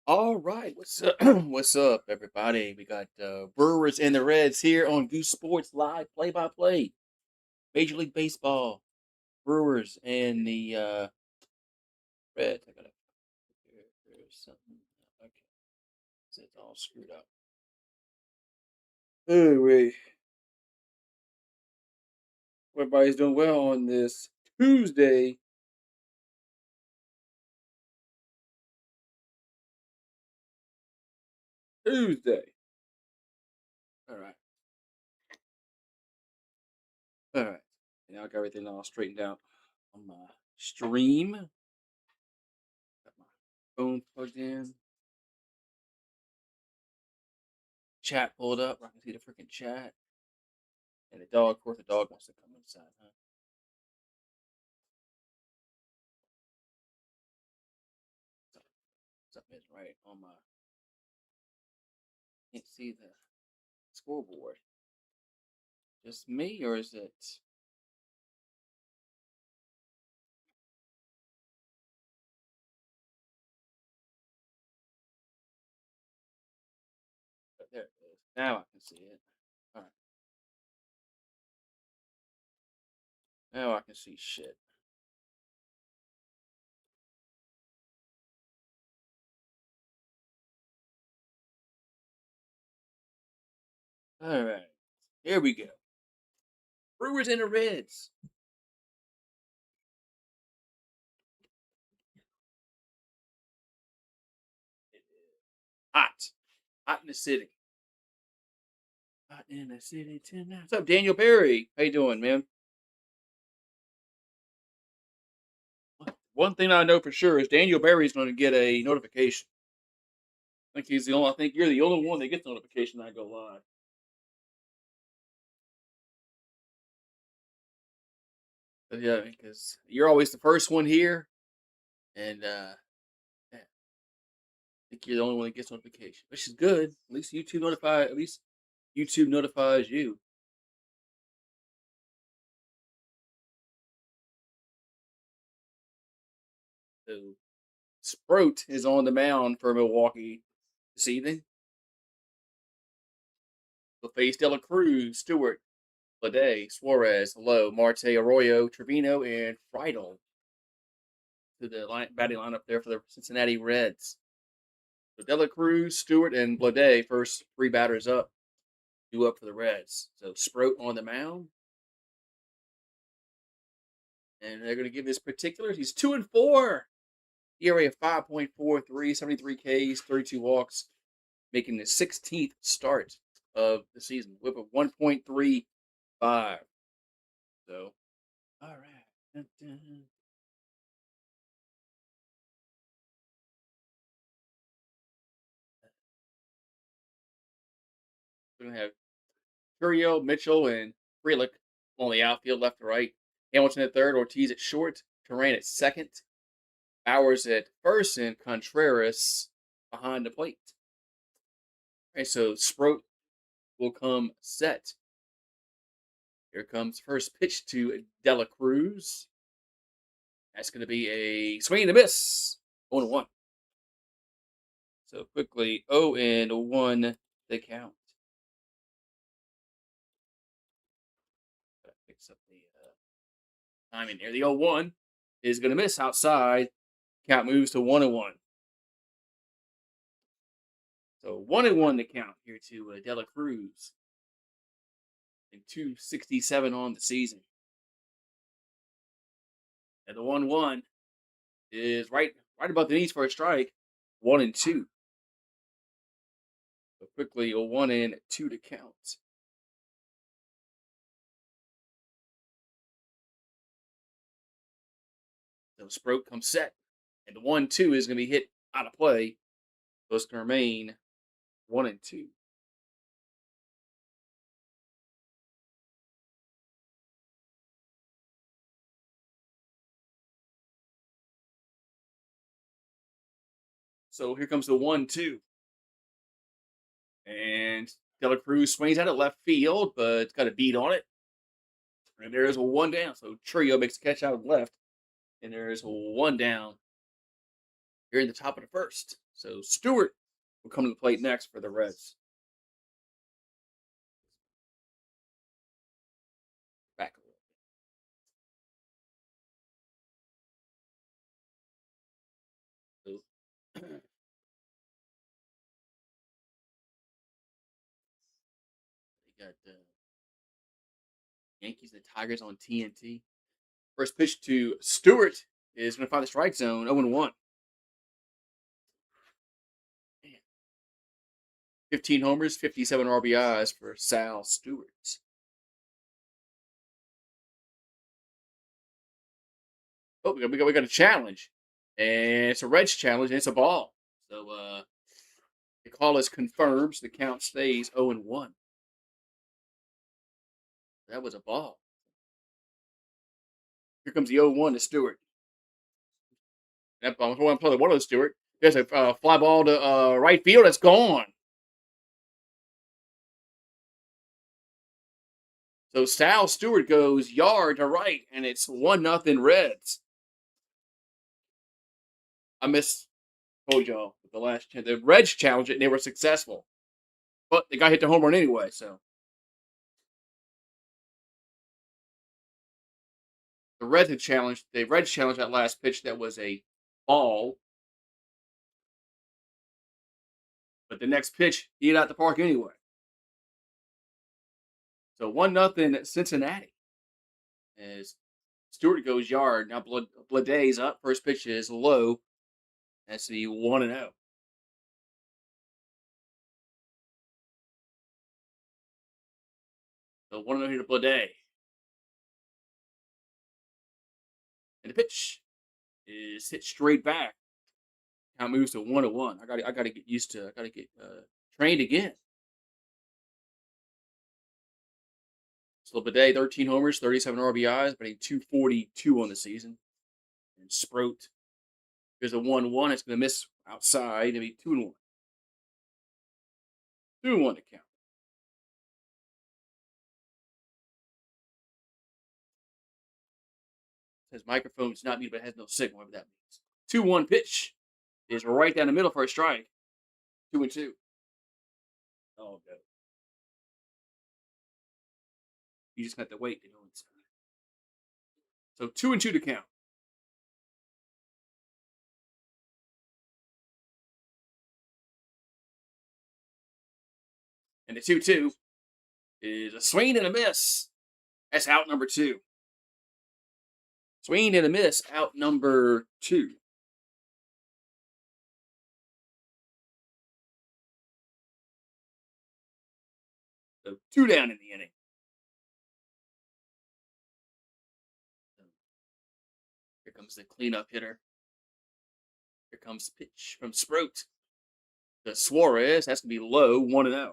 All right, what's up? What's up, everybody? We got Brewers and the Reds here on Goose Sports live play-by-play. Major League Baseball, Brewers and the Reds. I gotta there's something. Okay, so it's all screwed up. Anyway, everybody's doing well on this Tuesday. Tuesday. All right, all right. Now I got everything all straightened out on my stream. Got my phone plugged in. Chat pulled up. I can see the freaking chat. And the dog, of course, the dog wants to come inside, huh? Something isn't right on my. Can't see the scoreboard. Just me, or is it? There it is. Now I can see it. All right. Now I can see shit. All right. Here we go. Brewers and the Reds. Hot. Hot in the city. Hot in the city tonight. What's up, Daniel Perry? How you doing, man? One thing I know for sure is Daniel Barry's going to get a notification. I think he's the only. I think you're the only one that gets notification. I go live. But yeah, because you're always the first one here, and yeah, I think you're the only one that gets notification, which is good. At least YouTube notify. At least YouTube notifies you. So Sproat is on the mound for Milwaukee this evening. He'll face De La Cruz, Stewart, Lede, Suarez, Lowe, Marte, Arroyo, Trevino, and Friedel to the batting lineup there for the Cincinnati Reds. So De La Cruz, Stewart, and Blade, first three batters up, due up for the Reds. So Sproat on the mound. And they're going to give his particulars. He's 2-4. ERA of 5.43, 73 Ks, 32 walks, making the 16th start of the season. Whip of 1.35. So, all right. Dun, dun. We're going to have Curio, Mitchell, and Frelick on the outfield, left to right. Hamilton at third, Ortiz at short, Terrain at second, Bowers at first, and Contreras behind the plate. Okay, so Sproat will come set. Here comes first pitch to De La Cruz. That's going to be a swing and a miss. 0-1. So quickly, 0-1 the count. Gotta fix up the timing here. The 0-1 is going to miss outside. Count moves to 1-1. So 1-1 to count here to De La Cruz. And 267 on the season. And the 1-1 is right above the knees for a strike. 1-2. So quickly, a 1-2 to count. So Sproat comes set. And the 1-2 is going to be hit out of play. So it's going to remain 1-2. So here comes the 1-2. And De La Cruz swings at it left field, but it's got a beat on it. And there is a 1 down. So Trio makes a catch out left. And there is 1 down here in the top of the first. So Stewart will come to the plate next for the Reds. Back a little. They got the Yankees and Tigers on TNT. First pitch to Stewart is going to find the strike zone, 0-1. 15 homers, 57 RBIs for Sal Stewart. Oh, we got a challenge, and it's a Reds challenge, and it's a ball. So the call is confirmed. So the count stays 0-1. That was a ball. Here comes the 0-1 to Stewart. That ball. One of those Stewart. There's a fly ball to right field. It's gone. So Sal Stewart goes yard to right, and it's 1-0 Reds. I told y'all with the last chance. The Reds challenged it, and they were successful. But the guy hit the home run anyway, so. The Reds challenged that last pitch that was a ball. But the next pitch, he hit out the park anyway. So 1-0 Cincinnati. As Stewart goes yard. Now Bladay's up. First pitch is low. That's the 1-0. So 1-0 here to Bladay. And the pitch is hit straight back. Now moves to 1-1. I gotta get used to. I gotta get trained again. So Bladay, 13 homers, 37 RBIs, but a 242 on the season. And Sproat, there's a 1-1. It's gonna miss outside. It'll be 2-1. 2-1 to count. Says microphone's not muted, but it has no signal, whatever that means. 2-1 pitch is right down the middle for a strike. 2-2. Oh, no. You just got to wait to go inside. So 2-2 to count. And the 2-2 is a swing and a miss. That's out number 2. Swing and a miss, out number 2. So 2 down in the inning. Here comes the cleanup hitter. Here comes the pitch from Sproat. The Suarez, that's going to be low, 1-0.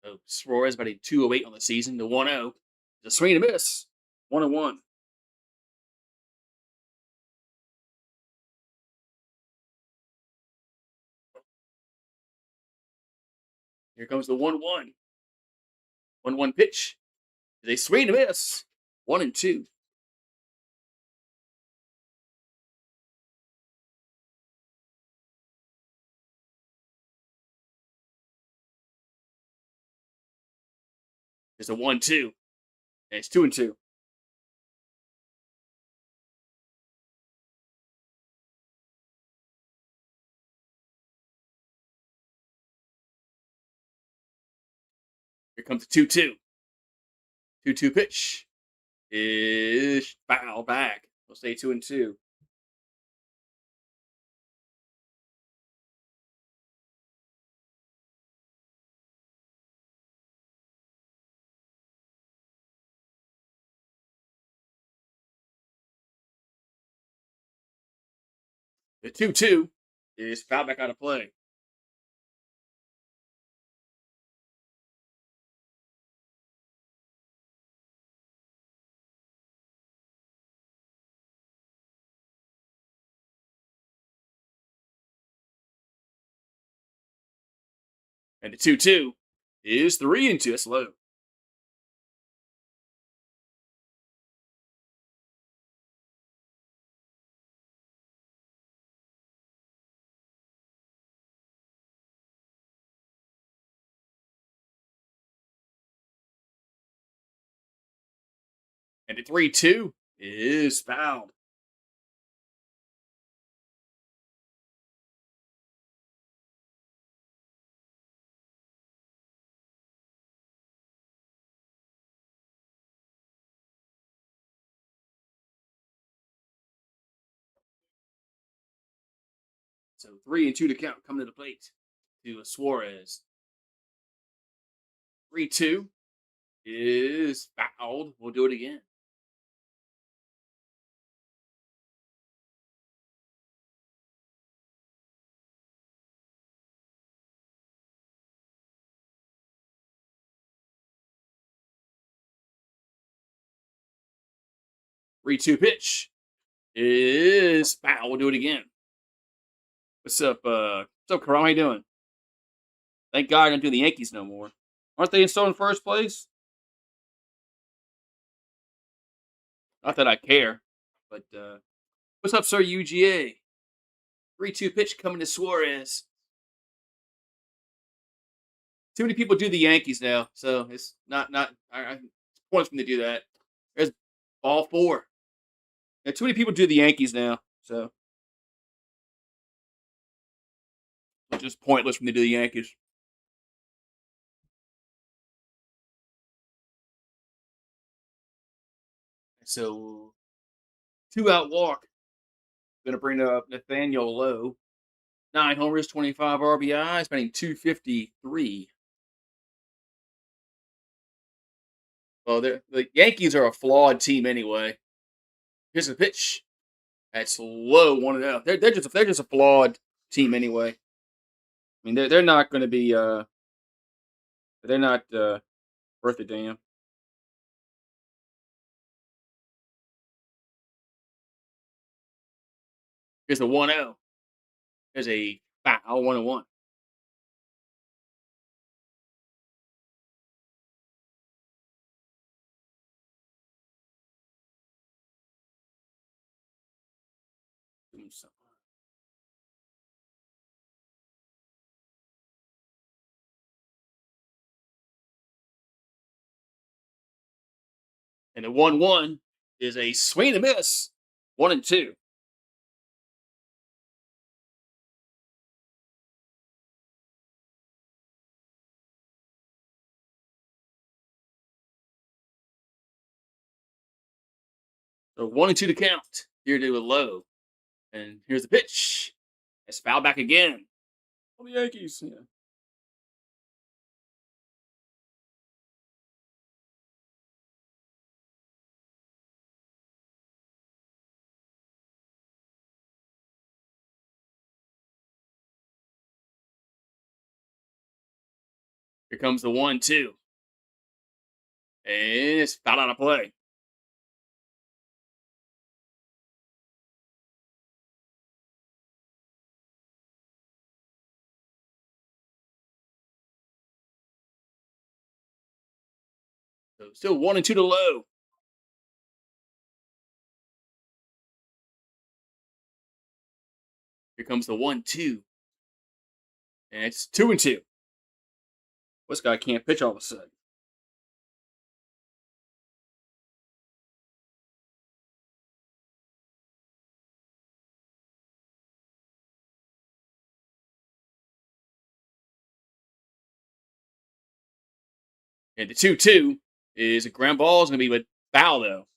So Suarez about a 208 on the season, the 1-0. The swing and a miss, 1-1. Here comes the 1-1. 1-1 pitch. They swing and a miss, 1-2. There's a 1-2. And it's 2-2. Here comes the 2-2. 2-2 pitch is foul back. We'll stay 2-2. The 2-2 is foul back out of play. And the 2-2 is 3-2. That's low. And the 3-2 is fouled. So 3-2 to count coming to the plate to Suarez. 3-2 is fouled. We'll do it again. 3-2 pitch is foul. We'll do it again. What's up, Karam? How you doing? Thank God I don't do the Yankees no more. Aren't they still in first place? Not that I care, but what's up, sir? UGA 3-2 pitch coming to Suarez. Too many people do the Yankees now, so it's not. It's points for them to do that. There's ball 4. Yeah, too many people do the Yankees now, so it's just pointless when they do the Yankees. So 2-out walk. Going to bring up Nathaniel Lowe. 9 homers, 25 RBIs, batting .253. Well, the Yankees are a flawed team anyway. Here's a pitch. That's low, 1-0. They're just a flawed team anyway. I mean, they're not going to be they're not worth a damn. Here's a 1-0. There's a foul, 1-1. And the 1-1 is a swing and a miss. 1-2. So 1-2 to count. Here to a low. And here's the pitch. It's fouled back again. Oh, the Yankees. Yeah. Here comes the 1-2. And it's fouled out of play. So still 1-2 to low. Here comes the 1-2. And it's 2-2. This guy can't pitch all of a sudden. And the 2-2 is a ground ball. Is going to be a foul, though.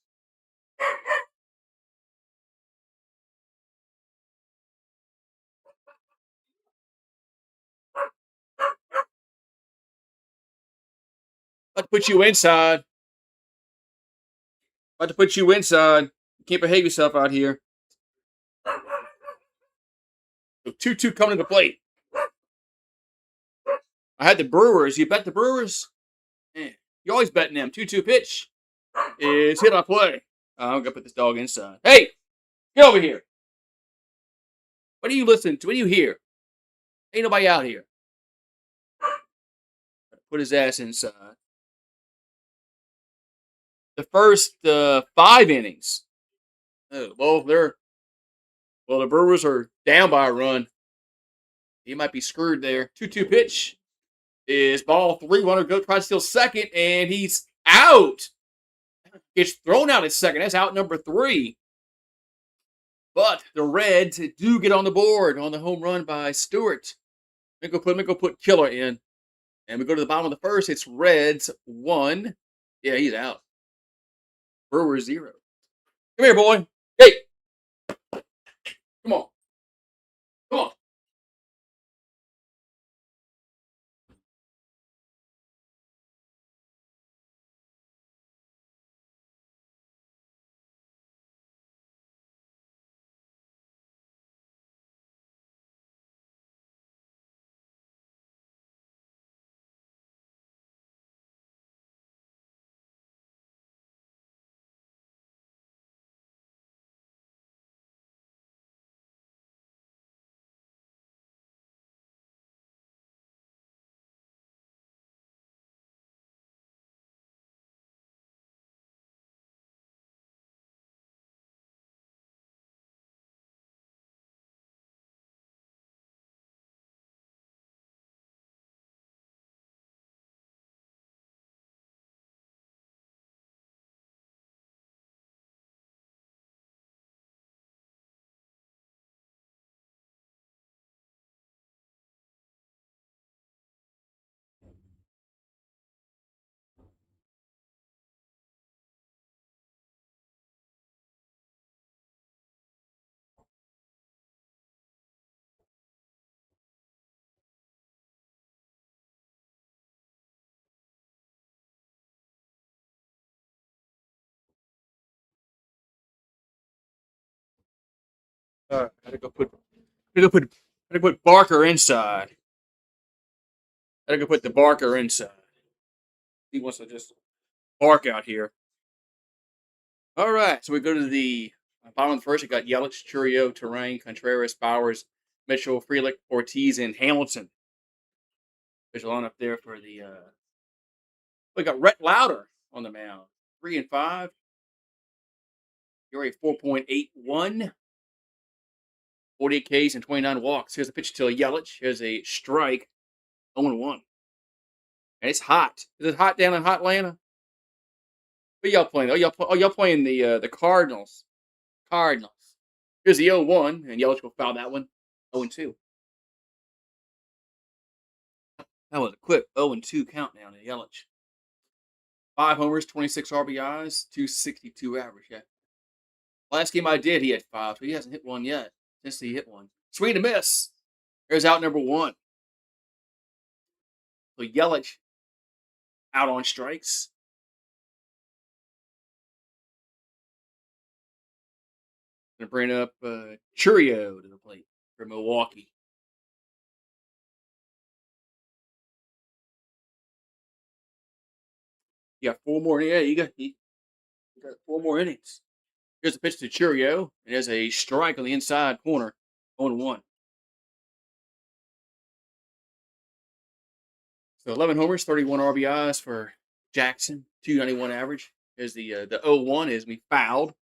About to put you inside. About to put you inside. You can't behave yourself out here. So 2-2 coming to the plate. I had the Brewers. You bet the Brewers? Man, you're always betting them. 2-2 pitch is hit on play. I'm going to put this dog inside. Hey, get over here. What are you listening to? What do you hear? Ain't nobody out here. put his ass inside. The first 5 innings. The Brewers are down by a run. He might be screwed there. 2-2 pitch is ball 3. Runner go try to steal second, and he's out. Gets thrown out at second. That's out number 3. But the Reds do get on the board on the home run by Stewart. Let me go put Killer in. And we go to the bottom of the first. It's Reds 1. Yeah, he's out. Brewers 0. Come here, boy. Hey, come on. Come on. Gotta go put. Gotta put Barker inside. Gotta go put the Barker inside. He wants to just bark out here. All right, so we go to the bottom of the first. We got Yelich, Churio, Terrain, Contreras, Bowers, Mitchell, Frelick, Ortiz, and Hamilton. There's a line up there for the. We got Rhett Lauder on the mound. 3-5. You're a 4.81. 48 Ks and 29 walks. Here's a pitch to Yelich. Here's a strike. 0-1. And it's hot. Is it hot down in Hot Atlanta? What y'all playing? Y'all playing the Cardinals. Cardinals. Here's the 0-1, and Yelich will foul that one. 0-2. That was a quick 0-2 countdown to Yelich. 5 homers, 26 RBIs, 262 average. Yeah. Last game I did, he had 5, so he hasn't hit one yet. Since he hit one. Swing and a miss. There's out number 1. So Yelich out on strikes. Gonna bring up Churio to the plate for Milwaukee. You got 4 more. Yeah, you got 4 more innings. Here's a pitch to Churio. It has a strike on the inside corner. 0-1. So 11 homers, 31 RBIs for Jackson. 291 average. Here's the 0-1 is we fouled.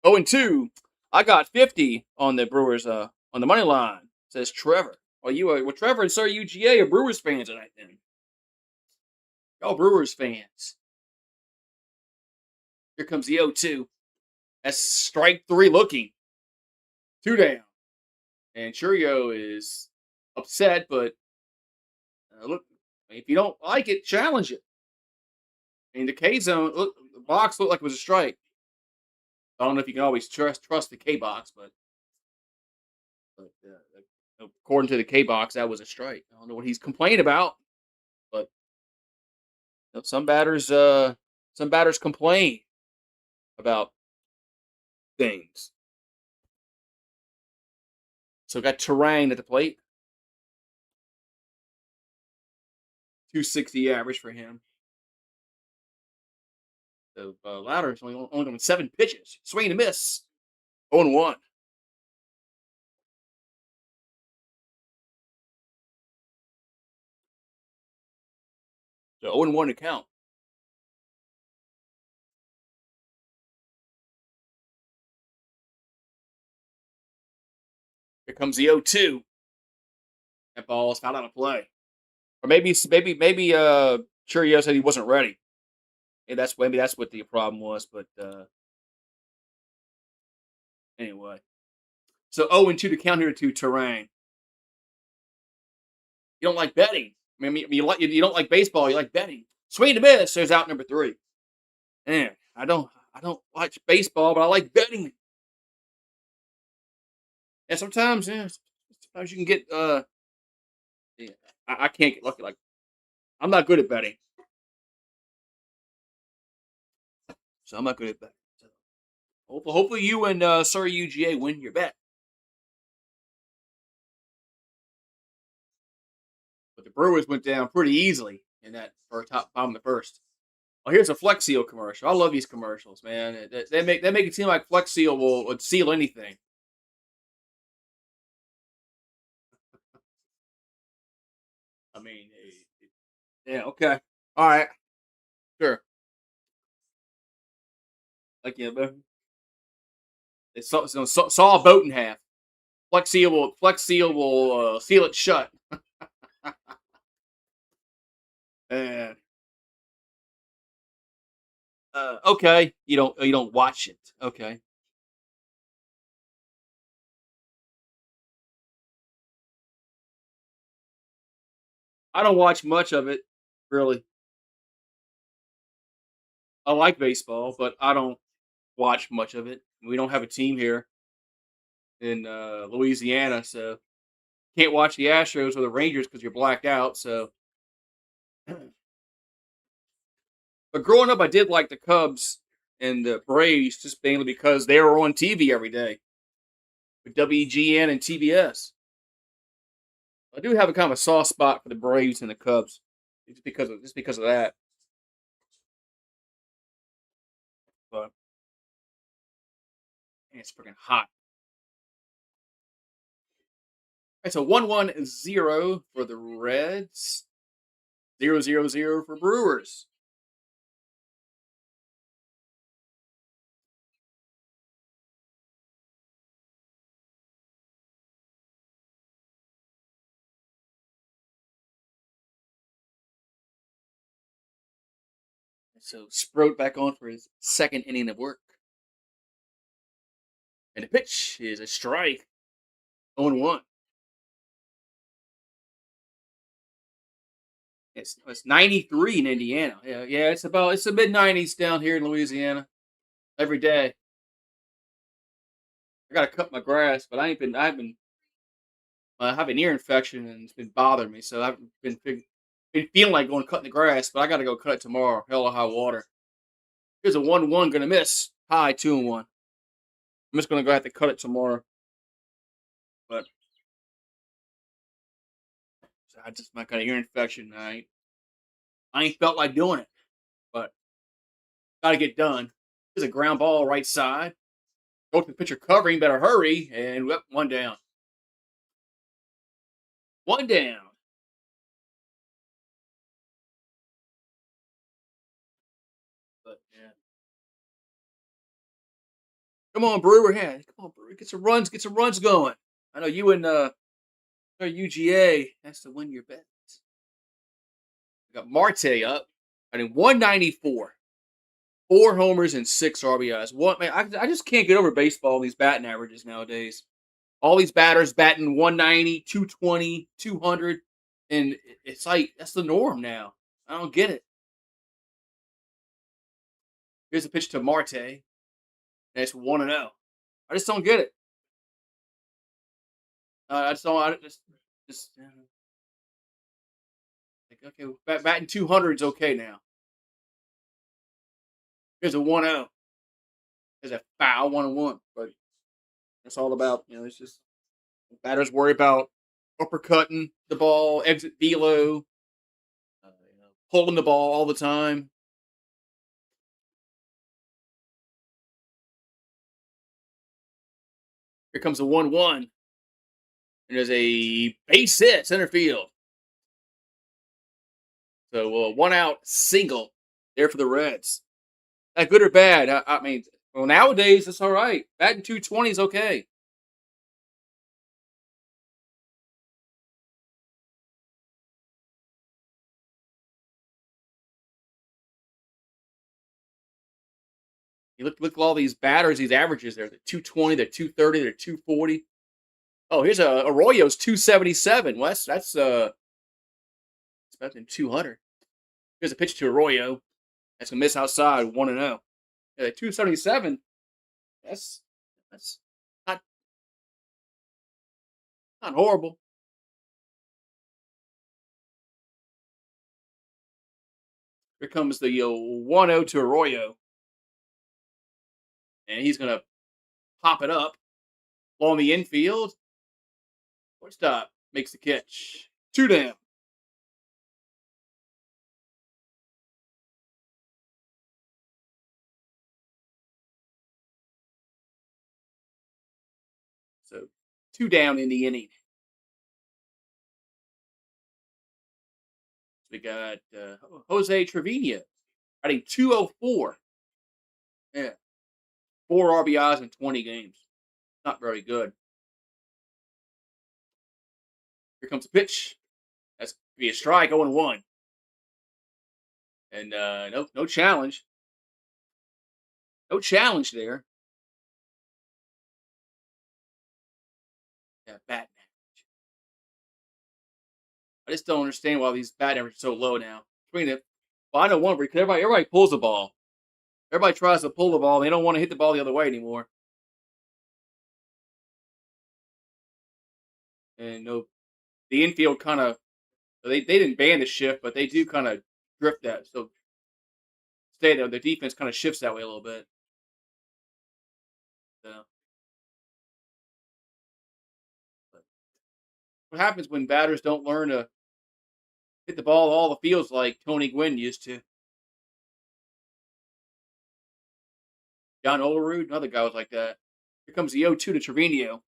0-2. I got 50 on the Brewers on the money line. Says Trevor. Well, Trevor and Sir UGA are Brewers fans tonight then. Y'all Brewers fans. Here comes the 0-2. That's strike 3 looking. 2 down. And Churio is upset, but look, if you don't like it, challenge it. In the K zone, look, the box looked like it was a strike. I don't know if you can always trust the K box, but according to the K box, that was a strike. I don't know what he's complaining about, but some batters complain about things. So got Terrain at the plate. 260 average for him. So Lauder's only going 7 pitches. Swing and a miss. 0-1. So 0-1 to count. Here comes the 0-2. That ball is fouled out of play. Or maybe Churio said he wasn't ready. And maybe that's what the problem was. But anyway. So 0-2 to count here to Terrain. You don't like betting. You don't like baseball. You like betting. Swing to miss. There's out number 3. Man, I don't watch baseball, but I like betting. And sometimes, sometimes you can get. Yeah, I can't get lucky. Like I'm not good at betting, so I'm not good at betting. So hopefully you and Sir UGA win your bet. But the Brewers went down pretty easily in that for top bottom of the first. Oh, here's a Flex Seal commercial. I love these commercials, man. They make it seem like Flex Seal would seal anything. I mean, yeah, okay, all right, sure. Like but it's saw a boat in half. Flex Seal will seal it shut. And okay, you don't watch it. Okay, I don't watch much of it really. I like baseball, but I don't watch much of it. We don't have a team here in Louisiana, so can't watch the Astros or the Rangers because you're blacked out. So, but growing up, I did like the Cubs and the Braves just mainly because they were on TV every day with WGN and TBS. I do have a kind of a soft spot for the Braves and the Cubs, just because of that. But man, it's freaking hot. It's a 1-1-0 for the Reds. 0-0-0 for Brewers. So Sproat back on for his second inning of work. And the pitch is a strike. 0-1. It's 93 in Indiana. Yeah. It's the mid 90s down here in Louisiana every day. I gotta cut my grass, but I have an ear infection and it's been bothering me, so I've been feeling like going cutting the grass, but I gotta go cut it tomorrow. Hell or high water. Here's a 1-1 gonna miss. High 2-1. I'm just gonna go have to cut it tomorrow. But I just my kind of ear infection. I ain't felt like doing it, but gotta get done. There's a ground ball right side. Go to the pitcher covering, better hurry, and one down. One down. But yeah. Come on, Brewer. Yeah, come on, Brewer. Get some runs going. I know you and UGA has to win your bet. We got Marte up. I mean 194. 4 homers and 6 RBIs. What man, I just can't get over baseball and these batting averages nowadays. All these batters batting 190, 220, 200, and it's like that's the norm now. I don't get it. Here's a pitch to Marte, and it's 1-0. I just don't get it. I just don't. Like, okay, batting 200 is okay now. Here's a 1-0. There's a foul 1-1, but that's all about. It's just batters worry about uppercutting the ball, exit velo, pulling the ball all the time. Here comes a 1-1. And there's a base hit, center field. So 1 out single there for the Reds. That good or bad? I mean, well, nowadays it's all right. Batting 220 is okay. You look at all these batters, these averages there. They're 220, they're 230, they're 240. Oh, here's a Arroyo's 277. Well, that's it's better than 200. Here's a pitch to Arroyo. That's gonna miss outside 1-0. Yeah, 277. That's not not horrible. Here comes the 1-0 to Arroyo, and he's gonna pop it up along the infield. Shortstop makes the catch. Two down. So two down in the inning. We got Jose Trevino batting 204. Yeah, 4 RBIs in 20 games. Not very good. Here comes a pitch. That's gonna be a strike, 0-1. And no challenge. No challenge there. Yeah, bat. I just don't understand why these bat averages are so low now. Between it, well, I know one because everybody pulls the ball. Everybody tries to pull the ball. They don't want to hit the ball the other way anymore. And no, the infield kind of they didn't ban the shift, but they do kind of drift that. So stay there. The defense kind of shifts that way a little bit. So, but what happens when batters don't learn to hit the ball all the fields like Tony Gwynn used to? John Olerud, another guy was like that. Here comes the 0-2 to Trevino.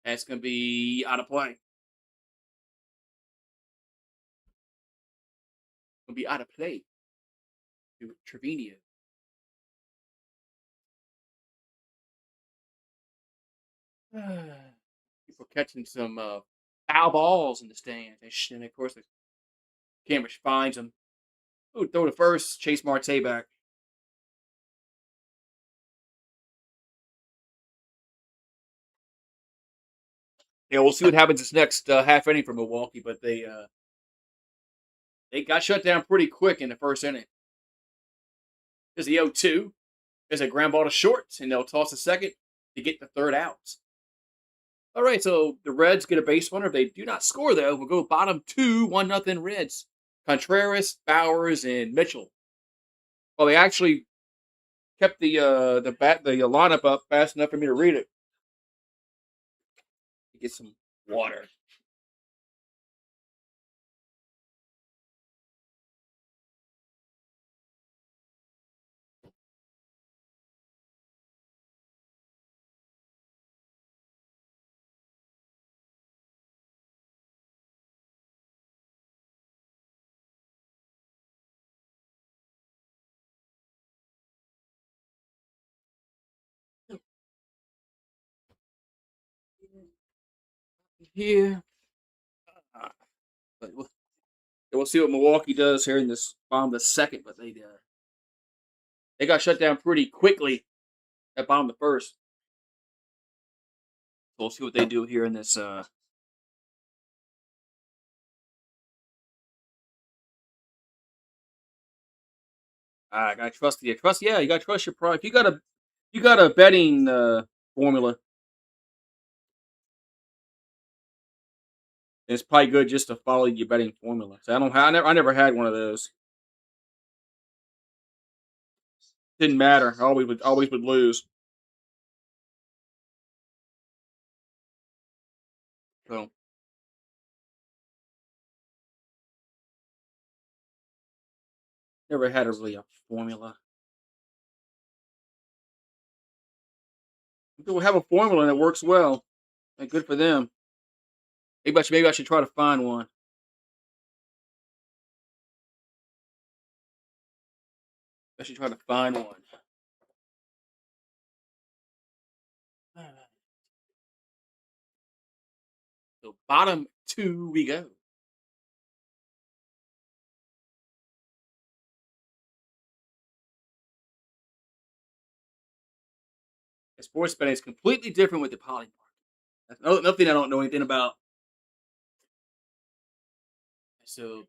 And it's going to be out of play. Going to be out of play to Trevino. People catching some foul balls in the stands. And of course, the camera finds them. Ooh, throw to first. Chase Marte back. Yeah, we'll see what happens this next half inning for Milwaukee, but they got shut down pretty quick in the first inning. There's the 0-2. There's a ground ball to short, and they'll toss a second to get the third out. All right, so the Reds get a base runner. If they do not score, though, we'll go bottom two, 1-0 Reds. Contreras, Bowers, and Mitchell. Well, they actually kept the lineup up fast enough for me to read it. Get some water. Here. But we'll see what Milwaukee does here in this bottom of the second. But they got shut down pretty quickly at bottom of the first. So we'll see what they do here in this. I gotta trust the trust. Yeah, you gotta trust your product. You got a betting formula. It's probably good just to follow your betting formula. So I never had one of those. Didn't matter. I always would lose. So never had a really a formula. People have a formula and it works well. And good for them. Maybe I should try to find one. Especially trying to find one. So bottom two we go. Sports betting is completely different with the poly market. That's another thing I don't know anything about. So,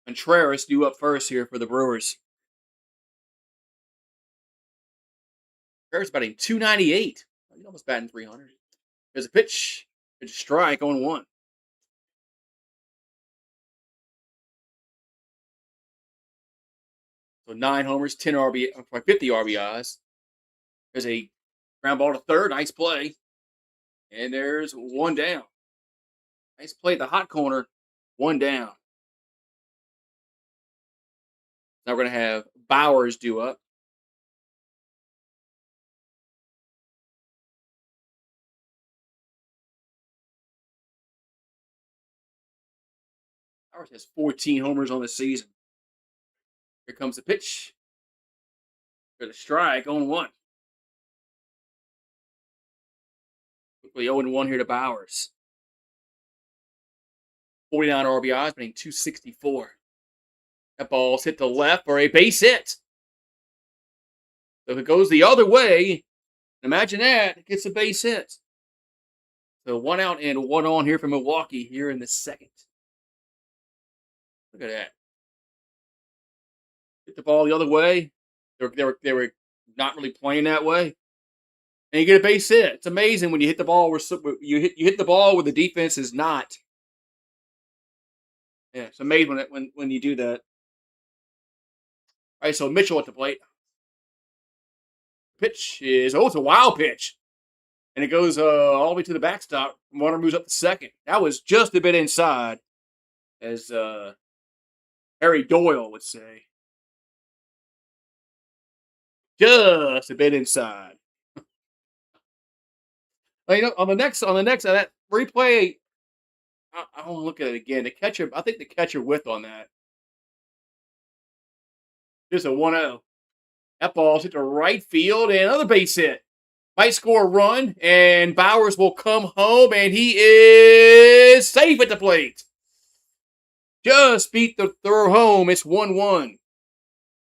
Contreras due up first here for the Brewers. Contreras batting 298. He's almost batting 300. There's a pitch. It's a strike on one. So 9 homers, 10 50 RBIs. There's a ground ball to third. Nice play. And there's one down. Nice play at the hot corner. One down. Now we're going to have Bowers due up. Bowers has 14 homers on the season. Here comes the pitch. For the strike on one. Quickly 0-1 here to Bowers. 49 RBIs, batting 264. That ball's hit to left for a base hit. So if it goes the other way, imagine that, it gets a base hit. So 1 out and 1 on here for Milwaukee here in the second. Look at that. Hit the ball the other way. They were not really playing that way. And you get a base hit. It's amazing when you hit the ball where you hit the ball where the defense is not. Yeah, it's amazing when you do that. All right, so Mitchell at the plate. Pitch is it's a wild pitch, and it goes all the way to the backstop. Runner moves up to second. That was just a bit inside, as Harry Doyle would say. Just a bit inside. On the next that replay, I want to look at it again. The catcher, I think the catcher width on that. Just a 1-0. That ball's hit to right field and another base hit. Might score a run, and Bowers will come home, and he is safe at the plate. Just beat the throw home. It's 1-1.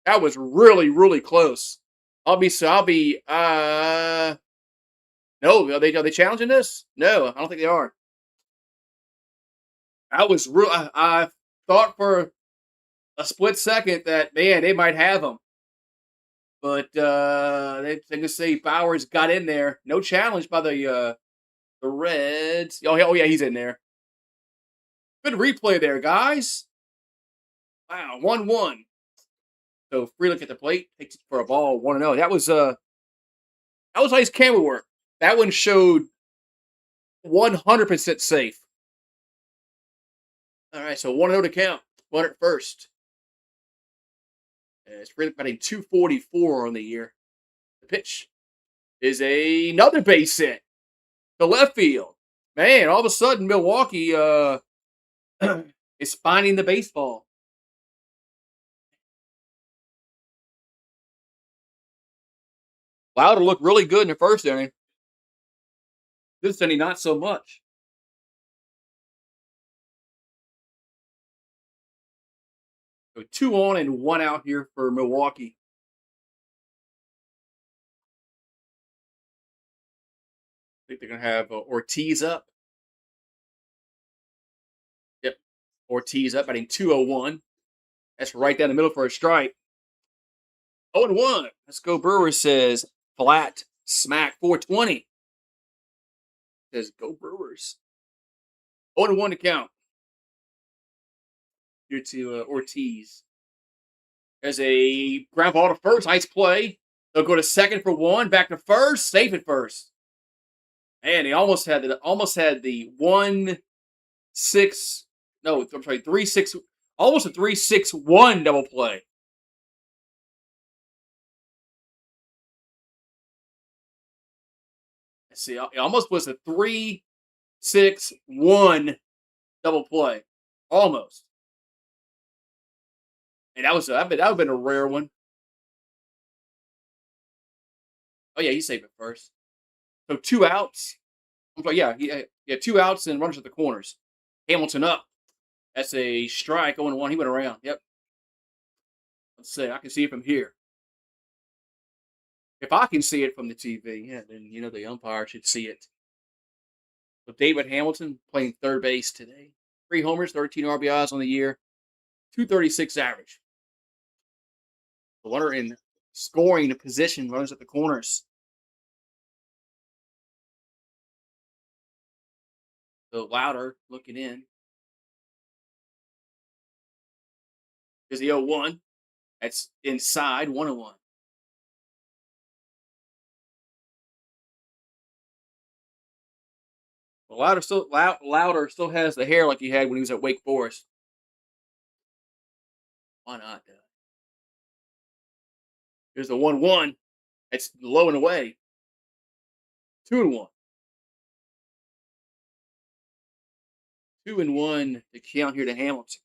That was really, really close. No, are they challenging this? No, I don't think they are. I was real. I thought for a split second that, man, they might have him. But they can say Bowers got in there. No challenge by the Reds. Oh yeah, he's in there. Good replay there, guys. Wow, 1-1. So Frelick at the plate takes it for a ball, 1-0. That was nice camera work. That one showed 100% safe. All right, so 1-0 to count. Runner at first. It's Frelick batting 244 on the year. The pitch is another base hit to left field. Man, all of a sudden Milwaukee is finding the baseball. Lauder looked really good in the first inning. This inning, not so much. So 2 on and 1 out here for Milwaukee. I think they're going to have Ortiz up. Yep. Ortiz up, batting 201. That's right down the middle for a strike. 0-1. Let's go Brewers, says flat smack 420. Says go Brewers. 0-1 to count. Here to Ortiz. There's a ground ball to first. Nice play. They'll go to second for 1. Back to first. Safe at first. Man, he almost had the 1-6. No, I'm sorry, 3-6. Almost a 3-6-1 double play. Let's see, it almost was a 3-6-1 double play. Almost. And that would have been a rare one. Oh yeah, he saved it first. So 2 outs. I'm sorry, yeah, 2 outs and runners at the corners. Hamilton up. That's a strike. 0-1. He went around. Yep. Let's see. I can see it from here. If I can see it from the TV, yeah, then the umpire should see it. So David Hamilton playing third base today. 3 homers, 13 RBIs on the year, 236 average. The runner in scoring position runs at the corners. So Louder looking in. Is the 0-1. That's inside 1-1. Well, Louder still has the hair like he had when he was at Wake Forest. Why not? Here's the 1-1. It's low and away. 2-1. 2-1 to count here to Hamilton.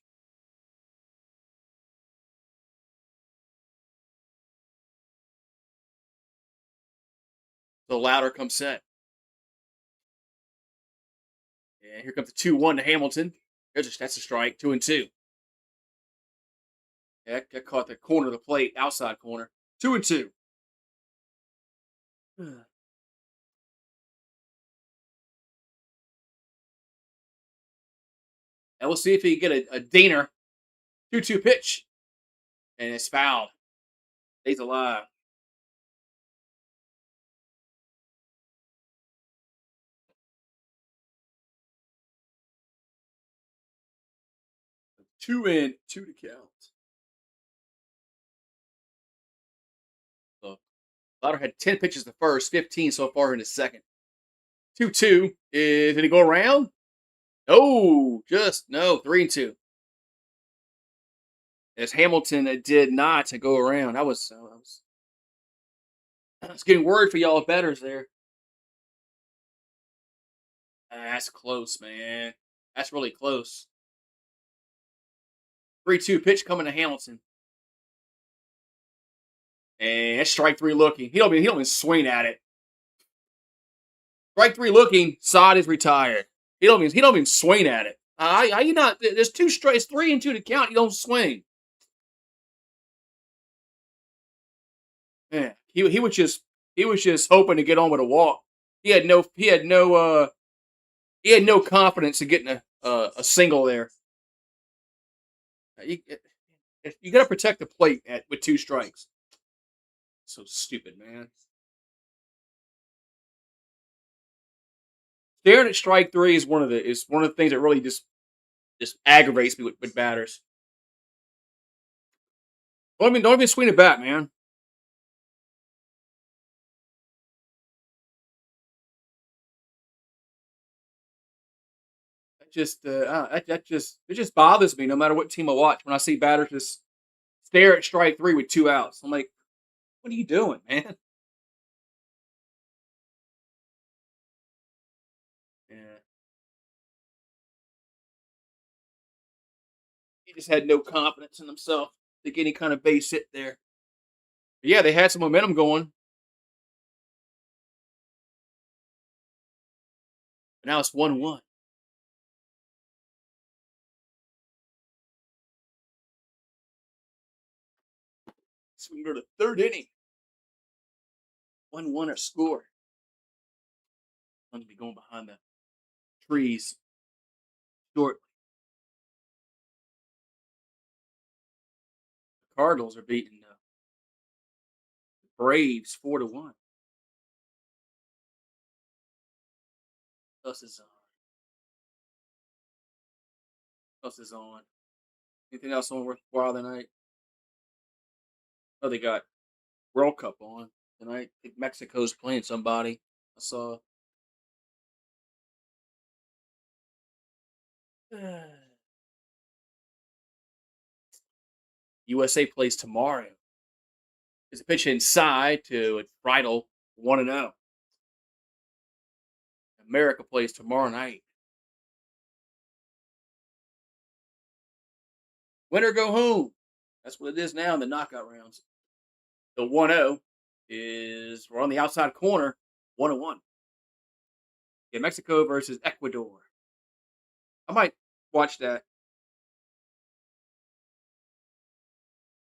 So Louder comes set. And here comes the 2-1 to Hamilton. That's a strike. 2-2. Yeah, that caught the corner of the plate, outside corner. 2-2. And we'll see if he can get a Diener 2-2 pitch. And it's fouled. Stays alive. Two to count. So Louder had 10 pitches the first, 15 so far in the second. 2-2. Did he go around? No, just no. 3-2. As Hamilton did not go around. I was getting worried for y'all betters there. That's close, man. That's really close. 3-2 pitch coming to Hamilton. And that's strike 3 looking. He don't even swing at it. Strike 3 looking. Sod is retired. He don't even swing at it. How you not? There's 2 strikes, 3-2 to count. You don't swing. Yeah, he was just hoping to get on with a walk. He had no confidence in getting a single there. You got to protect the plate with 2 strikes. So stupid, man. Staring at strike 3 is one of the things that really just aggravates me with batters. Don't even swing it back, man. It just bothers me no matter what team I watch when I see batters just stare at strike 3 with 2 outs. I'm like, what are you doing, man? Yeah. He just had no confidence in himself to get any kind of base hit there. But yeah, they had some momentum going. But now it's 1-1. So we can go to the 3rd inning. 1-1 or score. I'm going to be going behind the trees shortly. The Cardinals are beating the Braves 4-1. Us is on. Us is on. Anything else on worthwhile tonight? Oh, they got World Cup on tonight. I think Mexico's playing somebody. I saw. USA plays tomorrow. It's a pitch inside to Friedel 1-0. America plays tomorrow night. Winner go home. That's what it is now in the knockout rounds. The 1-0 is we're on the outside corner, 1-1. Yeah, Mexico versus Ecuador. I might watch that.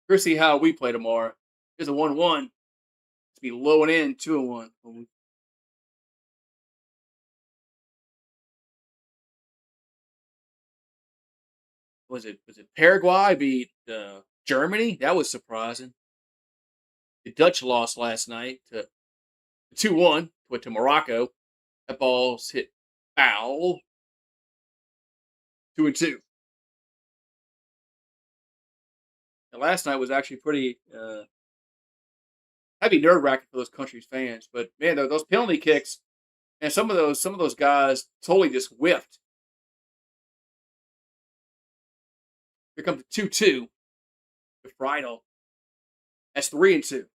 We'll see how we play tomorrow. There's a 1-1. It's be low and in 2-1. Was it Paraguay beat Germany? That was surprising. The Dutch lost last night to 2-1 to Morocco. That ball's hit foul. 2-2. And last night was actually pretty that'd be nerve wracking for those countries' fans. But man, those penalty kicks and some of those guys totally just whiffed. Here comes the 2-2 with Friedel. That's 3-2.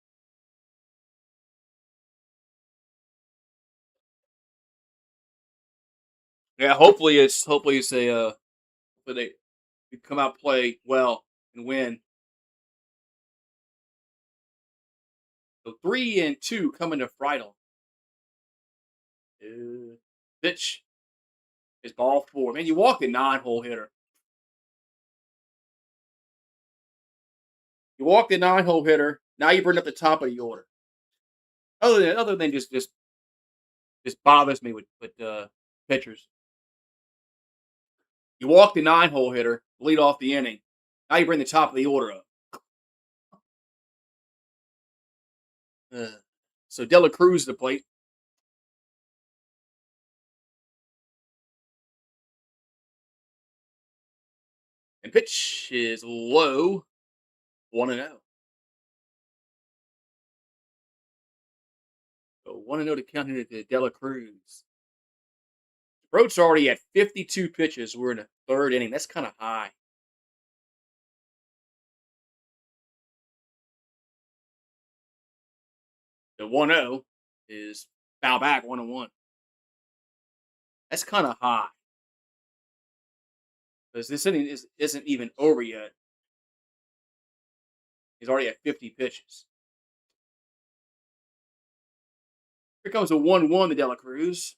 Yeah, hopefully it's a hopefully they come out play well and win. So 3-2 coming to Friedel. Pitch is ball four. Man, you walk a 9-hole hitter. You walk the 9-hole hitter. Now you bring up the top of the order. Other than just bothers me with pitchers. You walk the 9-hole hitter, lead off the inning. Now you bring the top of the order up. So Dela Cruz the plate. And pitch is low. 1-0. So 1-0 to count here to Dela Cruz. Roach already at 52 pitches. We're in the third inning. That's kind of high. The 1-0 is foul back 1-1. That's kind of high. Because this inning isn't even over yet. He's already at 50 pitches. Here comes a 1-1 to Dela Cruz.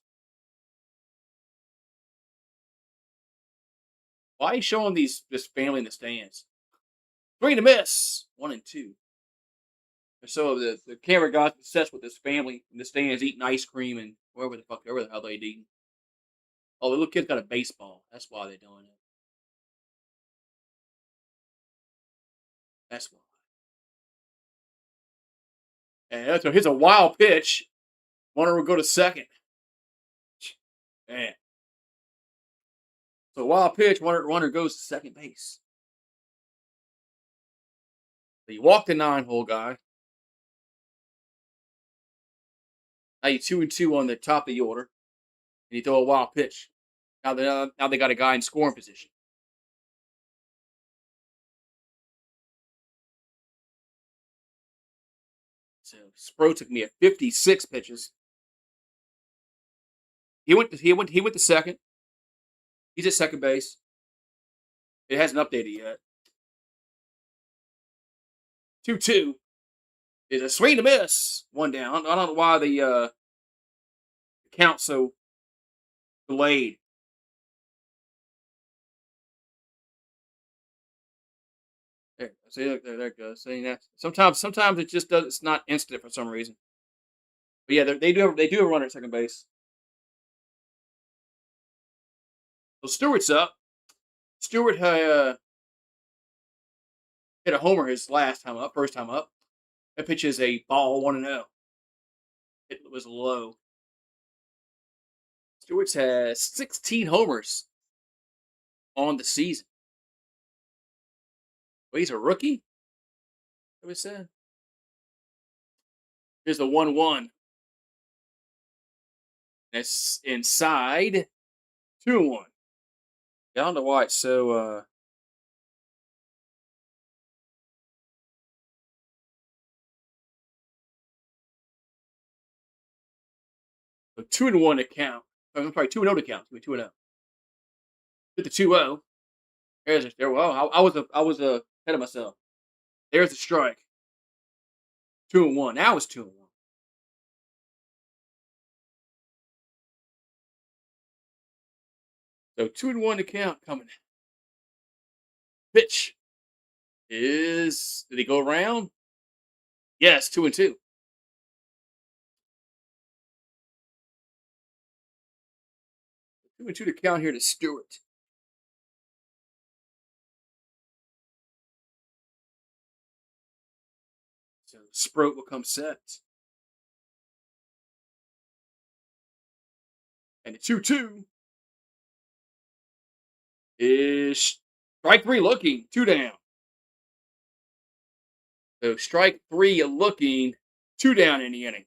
Why are you showing this family in the stands? 3 to miss. 1-2. So the camera got obsessed with this family in the stands eating ice cream and wherever the hell they'd eating. Oh, the little kid's got a baseball. That's why they're doing it. That's why. And here's a wild pitch. Runner will go to second. Man. So wild pitch, runner goes to second base. So you walk the 9-hole guy. Now you 2-2 on the top of the order. And you throw a wild pitch. Now they got a guy in scoring position. So Spro took me at 56 pitches. He went to second. He's at second base. It hasn't updated yet. 2-2 is a swing to miss. One down. I don't know why the count's so delayed. There, see, there it goes. See, sometimes it just does. It's not instant for some reason. But yeah, they do have a runner at second base. So Stewart's up. Stewart hit a homer his first time up. That pitch is a ball 1-0. It was low. Stewart's has 16 homers on the season. Well, he's a rookie? What we said? Here's the 1-1. That's inside. 2-1. I don't know why it's so 2-1 to count. I'm sorry, 2-0 to count. 2-0. Hit the 2-0. Well, I was ahead of myself. There's the strike. 2-1. Now it's 2-1. So 2-1 to count coming. Pitch is. Did he go around? Yes, 2-2. 2-2 to count here to Stewart. So Sproat will come set. And the 2-2 is strike three looking. 2 down. So strike three looking. 2 down in the inning.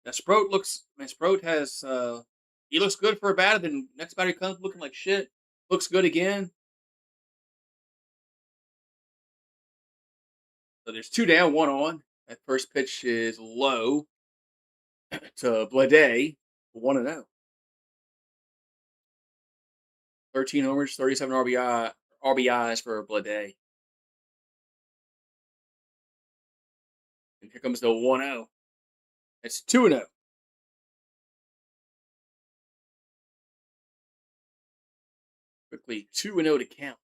Now Sproat has, he looks good for a batter. Then next batter comes looking like shit. Looks good again. So there's 2 down, 1 on. That first pitch is low to Blade. 1-0. 13 homers, 37 RBIs for Blade. And here comes the 1-0. It's 2-0. Quickly, 2-0 to count.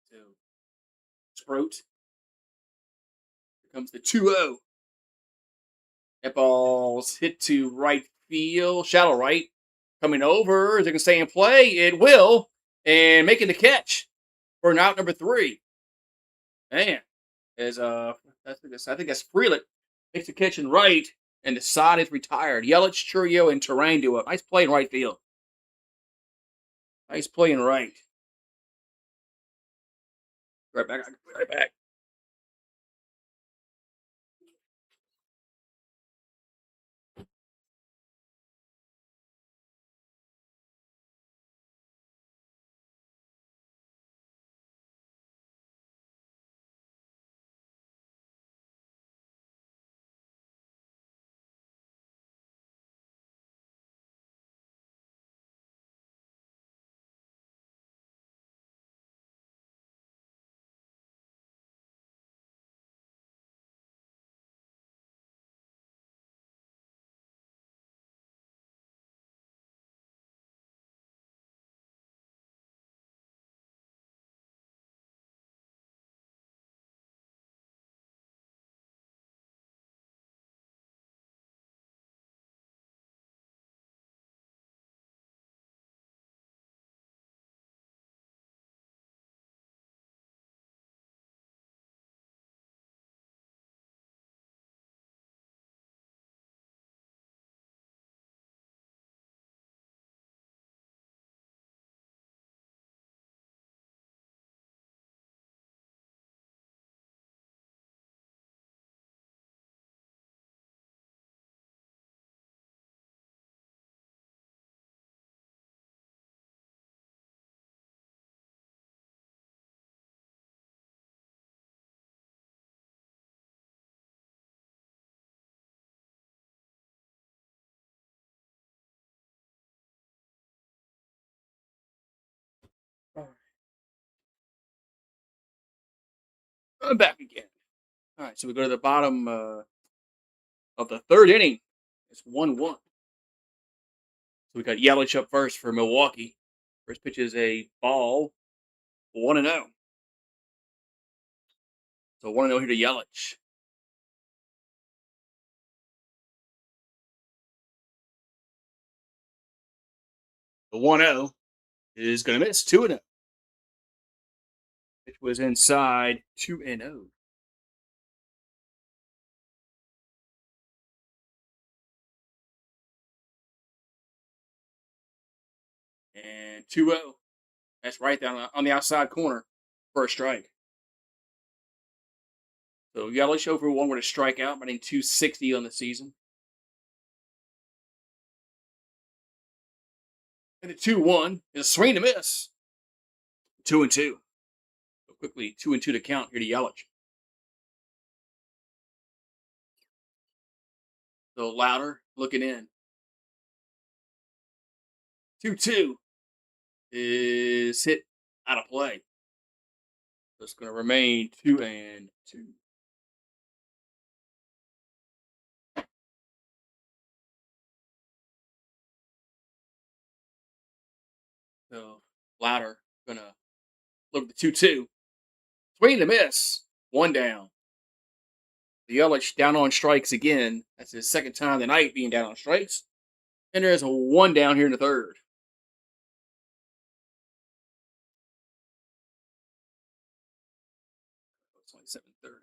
So, Sproat. Here comes the 2-0. That ball's hit to right field, shallow right. Coming over, is it going to stay in play? It will. And making the catch for an out number 3. Man, I think that's Frelick. Makes the catch in right, and the side is retired. Yelich, Churio, and Terrain do it. Nice play in right field. Nice play in right. Right back. Right back. I'm back again. All right, so we go to the bottom of the third inning. It's 1-1. So we got Yelich up first for Milwaukee. First pitch is a ball. 1-0. So 1-0 here to Yelich. The 1-0 is going to miss. 2-0. It was inside 2-0. And 2-0. That's right down on the outside corner for a strike. So Yelich over 1 with a strikeout, batting .260 on the season. And the 2-1 is a swing to miss. 2-2. So quickly, 2-2 to count here to Yelich. So Louder looking in. 2-2 is hit out of play. So it's going to remain 2-2. So Louder going to look at the 2-2. Swing and a miss. One down. The Yelich down on strikes again. That's his second time tonight being down on strikes. And there's a one down here in the third. It's only 7:30.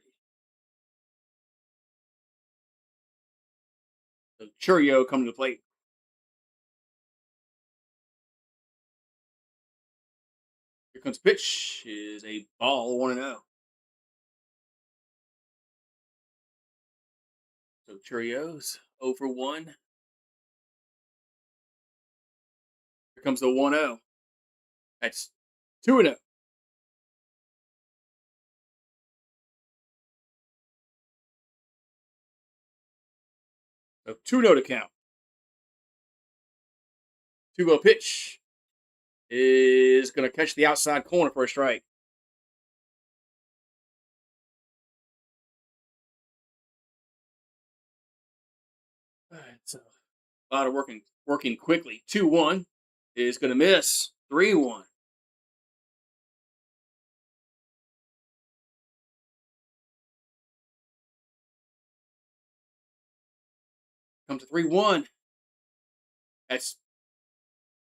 So Churio coming to the plate. Here comes the pitch. Is a ball 1-0. So Churios 0 for 1. Here comes the 1-0. That's 2-0. So 2-0 to count. 2-0 pitch is going to catch the outside corner for a strike. All right, so a lot of working quickly. 2-1 is going to miss. 3-1. Comes to 3-1. That's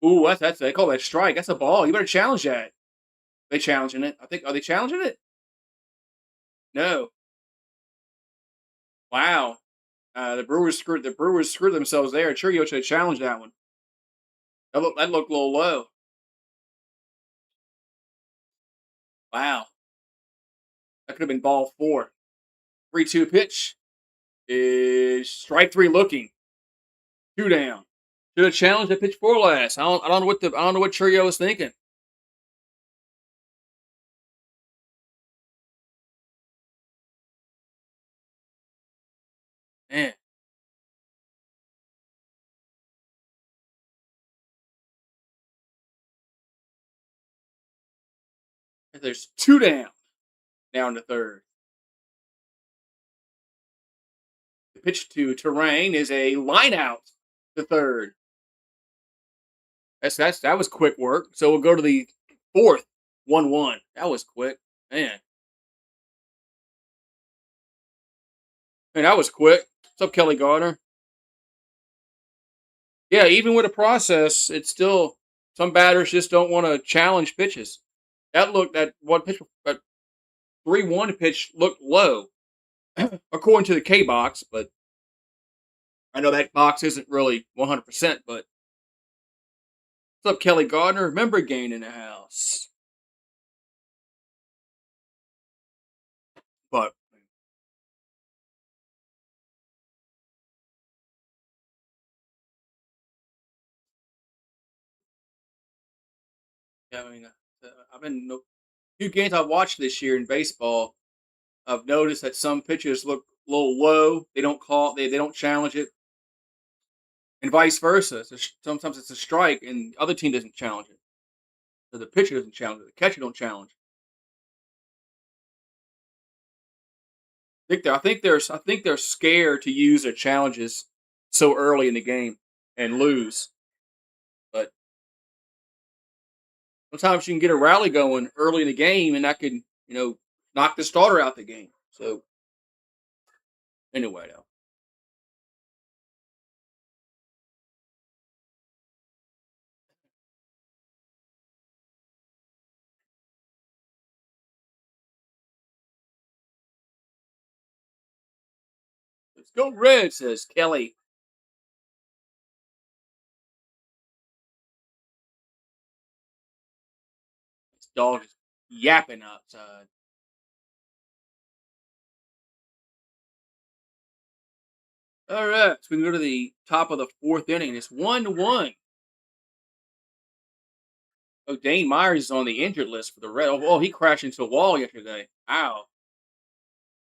that's they call that a strike. That's a ball. You better challenge that. They challenging it. I think are they challenging it? No. Wow. The Brewers screwed themselves there. Churio should have challenged that one. That looked a little low. Wow. That could have been ball 4. 3-2 pitch is strike 3 looking. 2 down. Should have challenged the pitch 4 last. I don't know what Churio was thinking. Man. There's 2 down. Now in the third. The pitch to Terrain is a line out to third. That was quick work. So we'll go to the fourth. 1-1. That was quick. Man, that was quick. What's up, Kelly Gardner? Yeah, even with a process, it's still some batters just don't want to challenge pitches. That 3-1 pitch looked low, according to the K box, but I know that box isn't really 100%. But what's up, Kelly Gardner? Member gain in the house. But yeah, I mean, I've been few games I've watched this year in baseball. I've noticed that some pitches look a little low. They don't call. They don't challenge it, and vice versa. Sometimes it's a strike, and the other team doesn't challenge it. So the pitcher doesn't challenge it. The catcher don't challenge. I think they're scared to use their challenges so early in the game and lose. But sometimes you can get a rally going early in the game, and that can knock the starter out the game. So anyway, though, let's go Red, says Kelly. This dog is yapping outside. All right, so we can go to the top of the fourth inning. It's 1-1. Oh, Dane Myers is on the injured list for the Red. Oh, he crashed into a wall yesterday. Ow.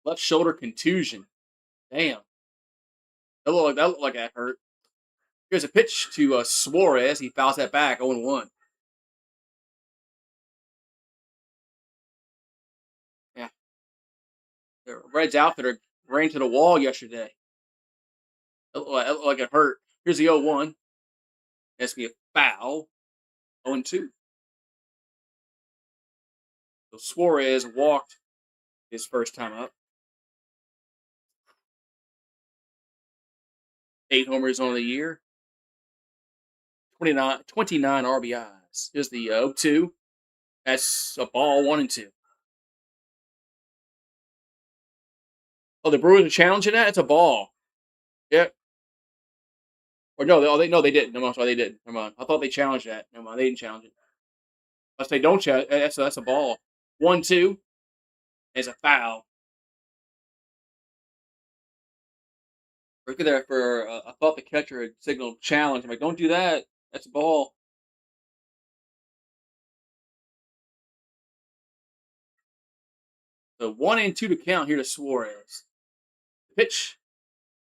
Left shoulder contusion. Damn. That looked like that hurt. Here's a pitch to Suarez. He fouls that back. 0-1. Yeah, the Reds outfitter ran to the wall yesterday. It looked like it hurt. Here's the 0-1. Has to be a foul. 0-2. So Suarez walked his first time up. 8 homers on the year. 29 RBIs. Here's the 0-2. That's a ball. 1-2. Oh, the Brewers are challenging that? It's a ball. Yep. Or no, they didn't. No, I'm sorry, they didn't. Never mind. I thought they challenged that. Never mind, they didn't challenge it. Unless they don't challenge, that's a ball. 1-2 is a foul. Look at that for. I thought the catcher had signaled challenge. I'm like, don't do that. That's a ball. So 1-2 to count here to Suarez. The pitch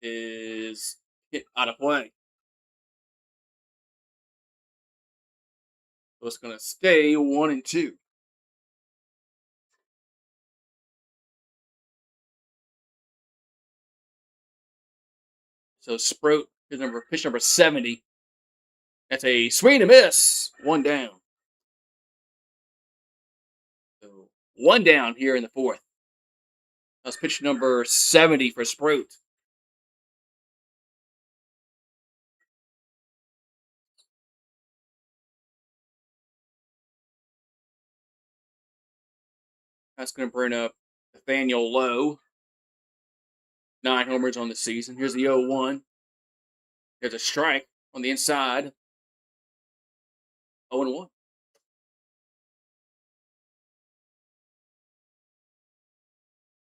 is hit out of play. So it's going to stay 1-2. So Sprout is pitch number 70. That's a swing and a miss. One down. So one down here in the fourth. That's pitch number 70 for Sprout. That's going to bring up Nathaniel Lowe. 9 homers on the season. Here's the 0-1. There's a strike on the inside. 0-1.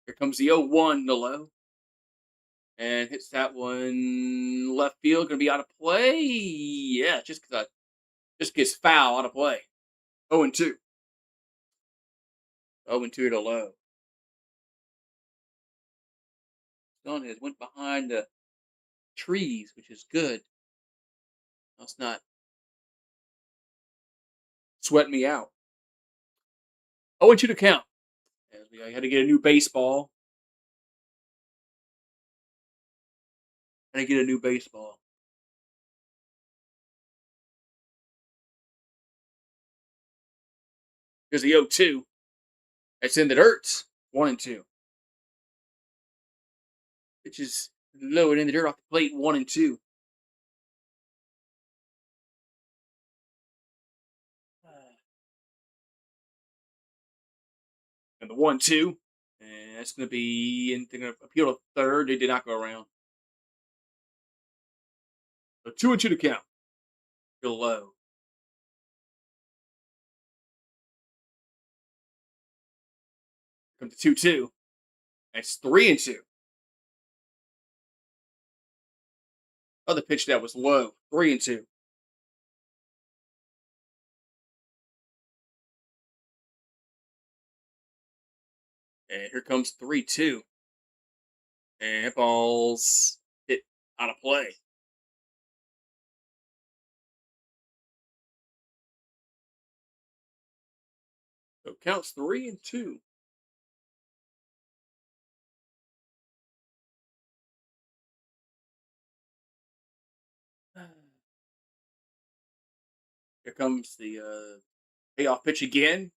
Here comes the 0-1 to Lowe. And hits that one left field. Going to be out of play. Yeah, just gets foul out of play. 0-2. 0-2 to Lowe. Gun has went behind the trees, which is good. That's not sweating me out. 0-2 to count. I had to get a new baseball. Had to get a new baseball. Here's the 0-2. That's in the dirt. 1-2. Which is low and in the dirt off the plate. 1-2. And the 1-2. And that's going to be, and they're going to appeal to third. They did not go around. So 2-2 to count. Still low. Come to 2-2. That's 3-2. Other pitch that was low. 3-2. And here comes 3-2. And that ball's hit out of play. So counts 3-2. Here comes the payoff pitch again.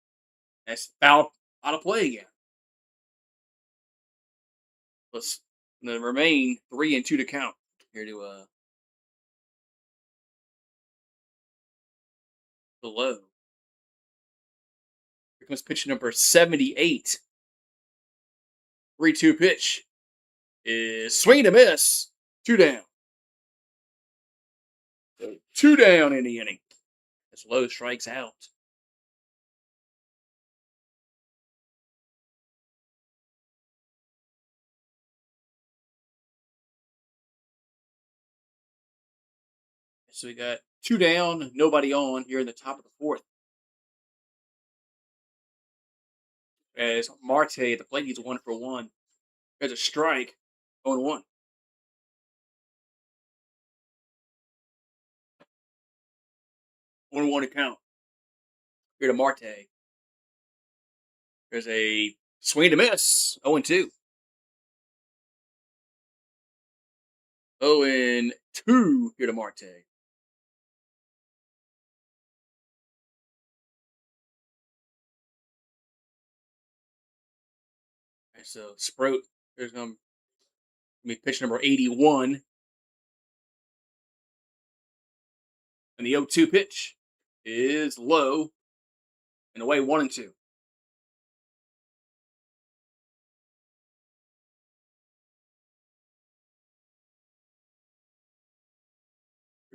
That's foul out of play again. Let's remain 3-2 to count. Here to below. Here comes pitch number 78. 3-2 pitch is swing to miss. 2 down. So 2 down in the inning. As Lowe strikes out. So we got 2 down, nobody on here in the top of the fourth. As Marte at the plate, he's 1 for 1. There's a strike. 0-1. 1-1 to count. Here to Marte. There's a swing to miss. 0-2. 0-2 here to Marte. Right, so Sprout, there's going to be pitch number 81. And the 0-2 pitch is low and away 1-2. Here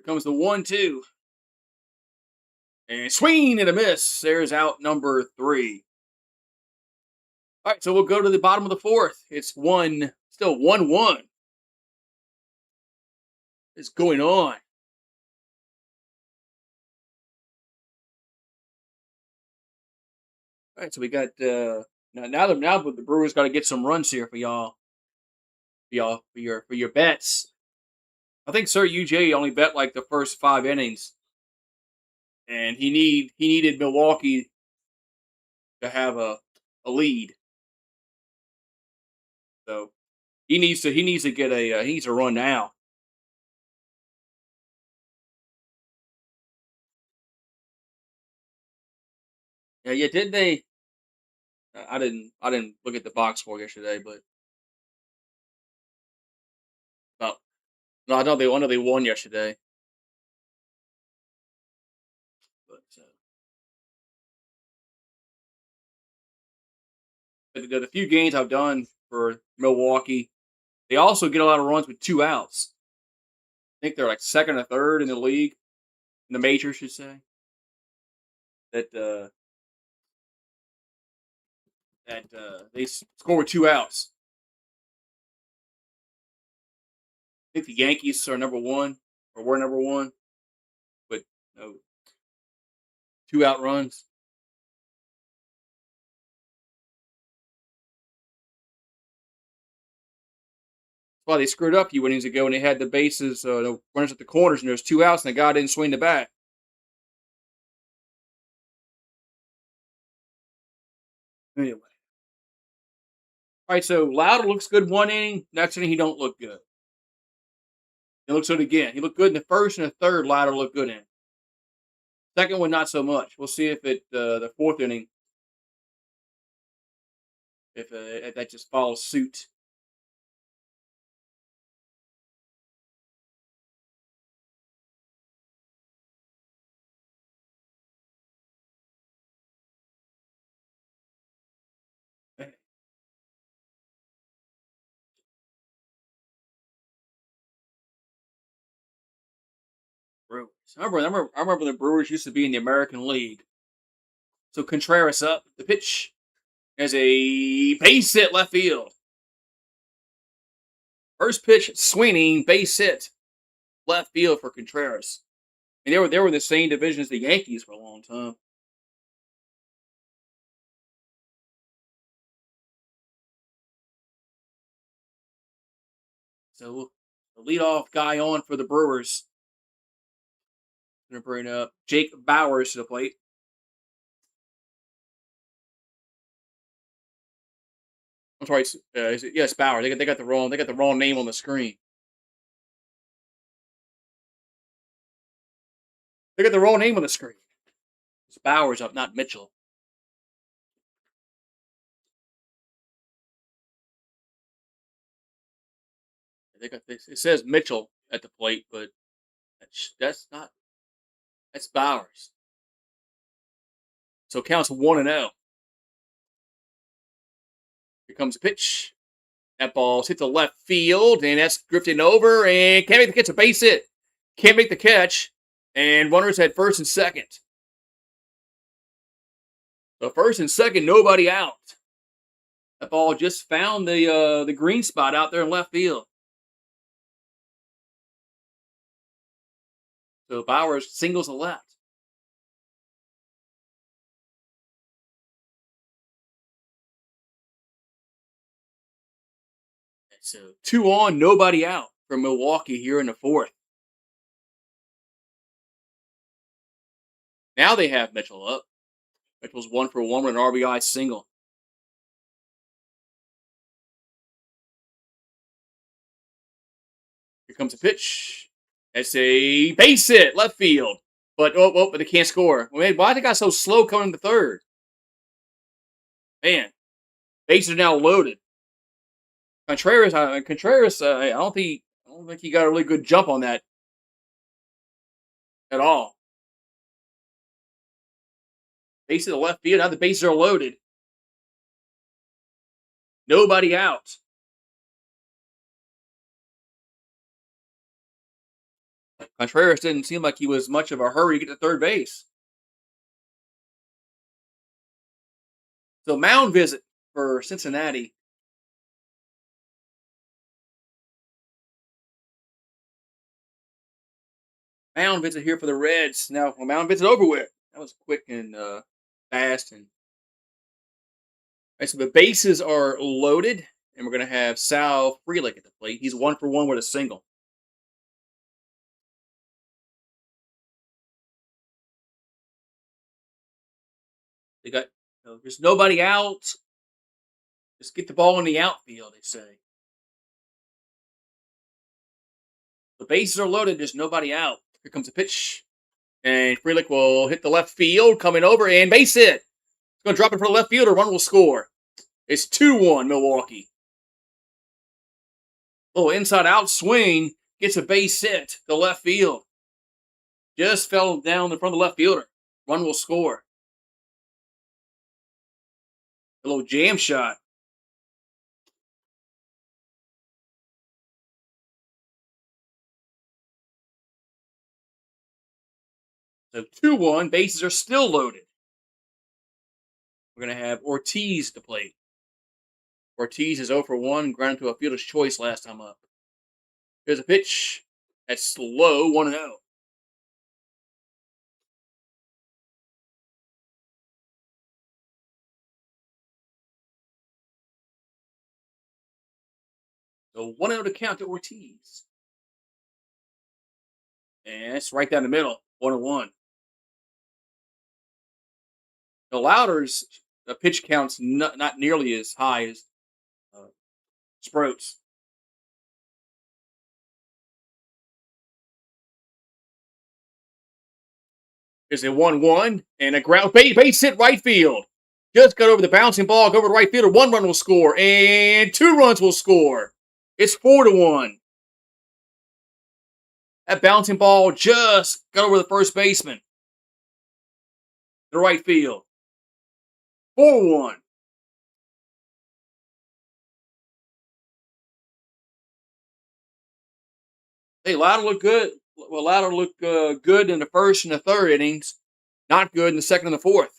comes the 1-2. And swing and a miss. There's out number 3. All right, so we'll go to the bottom of the 4th. It's still 1-1. What's going on? All right, so we got now the Brewers got to get some runs here for y'all, for your bets. I think Sir UJ only bet like the first 5 innings, and he needed Milwaukee to have a lead. So he needs to get he needs a run now. Yeah. Did they? I didn't look at the box score yesterday, but no, no, I know they won yesterday. But the few games I've done for Milwaukee, they also get a lot of runs with 2 outs. I think they're like second or third in the league, in the major, should say. That they score with 2 outs. I think the Yankees are number 1, or were number 1, but no 2 out runs. That's why they screwed up a few innings ago when they had the bases, the runners at the corners, and there's 2 outs, and the guy didn't swing the bat. Anyway. All right, so Lauder looks good 1 inning. Next inning, he don't look good. He looks good again. He looked good in the first and the third. Lauder looked good in. Second one, not so much. We'll see if the 4th inning, if that just follows suit. Brewers. I remember the Brewers used to be in the American League. So Contreras up. The pitch has a base hit left field. First pitch swinging, base hit left field for Contreras. And they were in the same division as the Yankees for a long time. So the leadoff guy on for the Brewers. Going to bring up Jake Bauers to the plate. I'm sorry. Yes, Bauer. They got the wrong name on the screen. They got the wrong name on the screen. It's Bauers up, not Mitchell. They got this. It says Mitchell at the plate, but that's not. That's Bauers. So it counts 1-0. Here comes a pitch. That ball's hit to left field, and that's drifting over, and can't make the catch. A base hit. Can't make the catch, and runners at first and second. So first and second, nobody out. That ball just found the green spot out there in left field. So Bauers singles to left. So 2 on, nobody out for Milwaukee here in the 4th. Now they have Mitchell up. Mitchell's 1 for 1 with an RBI single. Here comes a pitch. That's a base hit, left field. But they can't score. Man, why they got so slow coming to third? Man, bases are now loaded. Contreras, I don't think he got a really good jump on that at all. Base to the left field. Now the bases are loaded. Nobody out. Contreras didn't seem like he was much of a hurry to get to third base. So mound visit for Cincinnati. Mound visit here for the Reds. Now, mound visit over with. That was quick and fast. So the bases are loaded, and we're going to have Sal Frelick at the plate. He's 1 for 1 with a single. They got there's nobody out. Just get the ball in the outfield, they say. The bases are loaded. There's nobody out. Here comes a pitch. And Frelick will hit the left field, coming over, and base hit. It's going to drop it for the left fielder. Run will score. It's 2-1 Milwaukee. Little inside-out swing. Gets a base hit to left field. Just fell down in front of the left fielder. Run will score. A little jam shot. So 2-1. Bases are still loaded. We're going to have Ortiz to play. Ortiz is 0 for 1. Grounded to a fielder's choice last time up. Here's a pitch. That's slow. 1-0. So 1-0 to count to Ortiz. And it's right down the middle. 1-1. The Louder's pitch count's not nearly as high as Sproats. Is a 1-1 and a ground base hit right field. Just got over the bouncing ball, go over to right fielder. 1 run will score, and 2 runs will score. It's 4-1. That bouncing ball just got over the first baseman. The right field. 4-1. Hey, Louder looked good. Well, Louder looked good in the first and the third innings. Not good in the second and the fourth.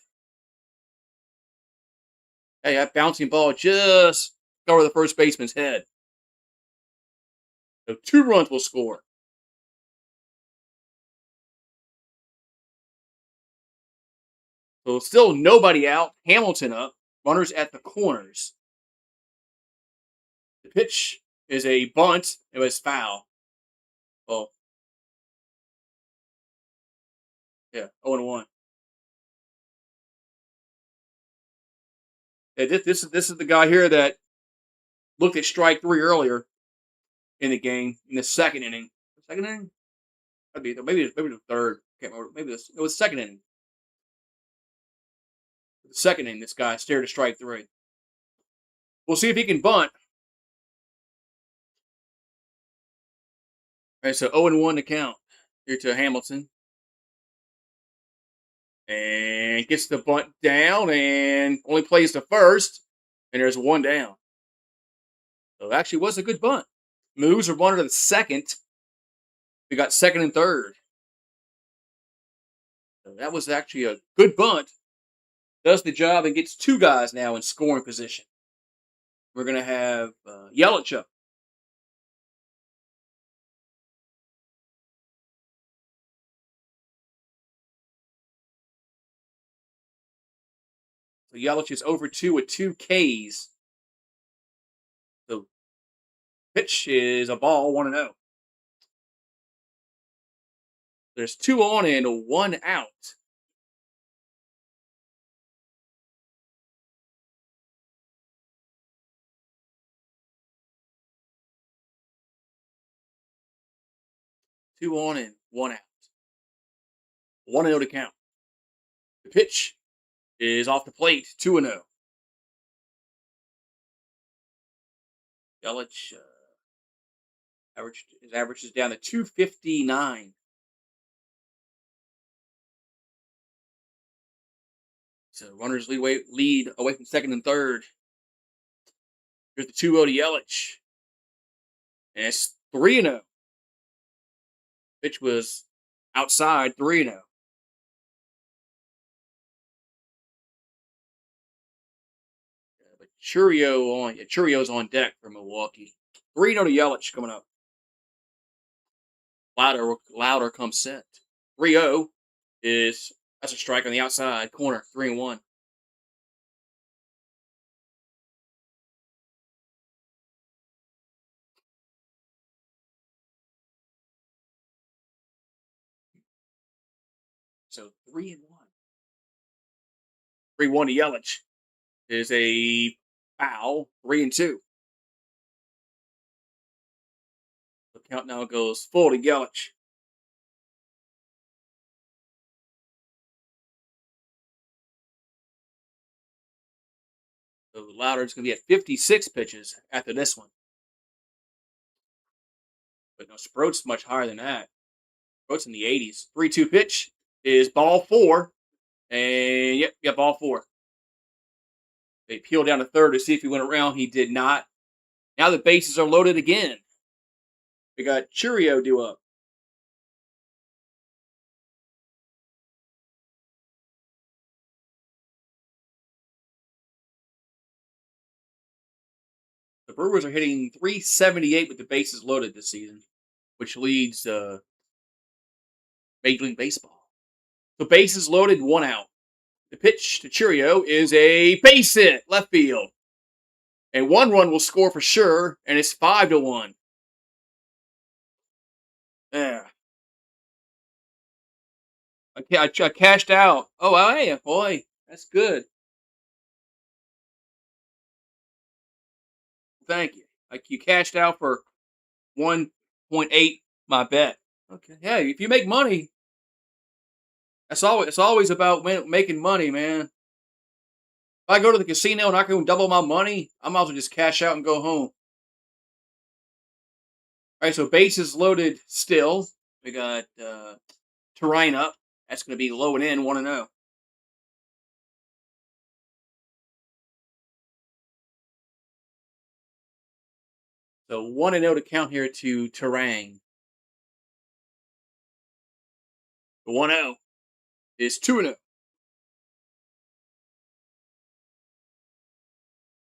Hey, that bouncing ball just got over the first baseman's head. So 2 runs will score. So still nobody out. Hamilton up. Runners at the corners. The pitch is a bunt. It was foul. Well, yeah, 0-1. Yeah, this is the guy here that looked at strike 3 earlier in the game in the second inning. Second inning? Maybe the third. Can't remember. Maybe it was second inning. The second inning, this guy stared at strike 3. We'll see if he can bunt. All right, so 0-1 to count here to Hamilton. And gets the bunt down and only plays to first. And there's 1 down. So it actually was a good bunt. Moves a runner to the second. We got second and third. So that was actually a good bunt. Does the job and gets 2 guys now in scoring position. We're going to have Yelich up. So Yelich is over 2 with 2 Ks. So pitch is a ball, 1-0. There's 2 on and 1 out. Two on and one out. 1-0 to count. The pitch is off the plate. 2-0. Yelich his average is down to 259. So runners lead away from second and third. Here's the 2-0 to Yelich. And it's 3-0. Pitch was outside, 3-0. But Churio's on deck for Milwaukee. 3-0 to Yelich coming up. Louder comes set. 3-0 that's a strike on the outside corner. 3-1. So 3-1. 3-1 to Yelich is a foul. 3-2. The count now goes full to Yelich. So Louder's going to be at 56 pitches after this one. But no, Sproat's much higher than that. Sproat's in the 80s. 3-2 pitch is ball 4. And yep, ball 4. They peeled down to third to see if he went around. He did not. Now the bases are loaded again. We got Churio due up. The Brewers are hitting .378 with the bases loaded this season, which leads Major League Baseball. So bases loaded, 1 out. The pitch to Churio is a base hit, left field. And 1 run will score for sure, and it's 5-1. Yeah. I cashed out. Oh, hey, boy. That's good. Thank you. Like you cashed out for 1.8 my bet. Okay. Yeah, if you make money, it's always about making money, man. If I go to the casino and I can double my money, I might as well just cash out and go home. All right, so bases loaded still. We got terrain up. That's going to be low and in, 1-0. So 1-0 to count here to terrain. The 1-0 is 2-0.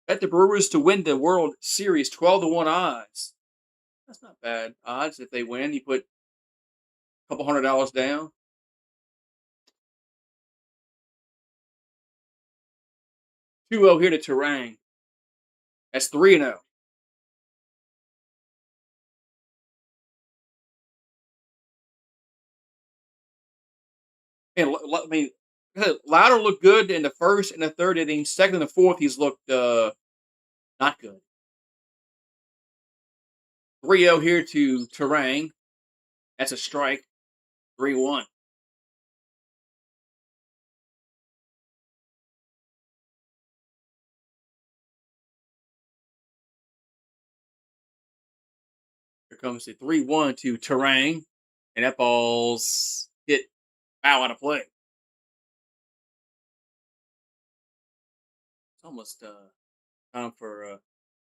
Bet the Brewers to win the World Series, 12-1 odds. That's not bad odds if they win. You put a couple $100 down. 2-0 here to terrain. That's 3-0. And I mean, Louder looked good in the first and the third inning. Second and the fourth, he's looked not good. 3-0 here to terrain. That's a strike. 3-1. Here comes the 3-1 to terrain. And that ball's hit foul out of play. It's almost time for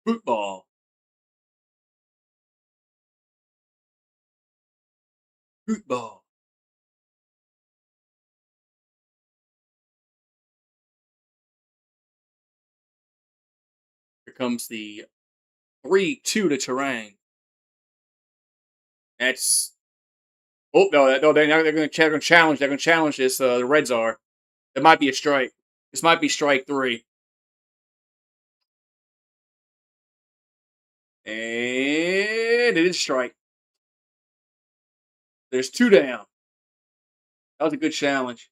football. Football. Here comes the 3-2 to terrain. That's no, they're going to challenge. They're going to challenge this. The Reds are. It might be a strike. This might be strike 3. And it is strike. There's 2 down. That was a good challenge.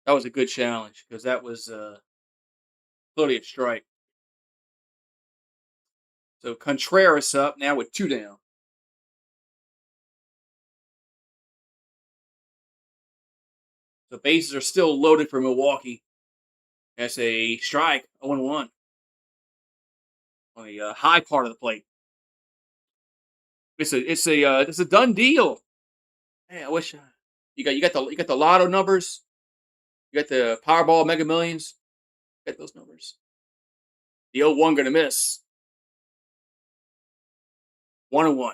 That was a good challenge because that was clearly a strike. So Contreras up now with two down. The bases are still loaded for Milwaukee. That's a strike, 0-1 on the high part of the plate. It's a done deal. Hey, I wish you got the lotto numbers. You got the Powerball Mega Millions. Get those numbers. The 0-1 gonna miss. 1-1.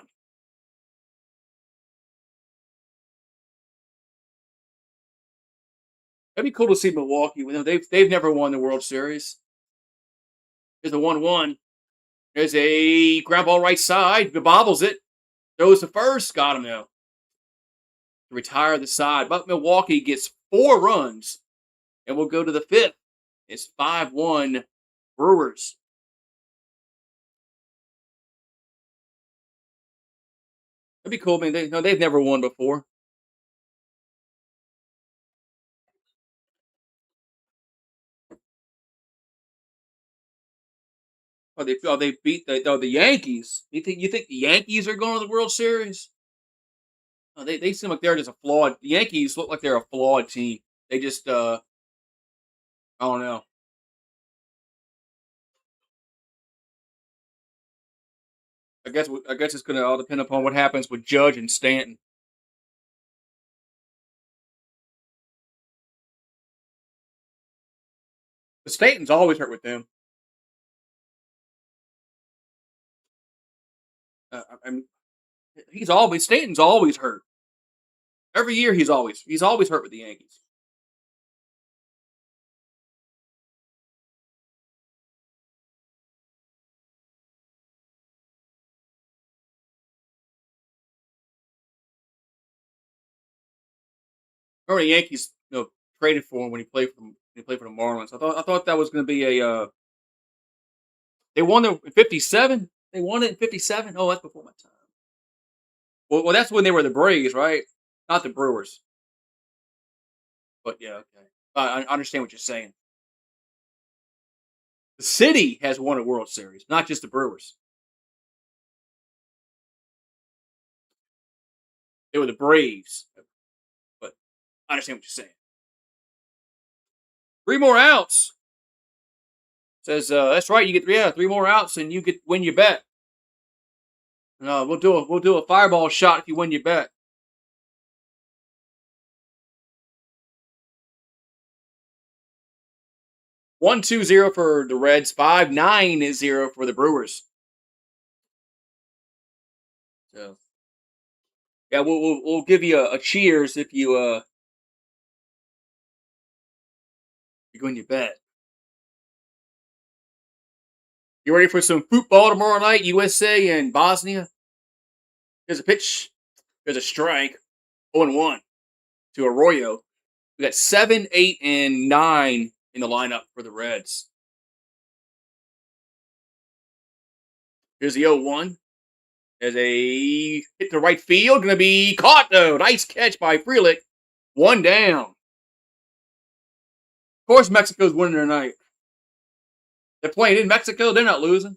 That'd be cool to see Milwaukee. You know, they've never won the World Series. There's a 1-1. There's a ground ball right side. Bobbles it. Throws the first. Got him though. To retire the side. But Milwaukee gets 4 runs. And we'll go to the fifth. It's 5-1 Brewers. That'd be cool, man. They've never won before. They beat the Yankees. You think the Yankees are going to the World Series? Oh, they seem like they're just a flawed. The Yankees look like they're a flawed team. They just I don't know. I guess it's gonna all depend upon what happens with Judge and Stanton. But Stanton's always hurt with them. I Stanton's always hurt. Every year he's always hurt with the Yankees. Remember the Yankees, traded for him when he played for the Marlins. I thought that was going to be a. They won in '57. They won it in '57. Oh, that's before my time. Well, that's when they were the Braves, right? Not the Brewers. But yeah, okay. I understand what you're saying. The city has won a World Series, not just the Brewers. They were the Braves. But I understand what you're saying. 3 more outs. Says that's right. You get three more outs, and you get win your bet. No, we'll do a fireball shot if you win your bet. 1-2-0 for the Reds. 5-9-0 for the Brewers. So yeah, we'll give you a cheers if you win your bet. You ready for some football tomorrow night? USA and Bosnia. Here's a pitch. Here's a strike. 0-1 to Arroyo. We got 7, 8, and 9 in the lineup for the Reds. Here's the 0-1. There's a hit to right field. Going to be caught, though. Nice catch by Frelick. 1 down. Of course, Mexico's winning tonight. They're playing in Mexico. They're not losing.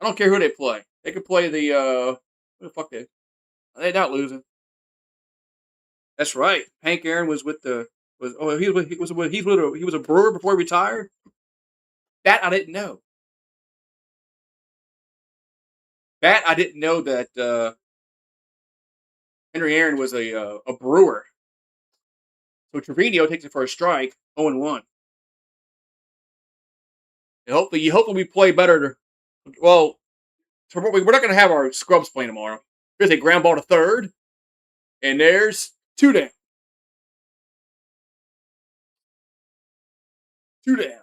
I don't care who they play. They could play who the fuck they're not losing. That's right. Hank Aaron was with the he was a Brewer before he retired. That I didn't know. That Henry Aaron was a Brewer. So Trevino takes it for a strike, 0-1. And hopefully we play better. Well, we're not going to have our scrubs playing tomorrow. There's a ground ball to third, and there's 2 down. 2 down.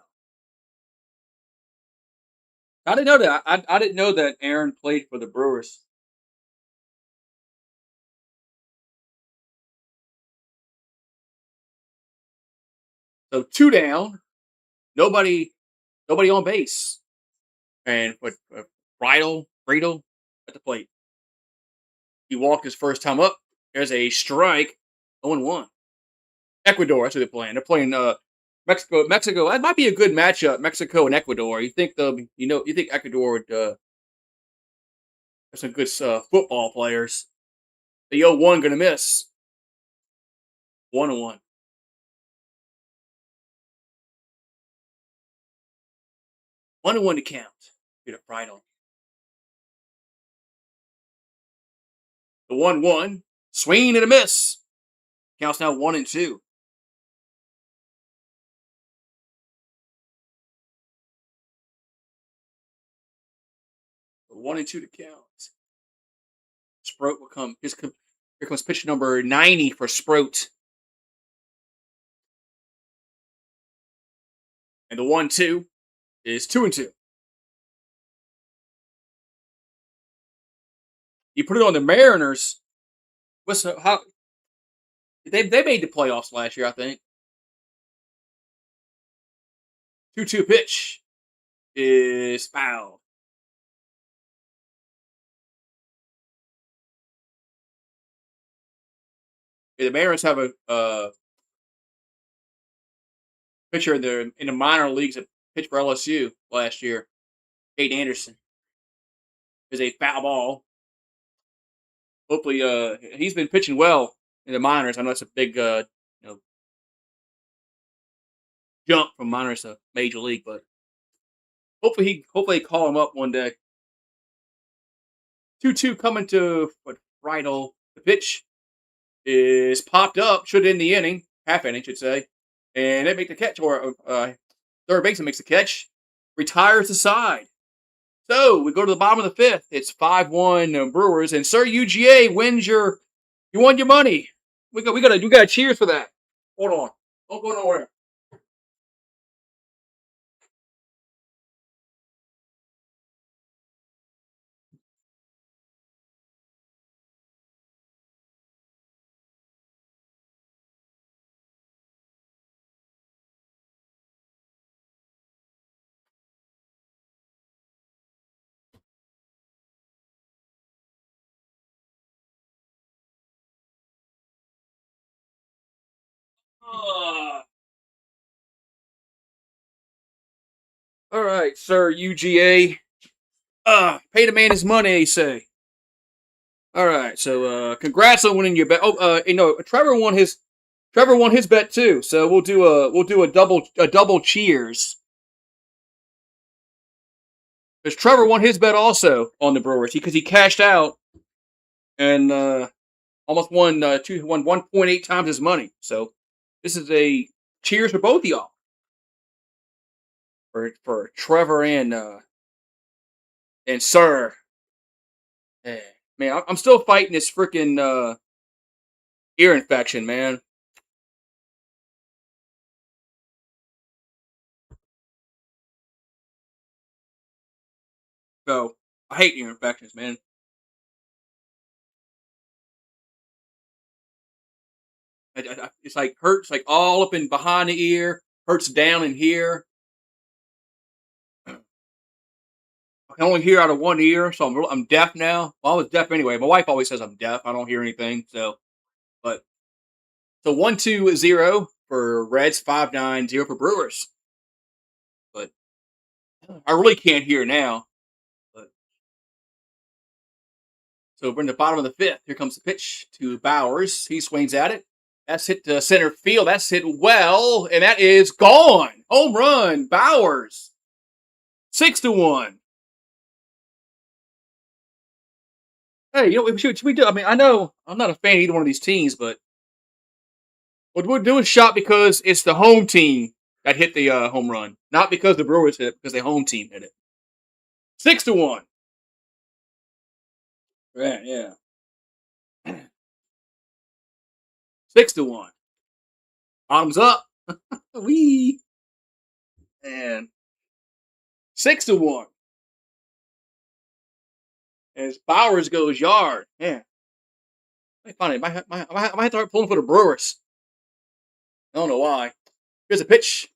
I didn't know that. I didn't know that Aaron played for the Brewers. So 2 down, nobody on base, and with Friedel at the plate. He walked his first time up. There's a strike, 0-1. Ecuador, that's who they're playing. They're playing Mexico. That might be a good matchup. Mexico and Ecuador. You think Ecuador would have some good football players. The 0-1 gonna miss 1-1. 1-1 to count. Get it right on. The 1-1 swing and a miss. Counts now 1-2. The 1-2 to count. Sproat will come. Here comes pitch number 90 for Sproat. And the 1-2 is 2-2. You put it on the Mariners. How they made the playoffs last year, I think. 2-2 pitch is foul. Yeah, the Mariners have a pitcher in the minor leagues that pitched for LSU last year. Kate Anderson is a foul ball. Hopefully, he's been pitching well in the minors. I know it's a big you know jump from minors to major league, but hopefully call him up one day. 2-2 coming to Friedel. The pitch is popped up, should end the inning, half inning, should say, and they make the catch, or third baseman makes the catch, retires the side. So we go to the bottom of the fifth. It's 5-1 Brewers, and Sir UGA wins you won your money. We got cheers for that. Hold on, don't go nowhere. Uh, all right, Sir UGA. Pay the man his money, they say. All right, so congrats on winning your bet. Oh, Trevor won his bet too. So we'll do a double cheers because Trevor won his bet also on the Brewers because he cashed out and almost won 1.8 times his money. So this is a cheers for both of y'all for Trevor and Sir. Eh, man, I'm still fighting this freaking ear infection, man. So I hate ear infections, man. It's like hurts like all up and behind the ear, hurts down in here. I can only hear out of one ear, so I'm deaf now. Well, I was deaf anyway. My wife always says I'm deaf. I don't hear anything. But so 1-2-0 for Reds, 5-9-0 for Brewers. But I really can't hear now. But so we're in the bottom of the fifth. Here comes the pitch to Bowers. He swings at it. That's hit to center field. That's hit well, and that is gone. Home run, Bowers. 6-1. Hey, should we do? I mean, I know I'm not a fan of either one of these teams, but what we're doing shot because it's the home team that hit the home run, not because the Brewers hit it, because the home team hit it. 6-1. Right, yeah. 6-1. Bottoms up. Wee. And 6-1. As Bowers goes yard. Man, I find it. I might have to start pulling for the Brewers. I don't know why. Here's a pitch.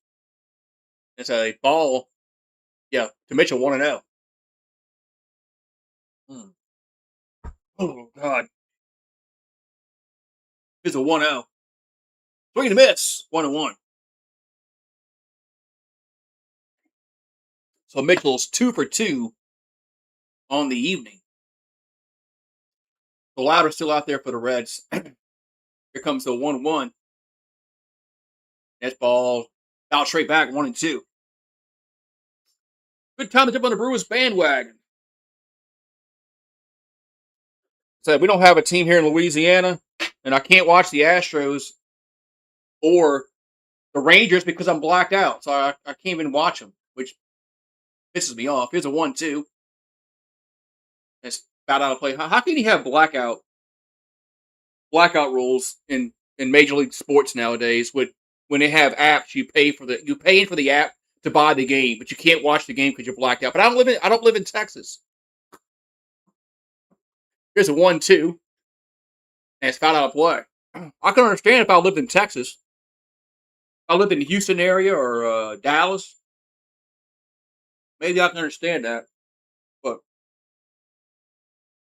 It's a ball. Yeah, to Mitchell 1-0. Hmm. Oh God. Here's a 1-0. Swing and a miss. 1-1. So Mitchell's 2 for 2 on the evening. The louder's still out there for the Reds. Here comes the 1-1. That's ball out straight back, 1-2. Good time to jump on the Brewers bandwagon. So we don't have a team here in Louisiana, and I can't watch the Astros or the Rangers because I'm blacked out. So I can't even watch them, which pisses me off. Here's a 1-2. That's about out of play. How can you have blackout rules in Major League Sports nowadays? When they have apps, you pay for the app to buy the game, but you can't watch the game because you're blacked out. But I don't live in Texas. Here's a 1-2. And it's foul out of play. I can understand if I lived in Texas. If I lived in the Houston area or Dallas. Maybe I can understand that. But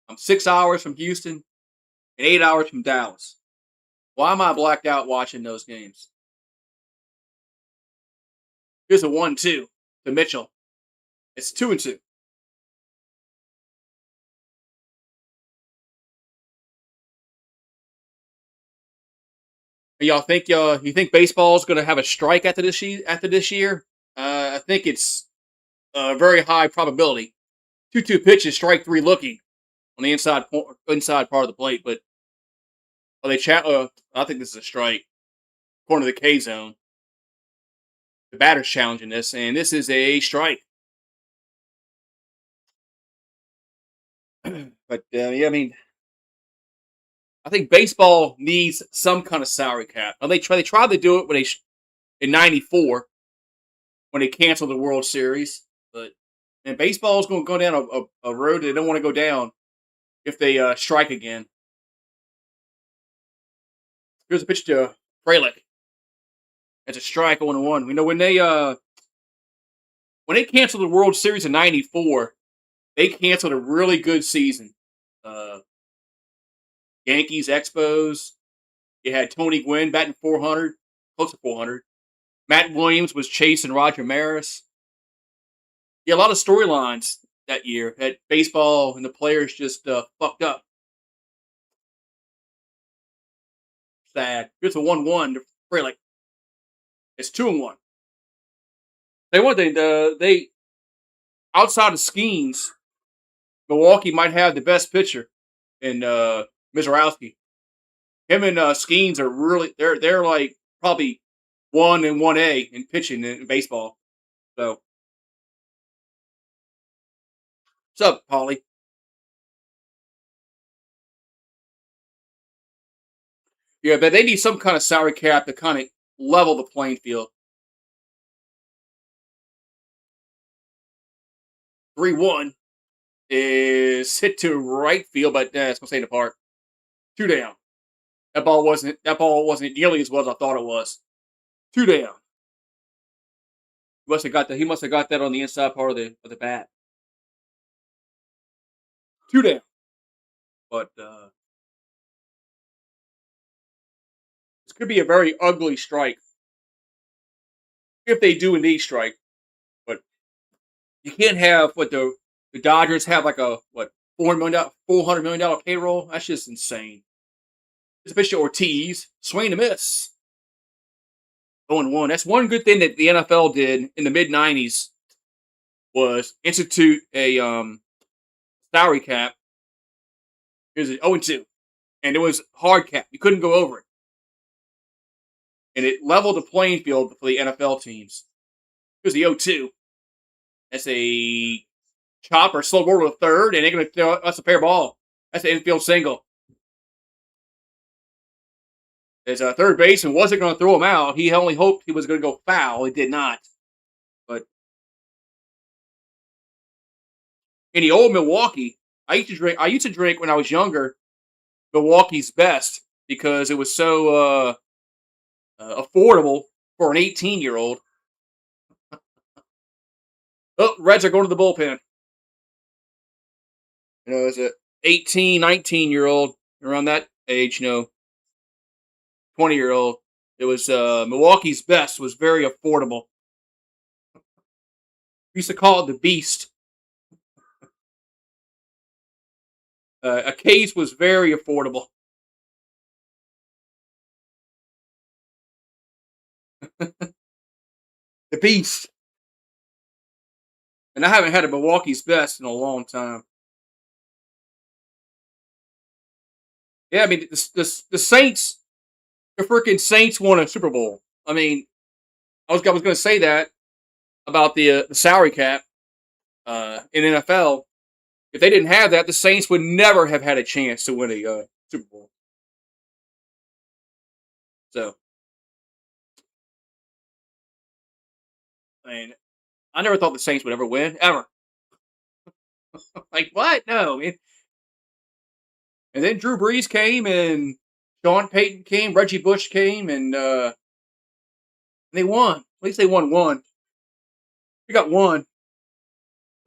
I'm 6 hours from Houston and 8 hours from Dallas. Why am I blacked out watching those games? Here's a 1-2 to Mitchell. It's 2-2. Y'all think you think baseball's going to have a strike after this year? I think it's a very high probability. 2-2 pitches, strike three looking on the inside part of the plate, but I think this is a strike according to the K zone. The batter's challenging this, and this is a strike. But yeah, I mean, I think baseball needs some kind of salary cap. Now, they tried to do it when in '94 when they canceled the World Series, but and baseball is going to go down a road they don't want to go down if they strike again. Here's a pitch to Frelick. It's a strike, 0-1. We know when they canceled the World Series in '94, they canceled a really good season. Yankees, Expos. You had Tony Gwynn batting 400, close to 400. Matt Williams was chasing Roger Maris. Yeah, a lot of storylines that year. That baseball and the players just fucked up. Sad. Here's a 1-1 to Frelick. It's 2-1. They outside of Skeens, Milwaukee might have the best pitcher in Mizorowski. Him and Skeens are really they're like probably 1 and 1A in pitching in baseball. So what's up, Paulie? Yeah, but they need some kind of salary cap to kind of level the playing field. 3-1 is hit to right field, but it's gonna stay in the park. 2 down. That ball wasn't nearly as well as I thought it was. 2 down. He must have got that on the inside part of the bat. 2 down. But this could be a very ugly strike if they do indeed strike. But you can't have what the Dodgers have like a $400 million payroll. That's just insane. Especially Ortiz, swing and miss. 0-1. That's one good thing that the NFL did in the mid '90s was institute a salary cap. Here's it 0-2, and it was hard cap. You couldn't go over it, and it leveled the playing field for the NFL teams. Here's the 0-2. That's a chopper, slow roll to the third, and they're going to throw. That's a fair ball. That's an infield single. As a third baseman wasn't going to throw him out. He only hoped he was going to go foul. He did not. But in the old Milwaukee, I used to drink when I was younger. Milwaukee's Best because it was so affordable for an 18-year-old. Oh, Reds are going to the bullpen. As an 18, 19-year-old around that age, 20-year-old. It was Milwaukee's Best was very affordable. We used to call it the Beast. A case was very affordable. The Beast. And I haven't had a Milwaukee's best in a long time. Yeah, I mean the Saints, the freaking Saints won a Super Bowl. I mean, I was going to say that about the salary cap in NFL. If they didn't have that, the Saints would never have had a chance to win a Super Bowl. So, I mean, I never thought the Saints would ever win ever. Like what? No. And then Drew Brees came, and Sean Payton came, Reggie Bush came, and they won. At least they won one. We got one.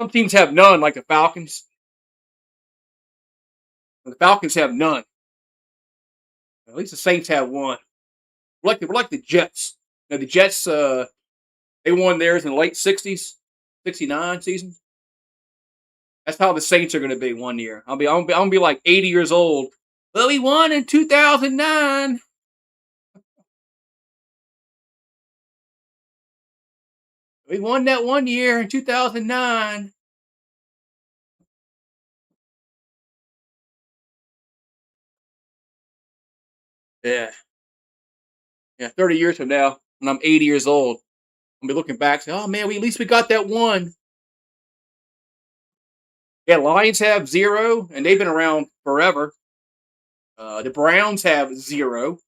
Some teams have none, like the Falcons. The Falcons have none. At least the Saints have one. We're like the Jets. Now the Jets, they won theirs in the late '60s, '69 season. That's how the Saints are going to be one year. I'm gonna be like 80 years old. Well, we won in 2009. We won that one year in 2009. Yeah, yeah. 30 years from now, when I'm 80 years old, I'll be looking back, saying, "Oh man, at least we got that one." Yeah, Lions have zero, and they've been around forever. The Browns have zero.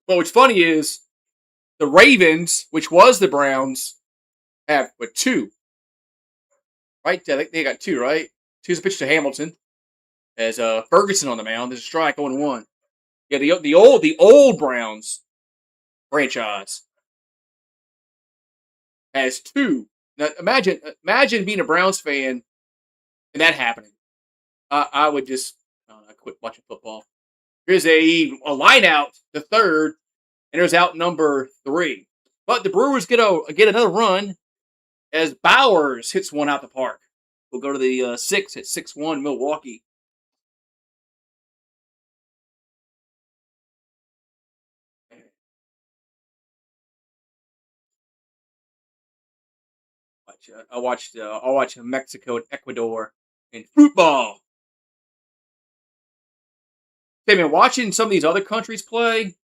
But what's funny is the Ravens, which was the Browns, have but two. Right? They got two, right? Two's a pitch to Hamilton. As Ferguson on the mound. There's a strike, 0-1. Yeah, the old Browns franchise has two. Now imagine being a Browns fan and that happening. I would just I quit watching football. Here's a line out to third, and there's out number 3. But the Brewers get another run as Bowers hits one out the park. We'll go to the 6 at 6-1 Milwaukee. I watch Mexico and Ecuador in football. Hey man, watching some of these other countries play,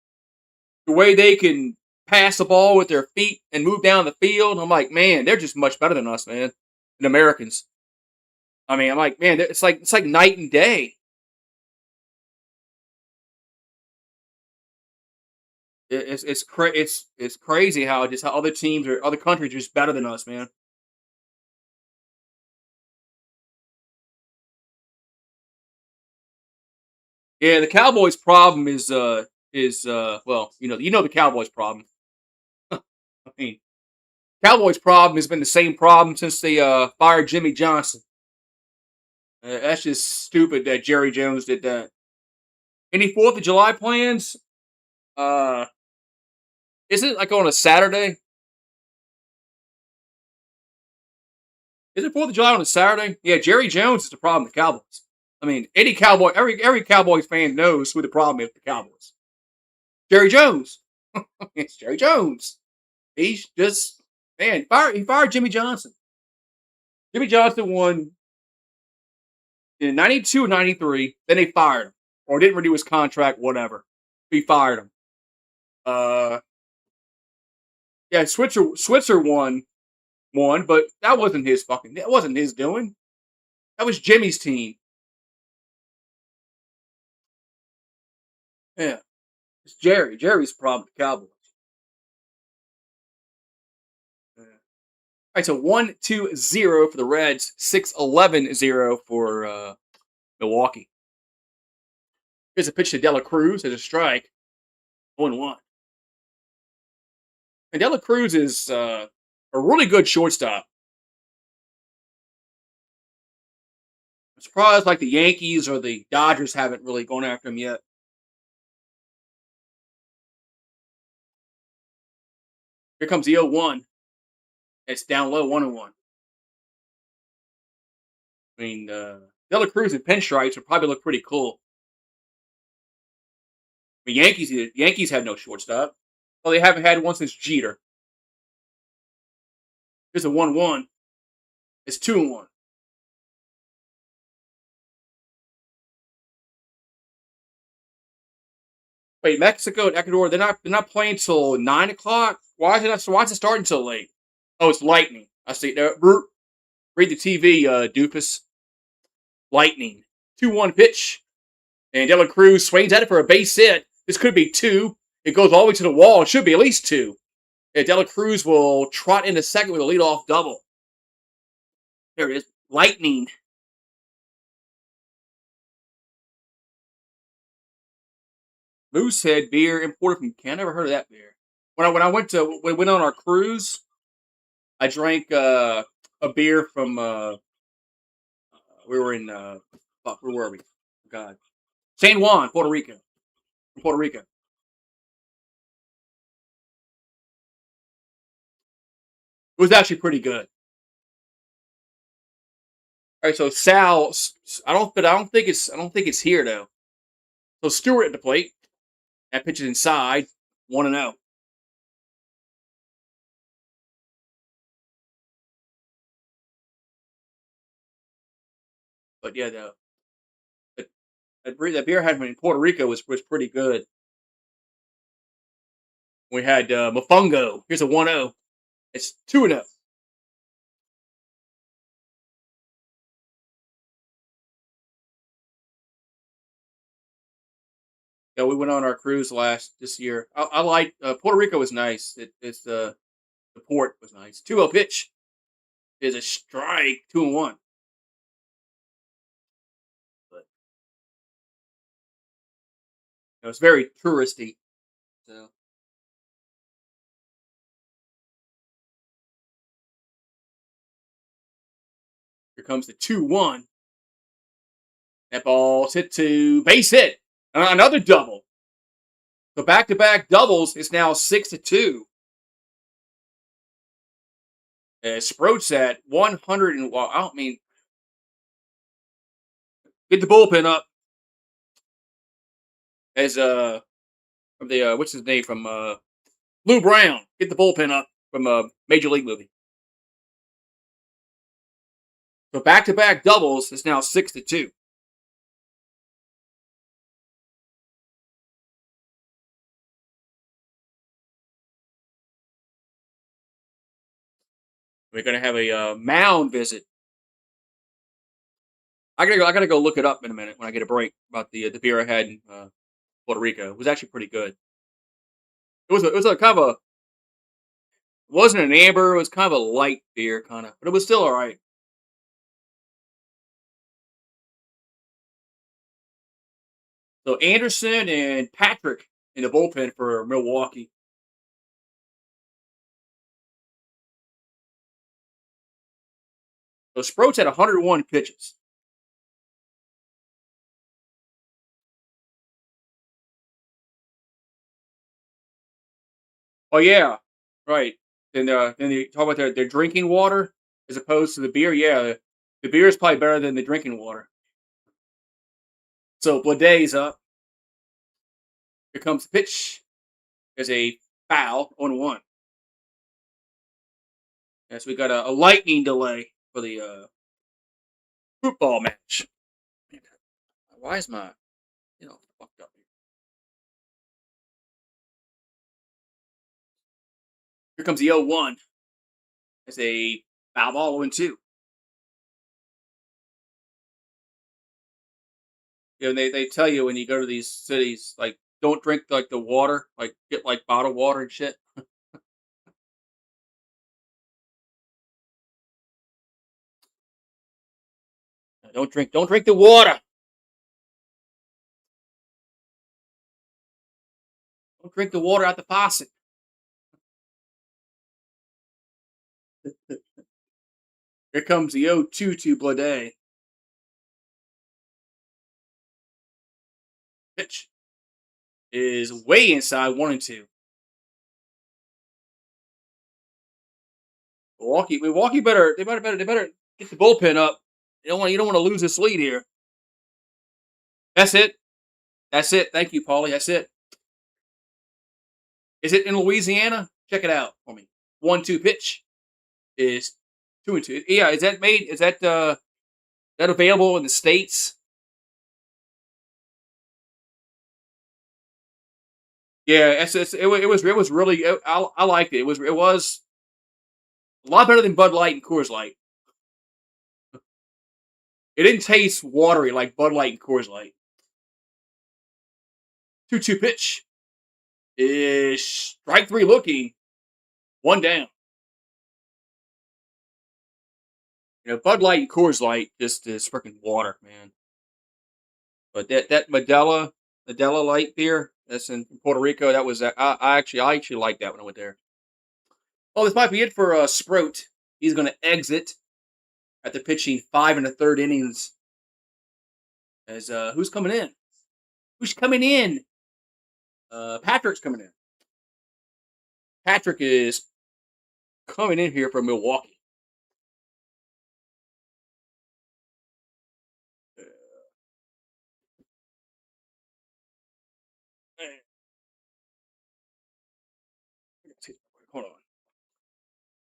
the way they can pass the ball with their feet and move down the field, I'm like, man, they're just much better than us, man. Than Americans. I mean, I'm like, man, it's like night and day. It's crazy how other teams or other countries are just better than us, man. Yeah, the Cowboys' problem is well, the Cowboys' problem. I mean, Cowboys' problem has been the same problem since they fired Jimmy Johnson. That's just stupid that Jerry Jones did that. Any Fourth of July plans? Uh, isn't it like on a Saturday? Is it Fourth of July on a Saturday? Yeah, Jerry Jones is the problem with the Cowboys. I mean, every Cowboys fan knows who the problem is with the Cowboys. Jerry Jones. It's Jerry Jones. He's just man. He fired Jimmy Johnson. Jimmy Johnson won in '92 or '93. Then they fired him or didn't renew his contract. Whatever. He fired him. Uh, yeah, Switzer won, but that wasn't his doing. That was Jimmy's team. Yeah, it's Jerry. Jerry's the problem with the Cowboys. Yeah. All right, so 1-2-0 for the Reds, 6-11-0 for Milwaukee. Here's a pitch to Dela Cruz as a strike, 1-1. And Dela Cruz is a really good shortstop. I'm surprised like the Yankees or the Dodgers haven't really gone after him yet. Here comes the 0-1. It's down low, 1-1. I mean, De La Cruz and pinstripes would probably look pretty cool. The Yankees have no shortstop. Well, they haven't had one since Jeter. Here's a 1-1. It's 2-1. Wait, Mexico and Ecuador, they're not playing till 9 o'clock? Why is it starting so late? Oh, it's lightning. I see. Read the TV, doofus. Lightning. 2-1 pitch. And De La Cruz swings at it for a base hit. This could be two. It goes all the way to the wall. It should be at least two. And De La Cruz will trot into second with a leadoff double. There it is. Lightning. Moosehead beer imported from Canada. I never heard of that beer. When we went on our cruise, I drank a beer from we were in fuck, where were we? God, San Juan, Puerto Rico. From Puerto Rico. It was actually pretty good. All right, so Sal, I don't think it's here though. So Stewart at the plate. That pitch is inside. 1-0. But yeah, the that beer I had in Puerto Rico was pretty good. We had Mofongo. Here's a 1-0. It's 2-0. Yeah, we went on our cruise this year. I like Puerto Rico was nice. It's the port was nice. 2-0 pitch is a strike. 2-1. But it's very touristy. So here comes the 2-1. That ball's hit to base hit. Another double. So back to back doubles. It's now 6-2. Sproat's at 100 and well, I don't mean get the bullpen up as from the what's his name from Lou Brown. Get the bullpen up from a Major League movie. So back to back doubles. It's now 6-2. We're gonna have a mound visit. I gotta go look it up in a minute when I get a break about the beer I had in Puerto Rico. It was actually pretty good. It was a kind of a it wasn't an amber. It was kind of a light beer, kind of, but it was still all right. So Anderson and Patrick in the bullpen for Milwaukee. So Sproats had 101 pitches. Oh yeah, right. Then they talk about their drinking water as opposed to the beer. Yeah, the beer is probably better than the drinking water. So Bladay's up. Here comes the pitch. There's a foul on 1. Yes, we got a lightning delay for the football match. Why is my fucked up here? Here comes the 0-1. It's a foul ball 0-2. They tell you when you go to these cities, like, don't drink like the water, like get like bottled water and shit. Don't drink the water. Don't drink the water out the faucet. Here comes the 0-2 to Blade. Pitch is way inside 1-2. Milwaukee better get the bullpen up. You don't want to lose this lead here. That's it. That's it. Thank you, Paulie. That's it. Is it in Louisiana? Check it out for me. 1-2 pitch is 2-2. Yeah, is that made? Is that available in the states? Yeah, it was really I liked it. It was a lot better than Bud Light and Coors Light. It didn't taste watery like Bud Light and Coors Light. 2-2 pitch is strike three looking, one down. Bud Light and Coors Light just is freaking water, man. But that Medela Light beer that's in Puerto Rico, that was I actually liked that when I went there. Oh, this might be it for Sprout. He's going to exit after pitching 5 1/3 innings. As who's coming in? Who's coming in? Patrick's coming in. Patrick is coming in here from Milwaukee. Hold on.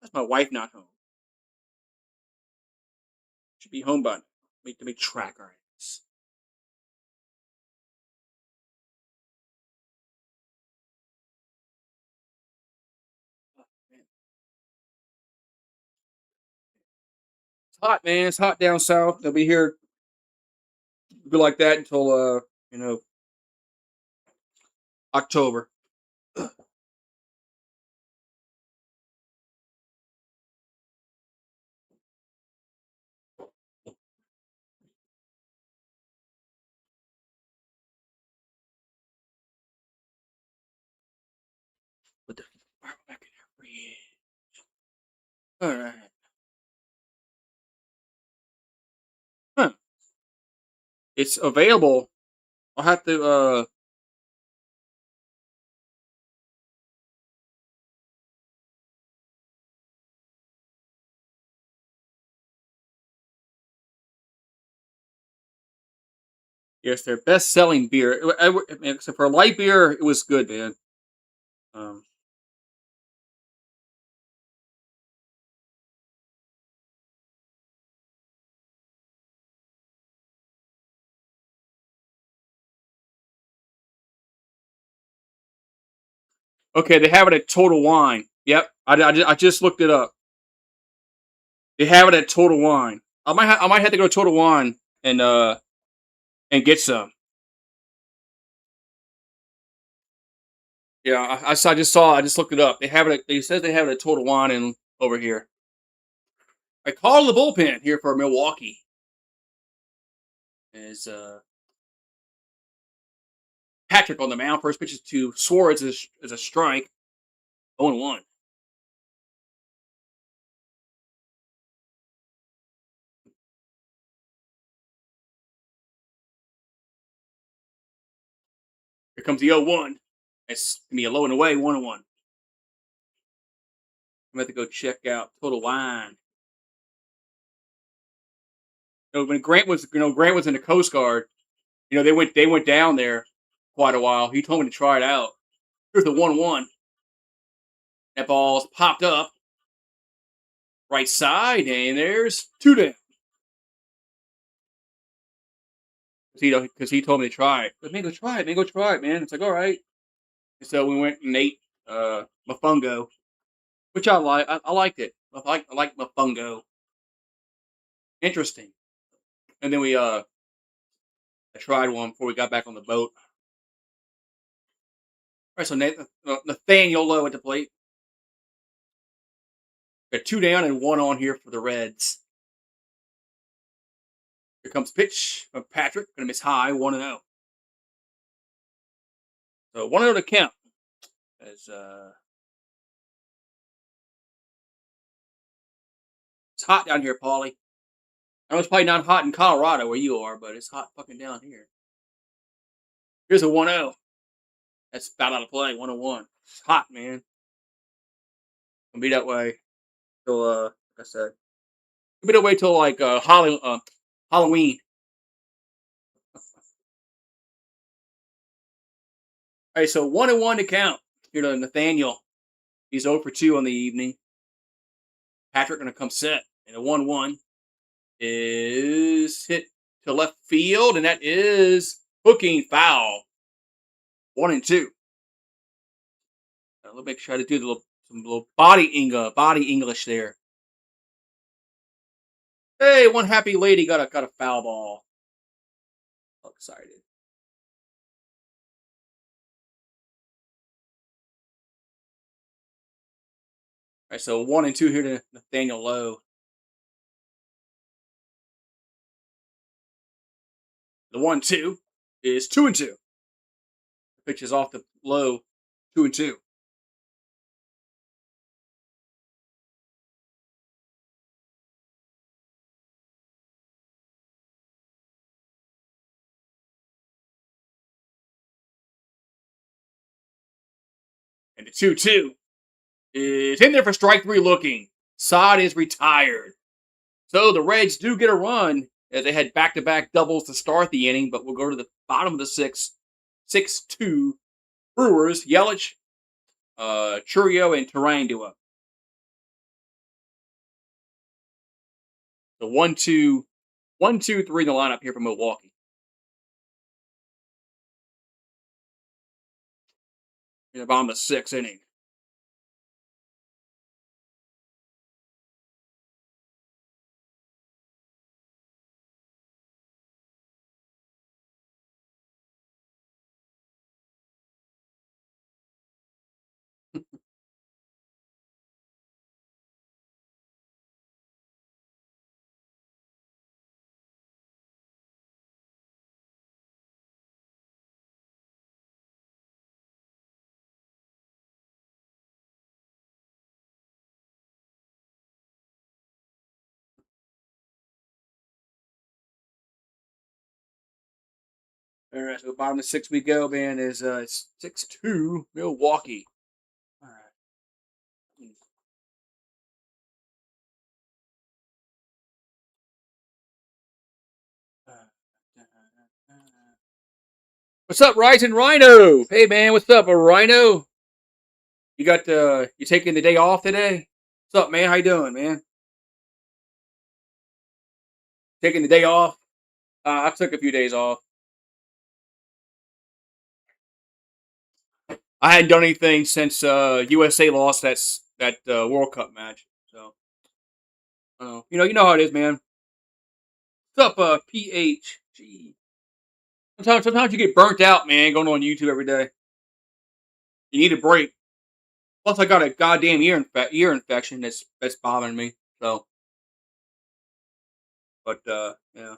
That's my wife not home. Should be home by now. Let me track our ass. Oh, man. It's hot, man. It's hot down south. They'll be here, be like that until you know, October. What the? Back in here. All right. Huh. It's available. I'll have to. Yes, their best-selling beer. Except for light beer, it was good, man. Um, okay, they have it at Total Wine. Yep, I just looked it up. They have it at Total Wine. I might have to go to Total Wine and get some. Yeah, I just looked it up. They have it. They said they have it at Total Wine and over here. I call the bullpen here for Milwaukee. Is Patrick on the mound? First pitch is to Suarez is a strike. 0-1. Here comes the 0-1. It's gonna be a low and away, 1-1. I'm gonna have to go check out Total Wine. When Grant was in the Coast Guard. They went down there quite a while. He told me to try it out. Here's the 1-1. That ball's popped up right side, and there's two down. Because he told me to try it. But man, go try it, man. Go try it, man. It's like all right. And so we went and ate mofongo, which I like. I liked it. I like mofongo. Interesting. And then I tried one before we got back on the boat. All right, so Nathaniel Lowe at the plate. Got two down and one on here for the Reds. Here comes pitch from Patrick. Gonna miss high, 1-0. So 1-0 to count. As it's hot down here, Paulie. I know it's probably not hot in Colorado where you are, but it's hot fucking down here. Here's a 1-0. That's about out of play. 1-1. It's hot, man. Gonna be that way. So, like I said, we better wait till like Halloween. All right, so 1-1 to count. Here to Nathaniel. He's 0 for 2 on the evening. Patrick gonna come set, and a 1-1 is hit to left field, and that is hooking foul. 1-2. Let me try to do some little body English there. Hey, one happy lady got a foul ball. So excited. All right, so 1-2 here to Nathaniel Lowe. The 1-2 is 2-2. The pitch is off the low, 2-2. And the 2-2 is in there for strike three looking. Sod is retired. So the Reds do get a run as they had back-to-back doubles to start the inning, but we'll go to the bottom of the sixth. 6-2 Brewers, Yelich, Churio, and Tarandua. The 1-2, 1-2-3 in the lineup here for Milwaukee. In the bottom of the sixth inning. All right, so bottom of the sixth we go, man, is it's 6-2 Milwaukee. All right. What's up, Rising Rhino? Hey, man, what's up, a Rhino? You taking the day off today? What's up, man? How you doing, man? Taking the day off? I took a few days off. I hadn't done anything since USA lost that World Cup match. So, you know how it is, man. What's up, PH? Sometimes you get burnt out, man, going on YouTube every day. You need a break. Plus, I got a goddamn ear infection that's bothering me. So, but yeah.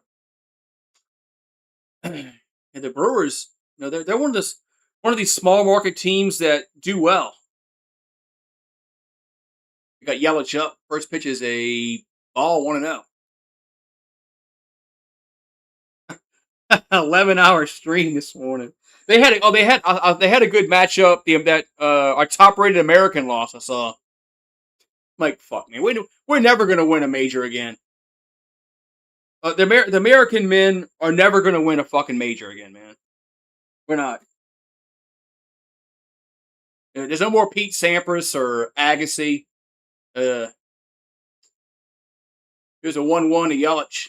And the Brewers, they're one of these small market teams that do well. You got Yelich up. First pitch is a ball, 1-0. 11-hour stream this morning. They had a good matchup. That our top rated American loss. I saw. I'm like, fuck man, we're never gonna win a major again. The American men are never gonna win a fucking major again, man. We're not. There's no more Pete Sampras or Agassi. Here's a 1-1 to Yelich.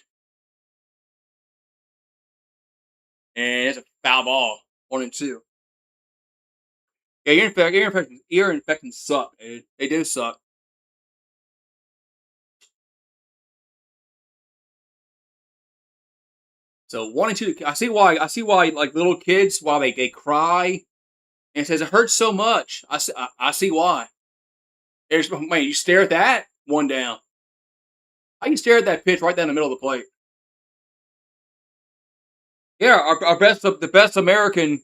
And it's a foul ball. 1-2. Yeah, ear infections suck, dude. They do suck. So 1-2. I see why like little kids why they cry and it says it hurts so much. I see why. Man, you stare at that one down. How you stare at that pitch right down the middle of the plate? Yeah, our the best American,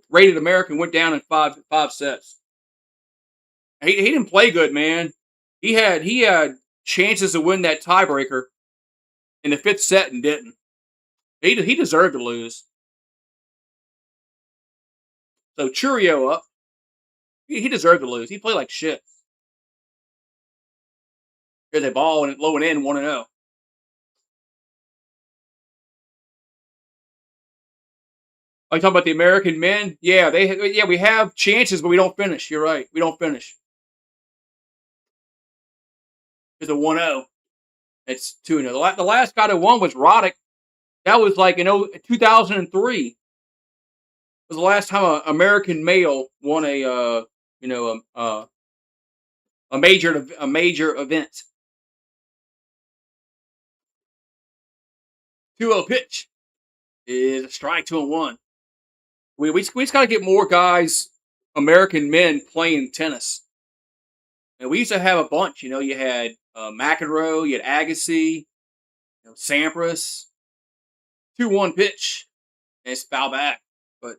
rated American went down in five sets. He didn't play good, man. He had chances to win that tiebreaker in the fifth set and didn't. He deserved to lose. So Churio up. He deserved to lose. He played like shit. Here's a ball and low and in 1-0. Are you talking about the American men? Yeah, we have chances, but we don't finish. You're right. We don't finish. It's a 1-0. It's 2-0. The last guy that won was Roddick. That was like in 2003 was the last time an American male won a major event. 2-0 pitch is a strike, 2-1. We just got to get more guys, American men, playing tennis. And we used to have a bunch. You had McEnroe, you had Agassi, Sampras. 2-1 pitch, and it's foul back. But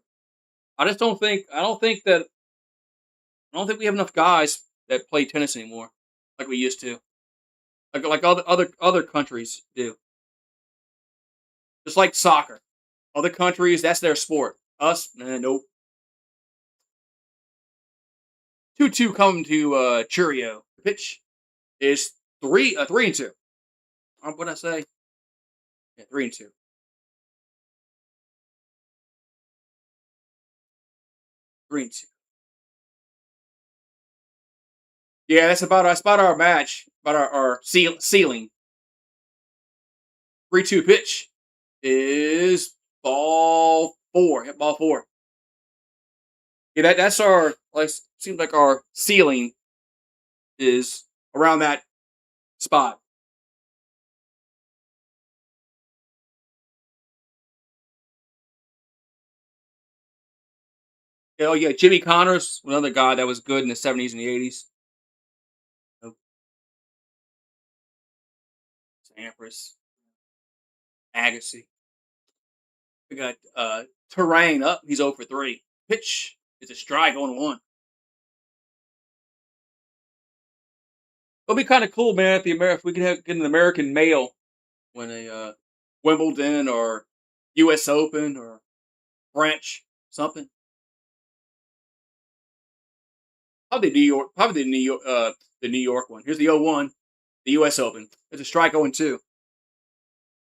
I just don't think I don't think we have enough guys that play tennis anymore like we used to. Like other countries do. Just like soccer. Other countries, that's their sport. Us, nope. 2-2 coming to Churio. The pitch is 3-2. What did I say? Yeah, 3-2. 3-2. Yeah, that's about our match. About our ceiling. 3-2 pitch is ball 4. Hit ball 4. Yeah, that's our seems like our ceiling is around that spot. Oh yeah, Jimmy Connors, another guy that was good in the '70s and the '80s. Sampras, Agassi. We got Terrain up. He's 0 for 3. Pitch is a strike, 0-1. It'll be kind of cool, man. If we can get an American male win a Wimbledon or U.S. Open or French something. Probably the New York one. Here's the 0-1, the U.S. Open. It's a strike, 0-2.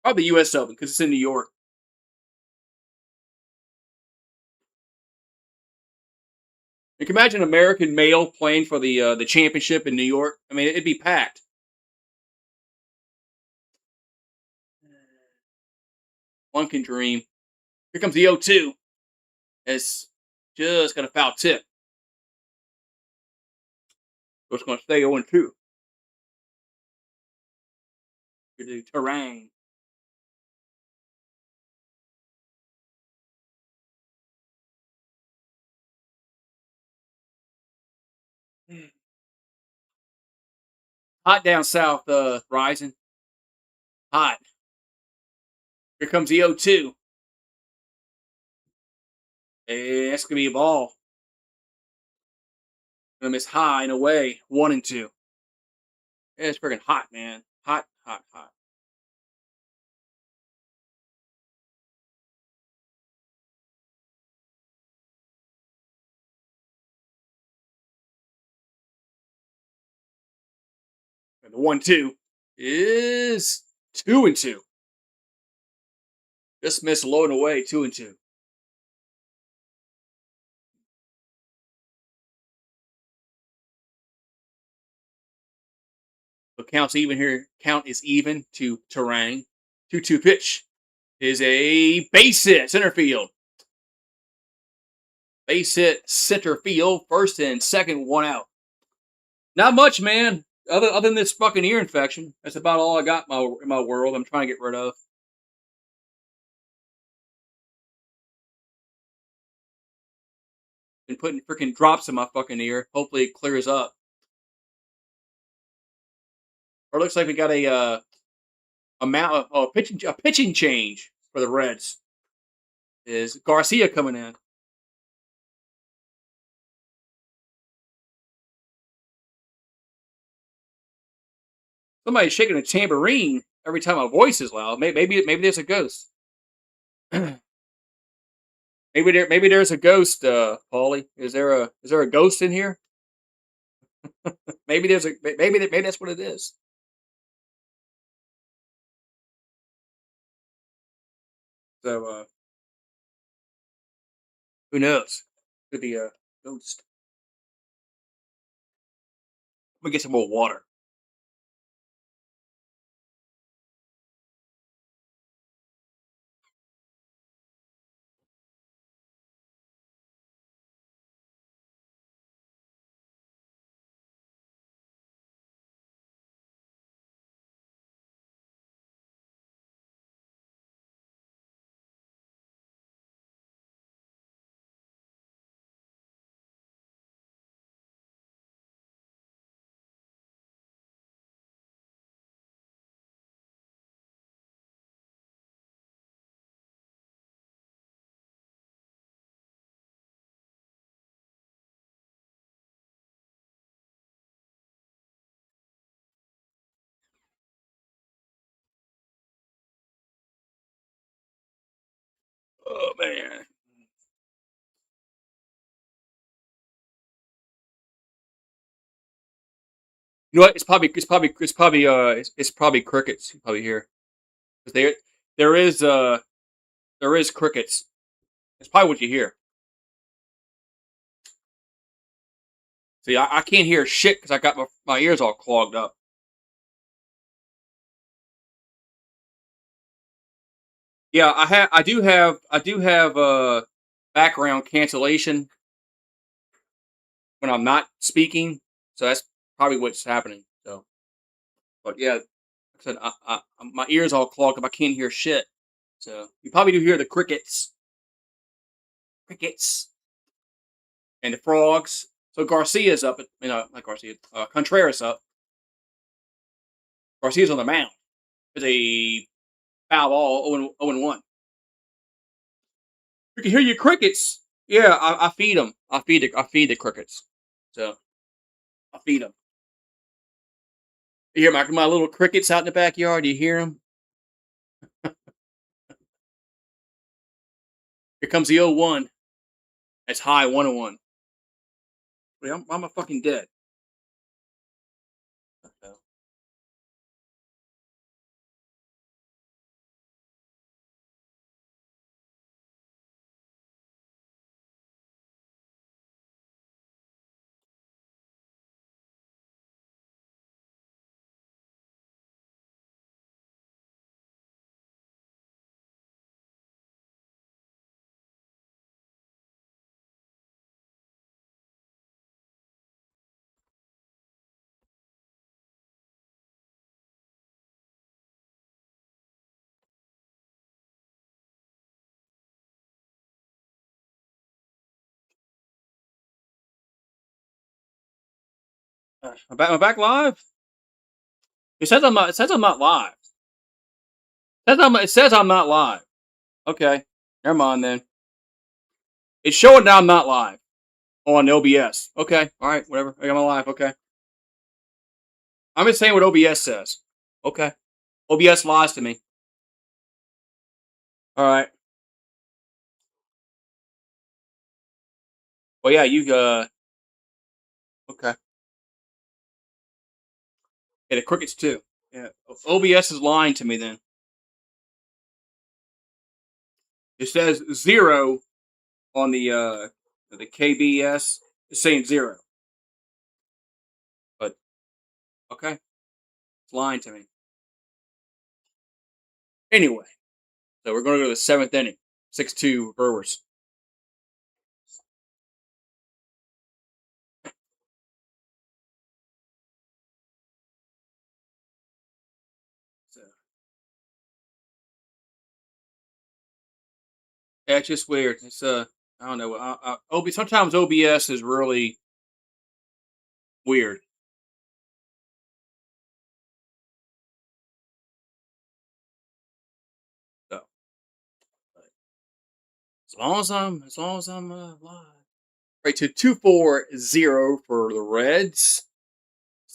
Probably the U.S. Open because it's in New York. You can imagine an American male playing for the championship in New York. I mean, it'd be packed. One can dream. Here comes the 0-2. It's just got a foul tip. So it's going to stay 0-2. The terrain. Hot down south, Rising. Hot. Here comes the 0-2. And that's going to be a ball. Going to miss high and away. 1-2. Yeah, it's freaking hot, man. Hot, hot, hot. And the 1-2 is 2-2. Just missed low and away. 2-2. So count's even here. Count is even to Terang. 2-2 pitch is a base hit, center field. Base hit, center field, first and second, 1 out. Not much, man. Other than this fucking ear infection, that's about all I got in my world. I'm trying to get rid of. Been putting freaking drops in my fucking ear. Hopefully it clears up. Or it looks like we got a pitching change for the Reds. Is Garcia coming in? Somebody's shaking a tambourine every time my voice is loud. Maybe there's a ghost. maybe there's a ghost, Paulie. Is there a ghost in here? maybe that's what it is. So who knows? Could be a ghost. Let me get some more water. Oh man. You know what? It's probably crickets. You probably hear. 'Cause there is there is crickets. It's probably what you hear. See, I can't hear shit because I got my ears all clogged up. Yeah, I do have background cancellation when I'm not speaking, so that's probably what's happening. So, but yeah, like I said my ears all clogged up. I can't hear shit. So you probably do hear the crickets, crickets, and the frogs. So Garcia's up. Not Garcia. Contreras up. Garcia's on the mound. It's a foul ball. 0-1. You can hear your crickets. Yeah, I feed them. I feed the crickets. So I feed them. You hear my little crickets out in the backyard? Do you hear them? Here comes the 0-1. That's high 1-1. Wait, I'm a fucking dead. I'm back live. It says I'm not. It says I'm not live. It says I'm not live. Okay, never mind then. It's showing now I'm not live on OBS. Okay, all right, whatever. I'm live. Okay, I'm just saying what OBS says. Okay, OBS lies to me. All right. Well, yeah, you. Okay. Yeah, the crickets too. Yeah, OBS is lying to me. Then it says 0 on the KBS. It's saying 0, but okay, it's lying to me. Anyway, so we're going to go to the 7th inning. 6-2 Brewers. So, yeah, it's just weird. It's I don't know. Sometimes OBS is really weird. So, as long as I'm live. Right to 2-4-0 for the Reds.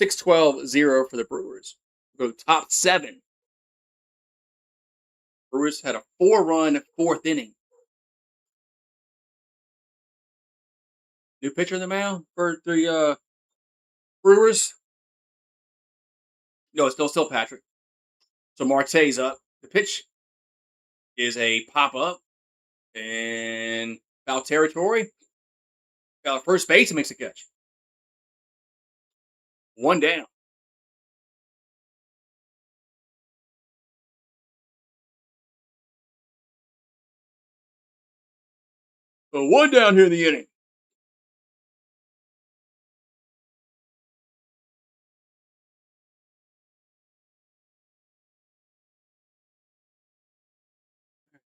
6-12-0 for the Brewers. Go top 7. Brewers had a 4-run 4th inning. New pitcher in the mound for the Brewers. No, it's still Patrick. So Marte's up. The pitch. is a pop up and foul territory. Got first base and makes a catch. One down. So one down here in the inning.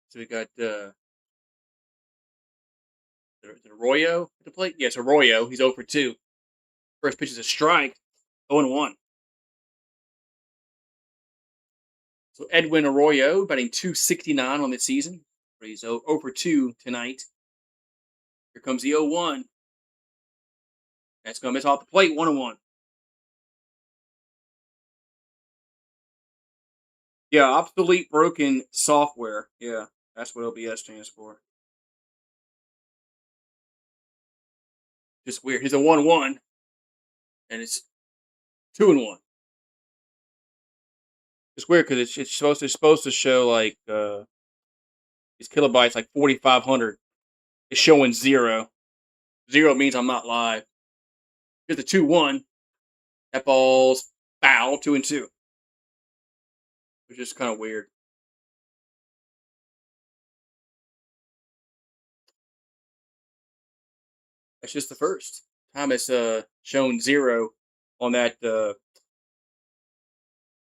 So we got the Arroyo at the plate. Yes, Arroyo. He's 0 for 2. First pitch is a strike. 0 1. So Edwin Arroyo batting 269 on the season. He's 0 for 2 tonight. Here comes the 0 1. That's going to miss off the plate. 1 1. Yeah, obsolete broken software. Yeah, that's what OBS stands for. Just weird. He's a 1 1. And it's 2 1. It's weird because it's supposed to show like these kilobytes like 4,500. It's showing 0. 0 means I'm not live. Here's the 2 1. That ball's foul. 2 2. Which is kind of weird. That's just the first time it's shown 0 on that. It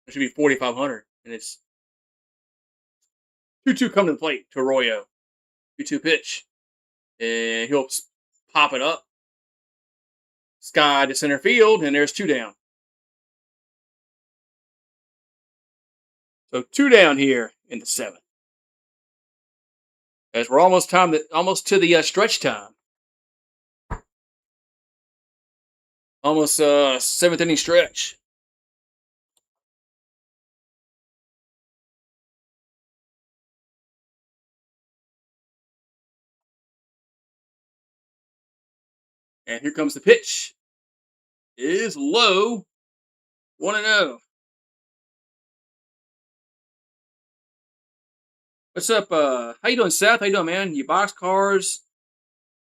should be 4,500, and it's 2-2 coming to the plate to Arroyo. 2-2 pitch, and he'll pop it up. Sky to center field, and there's 2 down. So 2 down here in the 7th. As we're almost to the stretch time. Almost 7th inning stretch. And here comes the pitch. It is low. 1-0. What's up? How you doing, Seth? How you doing, man? Your box cars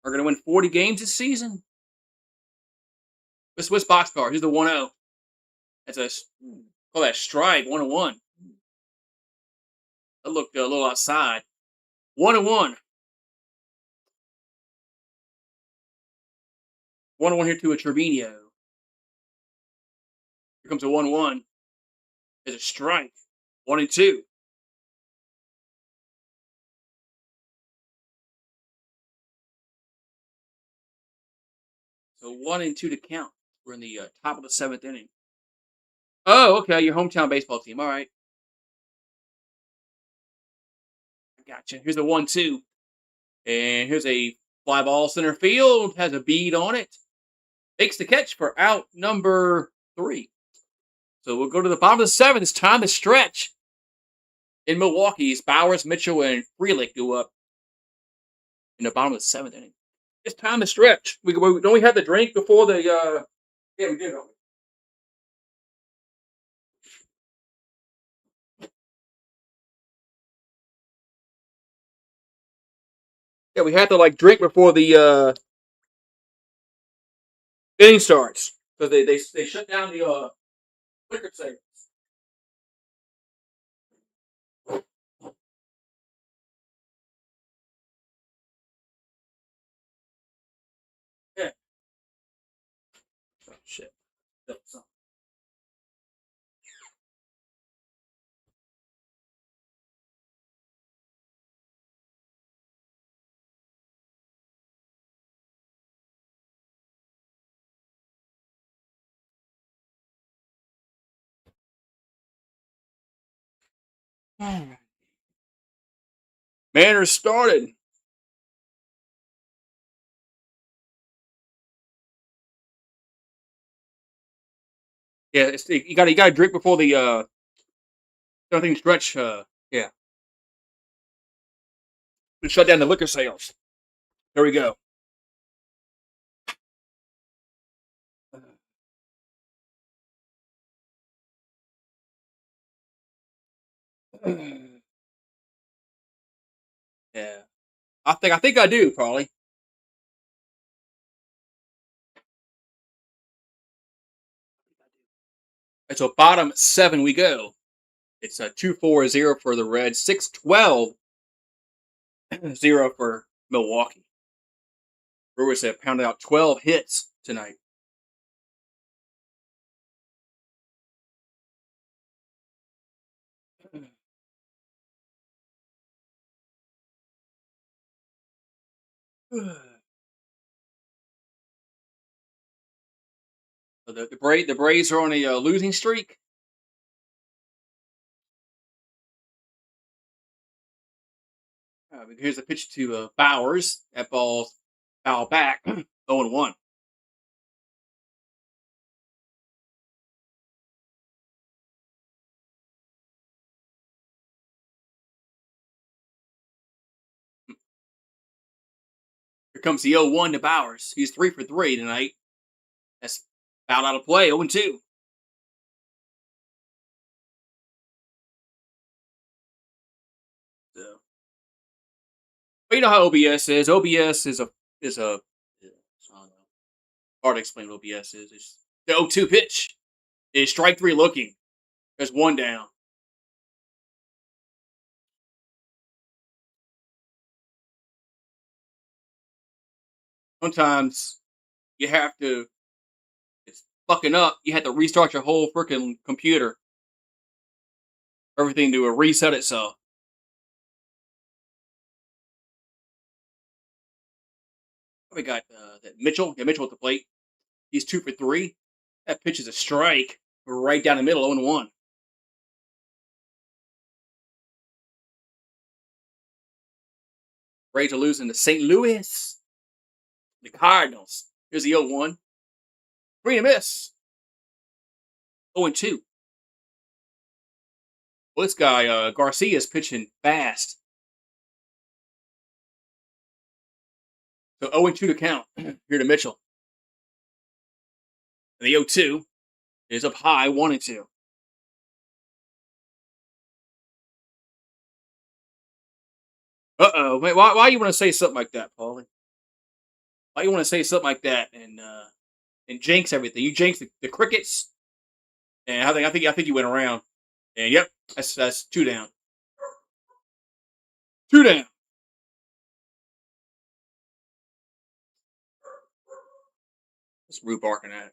are going to win 40 games this season? What's box car? Here's the 1-0. That's call that strike. 1-1. That looked a little outside. 1-1. 1-1 here to a Trevino. Here comes a 1-1. There's a strike. 1-2. So 1-2 to count. We're in the top of the 7th inning. Oh, okay. Your hometown baseball team. All right. I gotcha. Here's the 1-2. And here's a fly ball center field. Has a bead on it. Makes the catch for out number 3. So we'll go to the bottom of the 7th. It's time to stretch. In Milwaukee's Bowers, Mitchell, and Frelick go up in the bottom of the 7th inning. It's time to stretch. Don't we have the drink before the yeah, we did. Yeah, we had to like drink before the inning starts. Because they shut down the liquor sales. Yeah. Oh, shit. Manners started. Yeah, you got to drink before the something stretch. Yeah, we shut down the liquor sales. There we go. Yeah. I think I do, probably. And so bottom seven we go. It's a 2-4-0 for the Reds, 6-12-0 for Milwaukee. Brewers have pounded out 12 hits tonight. So the Braves are on a losing streak. Here's a pitch to Bowers. That ball's foul back. 0-1. Here comes the 0-1 to Bowers. He's 3 for 3 tonight. That's fouled out of play. 0-2. So, but you know how OBS is. OBS is a I don't know, hard to explain what OBS is. It's the 0-2 pitch is strike three looking. There's one down. Sometimes you have to, it's fucking up. You have to restart your whole freaking computer. Everything to reset itself. We got that Mitchell. Yeah, Mitchell at the plate. He's 2 for 3. That pitch is a strike right down the middle, 0-1. Braves are losing to St. Louis. The Cardinals. Here's the 0-1. Three and a miss. 0-2. Well, this guy, Garcia, is pitching fast. So 0-2 to count. Here to Mitchell. And the 0-2 is up high, 1-2. Uh-oh. Wait, why you want to say something like that, Paulie? Why you want to say something like that and jinx everything? You jinx the crickets, and I think you went around. And yep, that's two down. Two down. What's Rue barking at?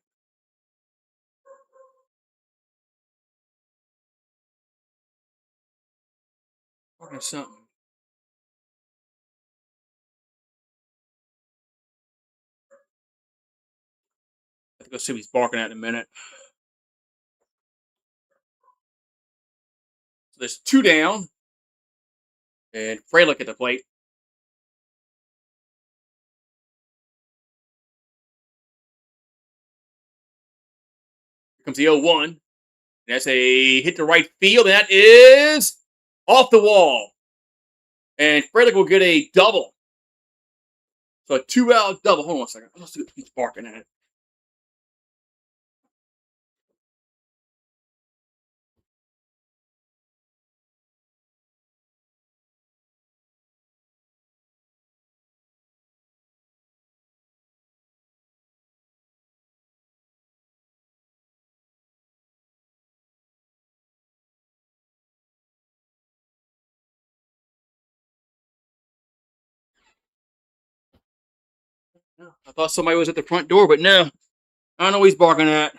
Barking at something. I have to go see what he's barking at in a minute. So there's two down. And Frelick at the plate. Here comes the 0-1. And that's a hit to right field. And that is off the wall. And Frelick will get a double. So a 2-out double. Hold on a second. Let's see what he's barking at. I thought somebody was at the front door, but no. I don't know what he's barking at.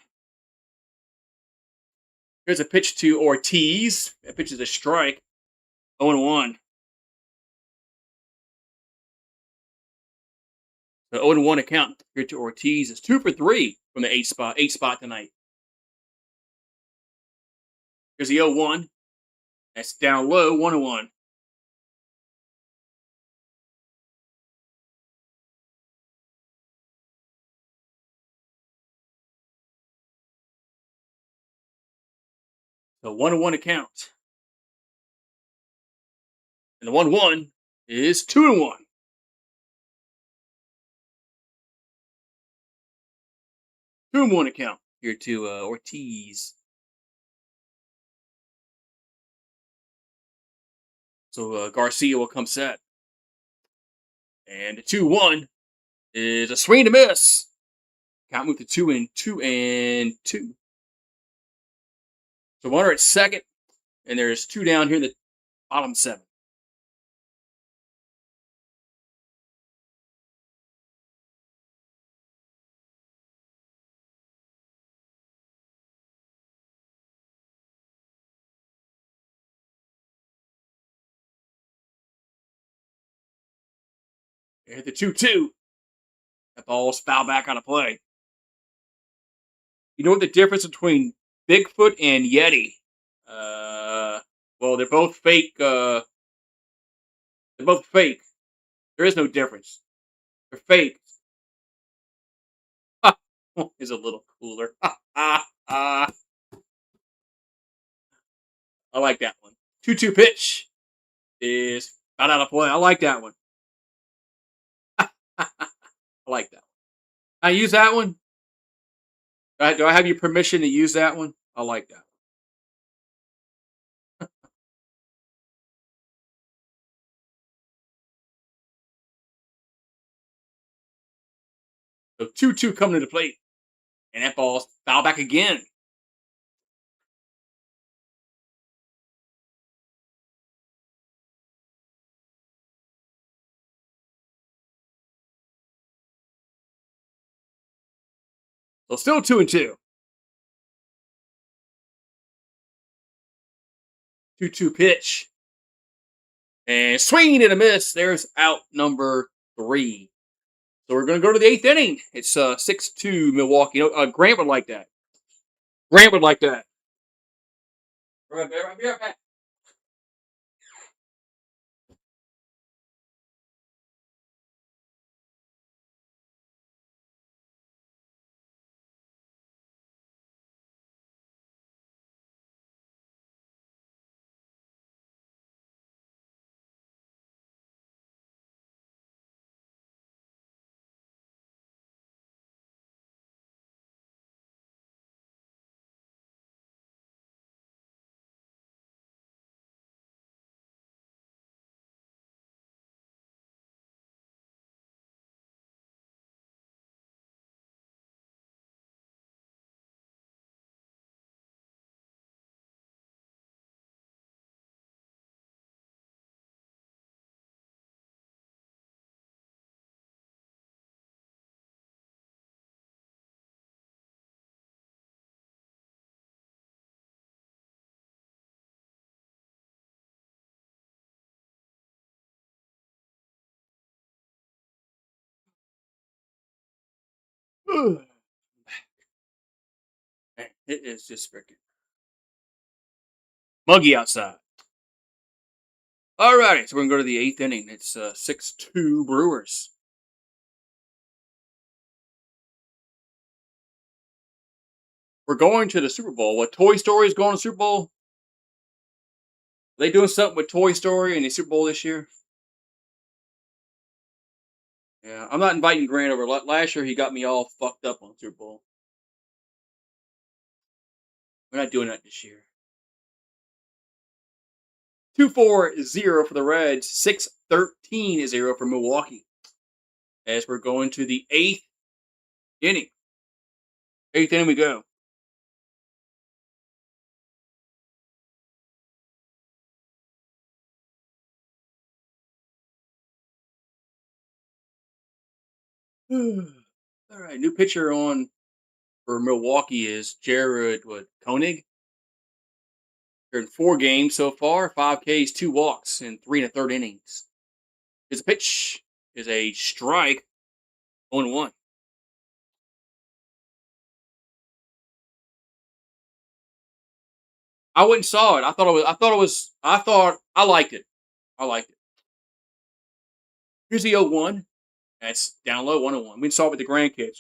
Here's a pitch to Ortiz. That pitch is a strike. 0-1. The 0-1 account here to Ortiz is 2 for 3 from the 8 spot tonight. Here's the 0-1. That's down low, 1-1. So 1-1 account. And the 1-1 is 2-1. 2-1 account here to Ortiz. So Garcia will come set. And the 2-1 is a swing and a miss. Count moved to 2-2. So runner at second, and there's two down here in the bottom 7. They hit the 2-2. That ball's foul back on a play. You know what the difference between Bigfoot and Yeti? Well, they're both fake. They're both fake. There is no difference. They're fake. Is a little cooler. I like that one. 2-2 pitch is not out of play. I like that one. I like that one. I use that one. Do I have your permission to use that one? I like that one. So 2-2 coming to the plate. And that ball's foul back again. So still 2-2. 2-2 pitch. And swinging and a miss. There's out number 3. So we're going to go to the 8th inning. It's 6-2 Milwaukee. Grant would like that. Grant would like that. Right back. Man, it is just freaking muggy outside. Alrighty, so we're going to go to the 8th inning. It's 6-2 Brewers. We're going to the Super Bowl. What, Toy Story is going to Super Bowl? Are they doing something with Toy Story in the Super Bowl this year? Yeah, I'm not inviting Grant over. Last year, he got me all fucked up on Super Bowl. We're not doing that this year. 2-4-0 for the Reds. 6-13-0 for Milwaukee. As we're going to the 8th inning. 8th inning we go. All right, new pitcher on for Milwaukee is Jared Koenig. They're in 4 games so far, 5 Ks, 2 walks, and 3 1/3 innings. His pitch is a strike, 0-1. I went and saw it. I liked it. I liked it. Here's the 0-1. That's down low, 1-1. We saw it with the grandkids.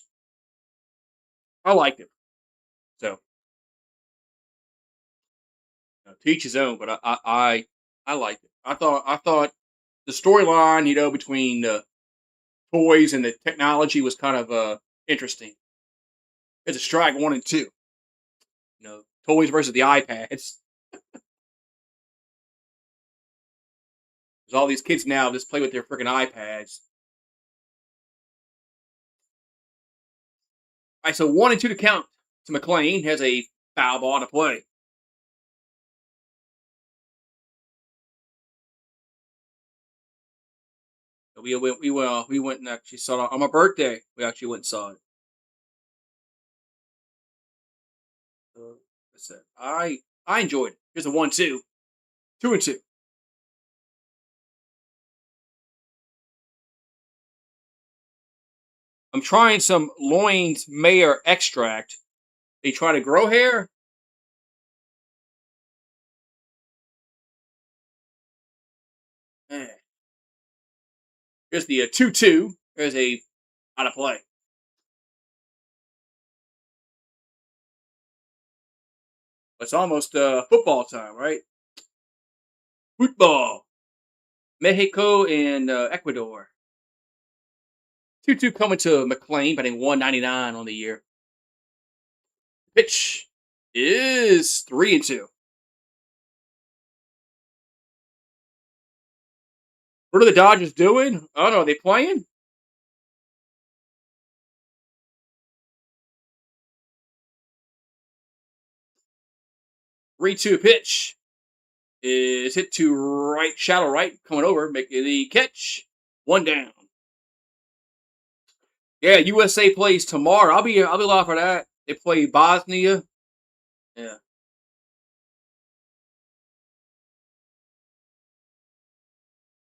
I liked it. So, to each his own, but I liked it. I thought the storyline, between the toys and the technology was kind of interesting. It's a strike 1 and 2. Toys versus the iPads. There's all these kids now just play with their freaking iPads. right, so 1-2 to count to McLean. Has a foul ball to play. We went and actually saw it on my birthday. We actually went and saw it. That's it. I enjoyed it. Here's a 1-2, 2-2. I'm trying some Loins Mayor extract. They try to grow hair. Eh. Here's the 2-2. There's a out of play. It's almost football time, right? Football. Mexico and Ecuador. 2-2 coming to McLean, betting 199 on the year. Pitch is 3-2. What are the Dodgers doing? I don't know. Are they playing? 3-2 pitch is hit to right, shallow right, coming over, making the catch. One down. Yeah, USA plays tomorrow. I'll be live for that. They play Bosnia. Yeah,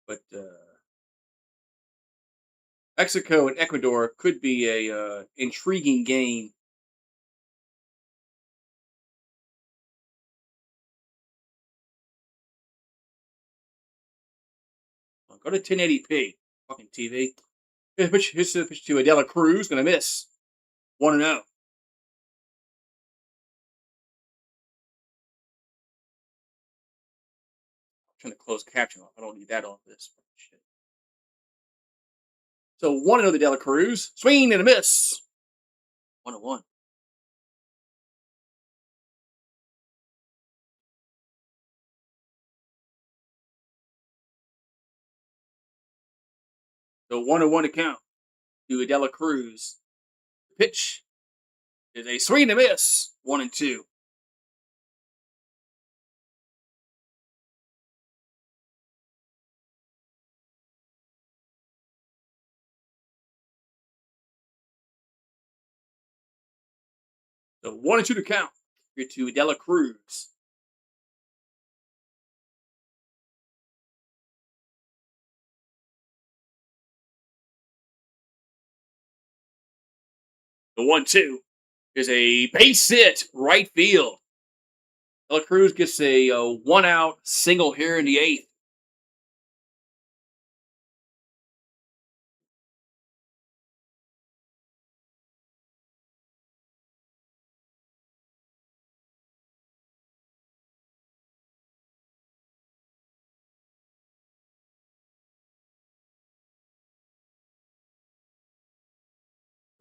but Mexico and Ecuador could be a intriguing game. Go to 1080p. Fucking TV. Here's a pitch to Adela Cruz. Gonna miss. 1-0. Trying to close caption off. I don't need that off this. Shit. So 1-0 to Dela Cruz. Swing and a miss. 1-1. So 1-1 to count to Adela Cruz. Pitch is a swing and a miss. 1-2. So 1-2 to count. Here to Adela Cruz. The 1-2 is a base hit right field. Adela Cruz gets a 1-out single here in the eighth.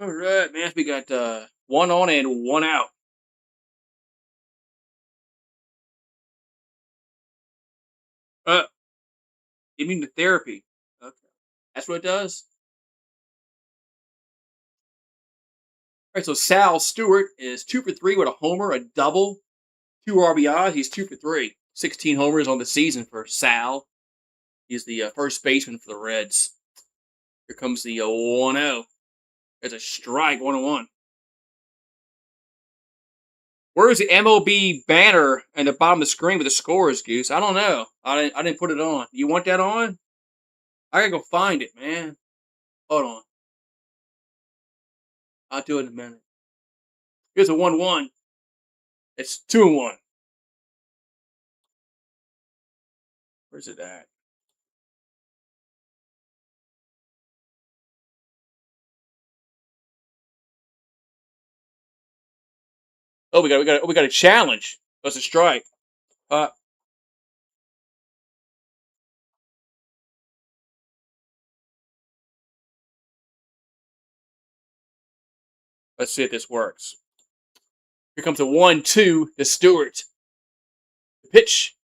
All right, man. We got one on and one out. Uh, you mean the therapy? Okay, that's what it does. All right, so Sal Stewart is 2 for 3 with a homer, a double, 2 RBIs. He's 2 for 3. 16 homers on the season for Sal. He's the first baseman for the Reds. Here comes the 1-0. There's a strike, 1-1. Where's the MLB banner in the bottom of the screen with the scores, Goose? I don't know. I didn't put it on. You want that on? I gotta go find it, man. Hold on. I'll do it in a minute. Here's a 1-1. It's 2-1. Where's it at? Oh, we got a challenge. That's a strike. Let's see if this works. Here comes a 1-2 to Stewart. The pitch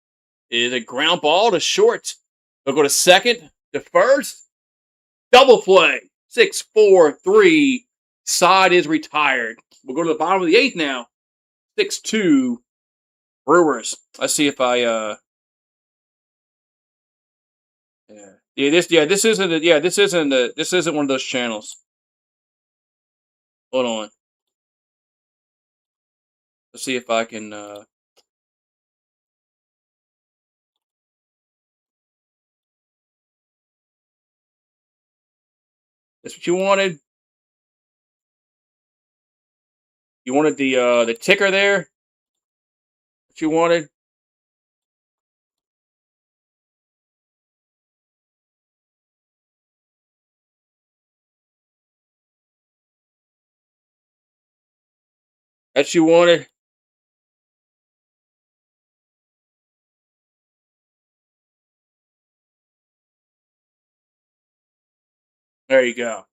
is a ground ball to short. They'll go to second, to first. Double play. 6-4-3. Side is retired. We'll go to the bottom of the 8th now. 6-2 Brewers. Let's see if I this isn't one of those channels. Hold on. Let's see if I can that's what you wanted? You wanted the ticker there? What you wanted? That you wanted? There you go.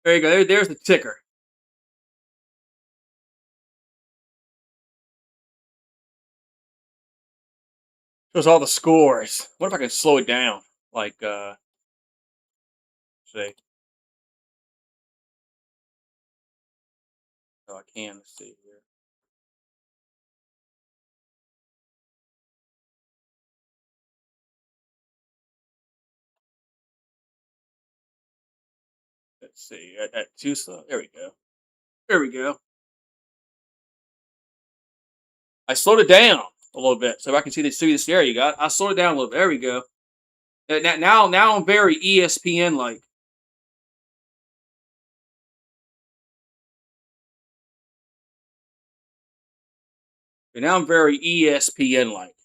There you go. There's the ticker. Shows all the scores. What if I can slow it down? Like, see. Oh, I can. Let's see here. Let's see. At too slow. There we go. There we go. I slowed it down a little bit so I can see the area you got. I slowed it down a little bit. There we go. Now I'm very ESPN like. And now I'm very ESPN like.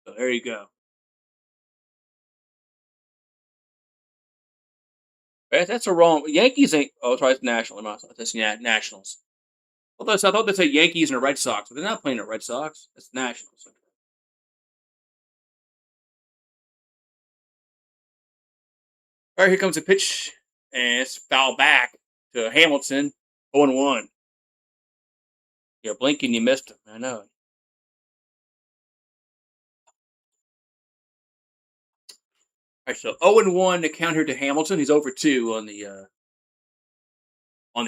So there you go. That's a wrong. Yankees ain't. Oh, sorry, it's National. That's Nationals. I thought they said Yankees and the Red Sox, but they're not playing the Red Sox. It's Nationals. All right, here comes a pitch, and it's foul back to Hamilton. 0-1. You're blinking, you missed him. I know. All right, so 0-1 to count here to Hamilton. He's over 2 on the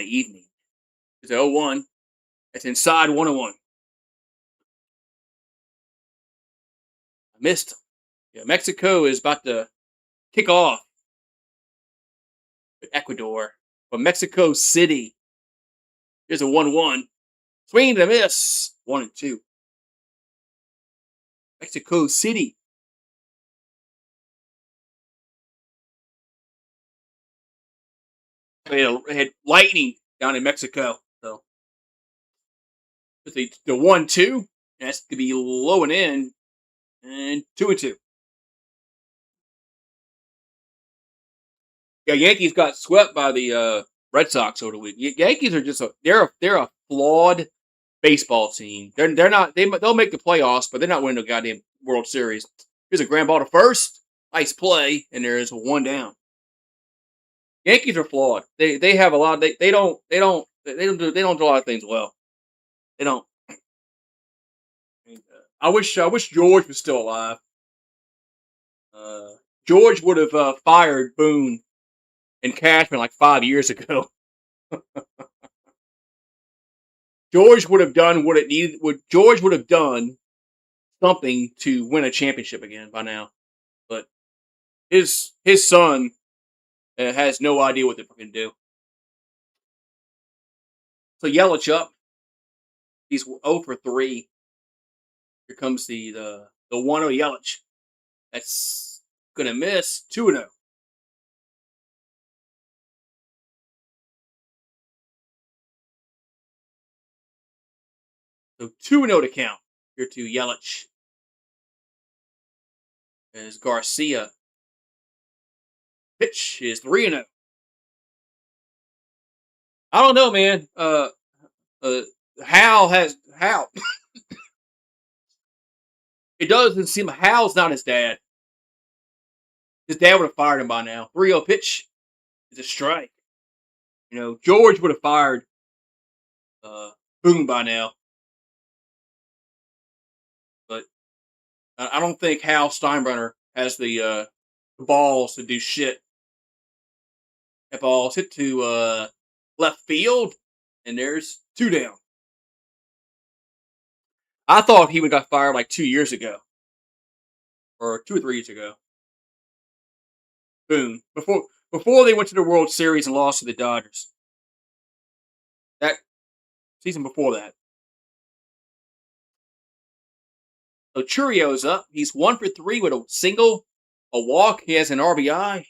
evening. It's 0-1. It's inside 1-1. I missed him. Yeah, Mexico is about to kick off with Ecuador. But Mexico City. Here's a 1-1. Swing and a miss. 1-2. Mexico City. They had lightning down in Mexico. So the 1-2. That's going to be low and in. And 2-2. Yeah, Yankees got swept by the Red Sox over the week. Yankees are just they're a flawed baseball team. They're not they'll make the playoffs, but they're not winning the goddamn World Series. Here's a ground ball to first. Nice play, and there is a 1 down. Yankees are flawed. They have a lot. They don't do a lot of things well. They don't. I wish George was still alive. George would have fired Boone and Cashman like 5 years ago. George would have done what it needed. George would have done something to win a championship again by now, but his son has no idea what they're going to do. So Yelich up. He's 0 for 3. Here comes the 1-0 Yelich. That's going to miss. 2-0. So 2-0 to count here to Yelich. As Garcia. Pitch is 3-0. I don't know, man. Hal. It doesn't seem Hal's not his dad. His dad would have fired him by now. 3-0 pitch is a strike. You know, George would have fired Boone by now. I don't think Hal Steinbrenner has the balls to do shit. That ball's hit to left field, and there's two down. I thought he would got fired like 2 years ago, or 2 or 3 years ago. Boom. Before they went to the World Series and lost to the Dodgers. That season before that. So Churio's up. He's 1 for 3 with a single, a walk. He has an RBI.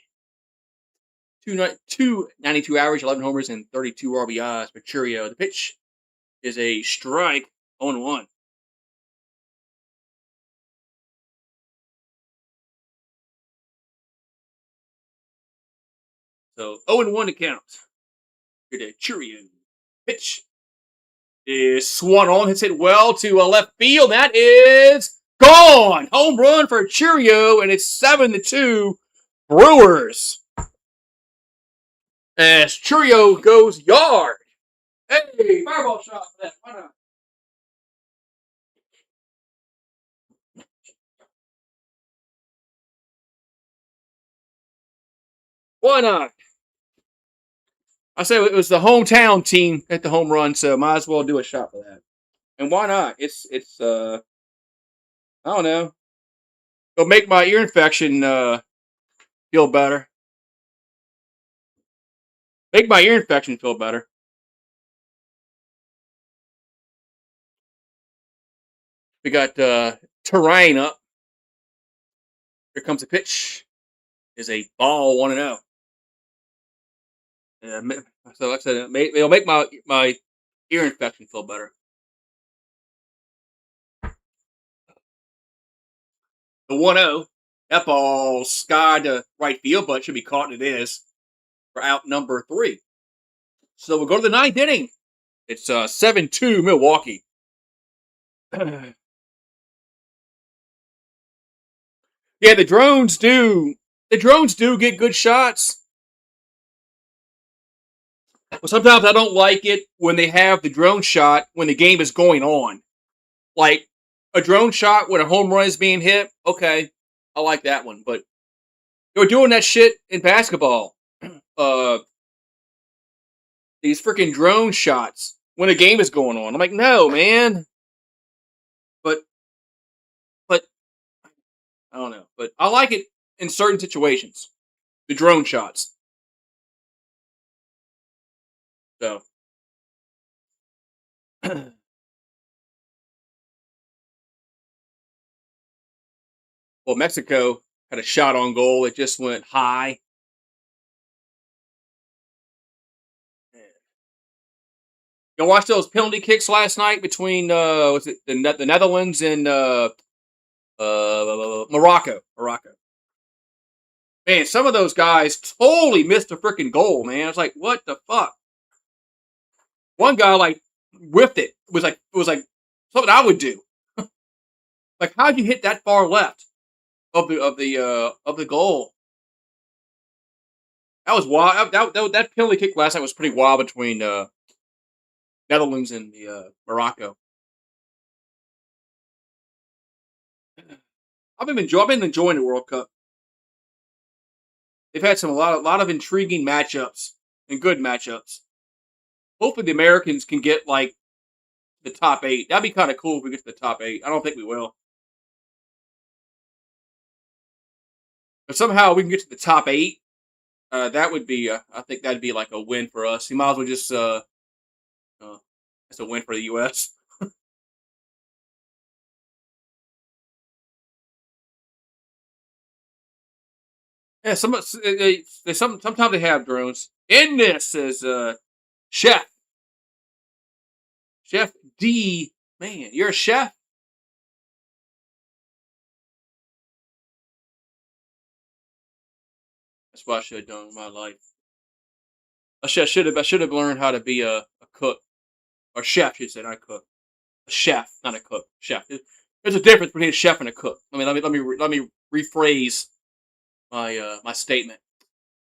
292 average, 11 homers, and 32 RBIs for Churio. The pitch is a strike, 0-1. So 0-1 to count. Here to Churio. Pitch is swung on, hits it well to left field. That is gone. Home run for Churio, and it's 7-2 Brewers. As Churio goes yard. Hey, fireball shot for that. Why not? Why not? I say it was the hometown team at the home run, so might as well do a shot for that. And why not? It's I don't know. It'll make my ear infection feel better. Make my ear infection feel better. We got Terrain up. Here comes a pitch. Is a ball 1-0. So like I said, it'll make my ear infection feel better. The 1-0. That ball skied to right field, but should be caught, and it is. For out number 3. So we'll go to the 9th inning. It's 7-2 Milwaukee. Yeah, the drones do. The drones do get good shots. But sometimes I don't like it when they have the drone shot when the game is going on. Like a drone shot when a home run is being hit. Okay, I like that one. But they're doing that shit in basketball. These freaking drone shots when a game is going on. I'm like, no, man. But I don't know. But I like it in certain situations. The drone shots. So. Well, Mexico had a shot on goal. It just went high. You watch those penalty kicks last night between was it the Netherlands and Morocco? Morocco. Man, some of those guys totally missed a freaking goal. Man, it's like, what the fuck? One guy like whiffed it. It was like something I would do. Like, how'd you hit that far left of the goal? That was wild. That penalty kick last night was pretty wild between Netherlands and the Morocco. I've been enjoying the World Cup. They've had a lot of intriguing matchups and good matchups. Hopefully, the Americans can get like the top 8. That'd be kind of cool if we get to the top 8. I don't think we will, but somehow we can get to the top 8. That would be, I think that'd be like a win for us. You might as well just, it's a win for the U.S. Yeah, sometimes they have drones. In this is Chef D. Man, you're a chef. That's what I should have done in my life. I should have learned how to be a cook or chef. You said I cook. A chef, not a cook. Chef. There's a difference between a chef and a cook. Let me rephrase my statement.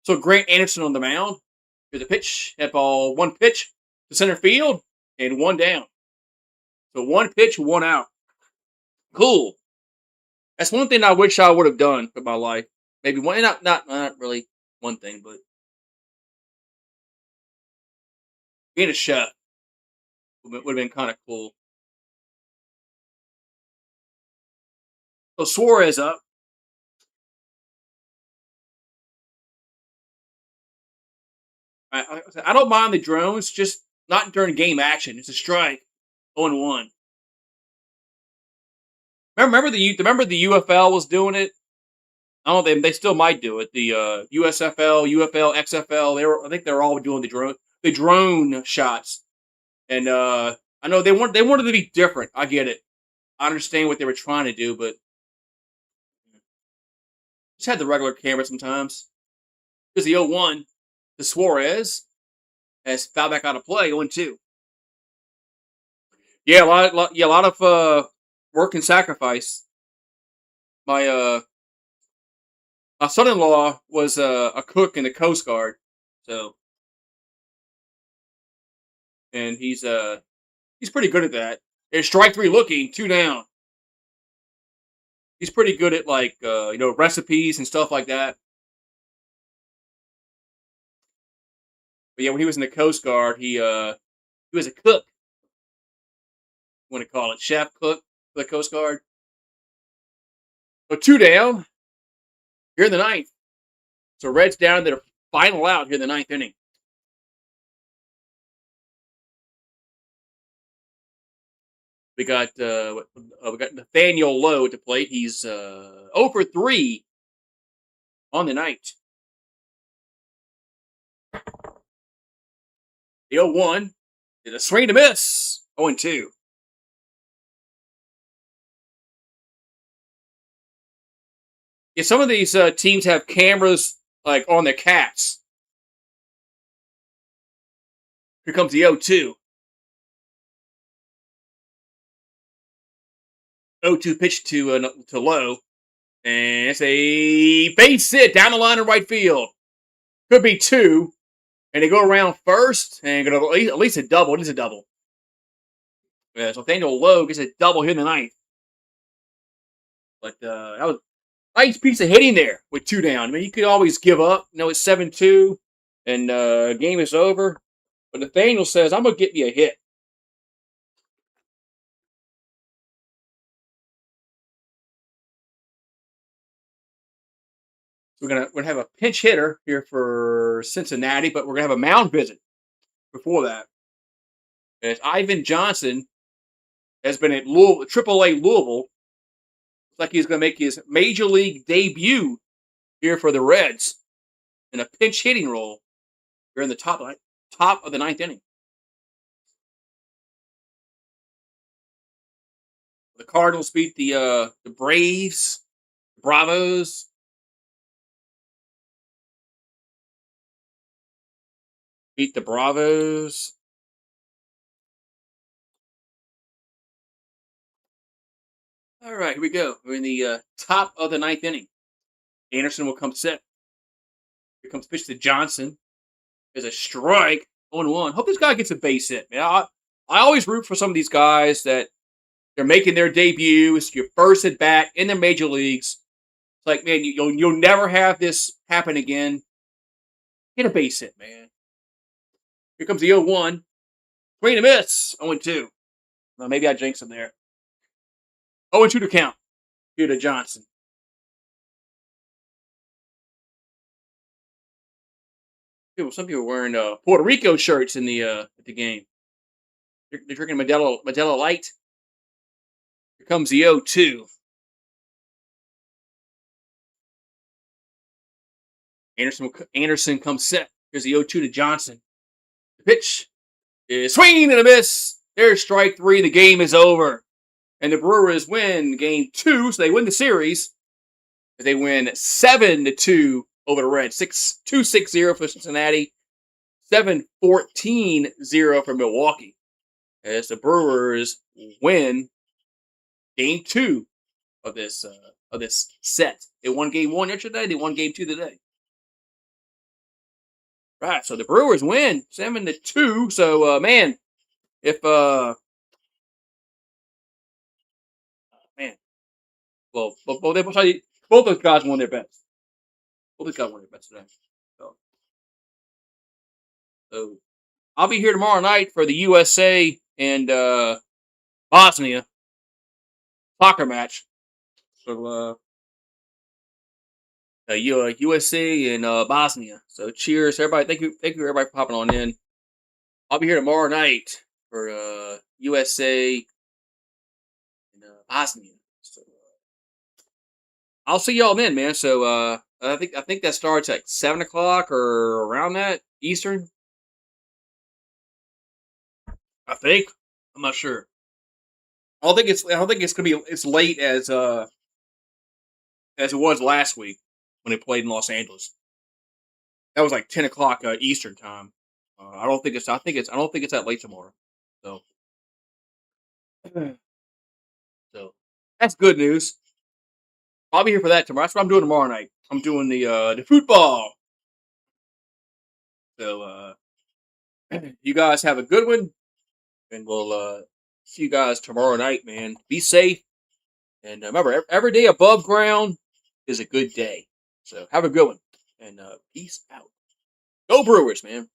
So Grant Anderson on the mound. Here's a pitch. That ball, one pitch to center field and one down. So one pitch, one out. Cool. That's one thing I wish I would have done with my life. Maybe one, not really one thing, but being a chef would have been kind of cool. So Suarez up. I don't mind the drones, just not during game action. It's a strike. 0-1. Remember the UFL was doing it. I don't think they still might do it. The USFL, UFL, XFL. I think they're all doing the drone shots. And I know they wanted to be different. I get it. I understand what they were trying to do, but just had the regular camera sometimes. Because the 0-1, the Suarez has fouled back out of play. 0-2. Yeah, a lot of work and sacrifice. My my son-in-law was a cook in the Coast Guard, so and he's pretty good at that. And strike three, looking 2 down. He's pretty good at like recipes and stuff like that. But yeah, when he was in the Coast Guard, he was a cook. You want to call it chef cook for the Coast Guard? So 2 down here in the ninth. So Reds down to their final out here in the ninth inning. We got Nathaniel Lowe at the plate. He's 0 for 3 on the night. The 0-1 did a swing to miss. 0-2. Yeah, some of these teams have cameras like on their cats. Here comes the 0-2. 0-2 pitch to Lowe. And it's a base hit down the line in right field. Could be 2. And they go around first and go to at least a double. It is a double. Yeah, so Nathaniel Lowe gets a double here in the ninth. But that was a nice piece of hitting there with 2 down. I mean, you could always give up. It's 7-2 and game is over. But Nathaniel says, I'm going to get me a hit. We're gonna have a pinch hitter here for Cincinnati, but we're gonna have a mound visit before that. As Ivan Johnson has been at Louisville, AAA Louisville. Looks like he's gonna make his major league debut here for the Reds in a pinch hitting role here in the top of the ninth inning. The Cardinals beat the Braves, Bravos. Beat the Bravos. All right, here we go. We're in the top of the ninth inning. Anderson will come set. Here comes pitch to Johnson. There's a strike. 0-1. Hope this guy gets a base hit, man. I always root for some of these guys that they're making their debut. It's your first at bat in the major leagues. It's like, man, you'll never have this happen again. Get a base hit, man. Here comes the 0-1. Swing and a miss. 0-2. Well, maybe I jinxed him there. 0-2 to count. Here to Johnson. Some people wearing Puerto Rico shirts in the at the game. They're drinking Modelo Light. Here comes the 0-2. Anderson comes set. Here's the 0-2 to Johnson. The pitch is swinging and a miss. There's strike 3. The game is over. And the Brewers win game 2, so they win the series. They win 7-2 over the Reds. 6-0 for Cincinnati. 7-14-0 for Milwaukee. As the Brewers win game 2 of this set. They won game 1 yesterday. They won game 2 today. Right, so the Brewers win 7-2. So man, if man, Well, both those guys won their bets. Both those guys won their bets today. So, so I'll be here tomorrow night for the USA and Bosnia soccer match. So USA and Bosnia. So cheers, everybody! Thank you, everybody, for popping on in. I'll be here tomorrow night for USA and Bosnia. So I'll see y'all then, man. So I think that starts at 7 o'clock or around that Eastern. I think. I'm not sure. I don't think it's gonna be as late as it was last week when they played in Los Angeles. That was like 10 o'clock Eastern time. I don't think it's. I don't think it's that late tomorrow. So, so that's good news. I'll be here for that tomorrow. That's what I'm doing tomorrow night. I'm doing the football. So you guys have a good one, and we'll see you guys tomorrow night, man. Be safe, and remember, every day above ground is a good day. So have a good one, and peace out. Go Brewers, man.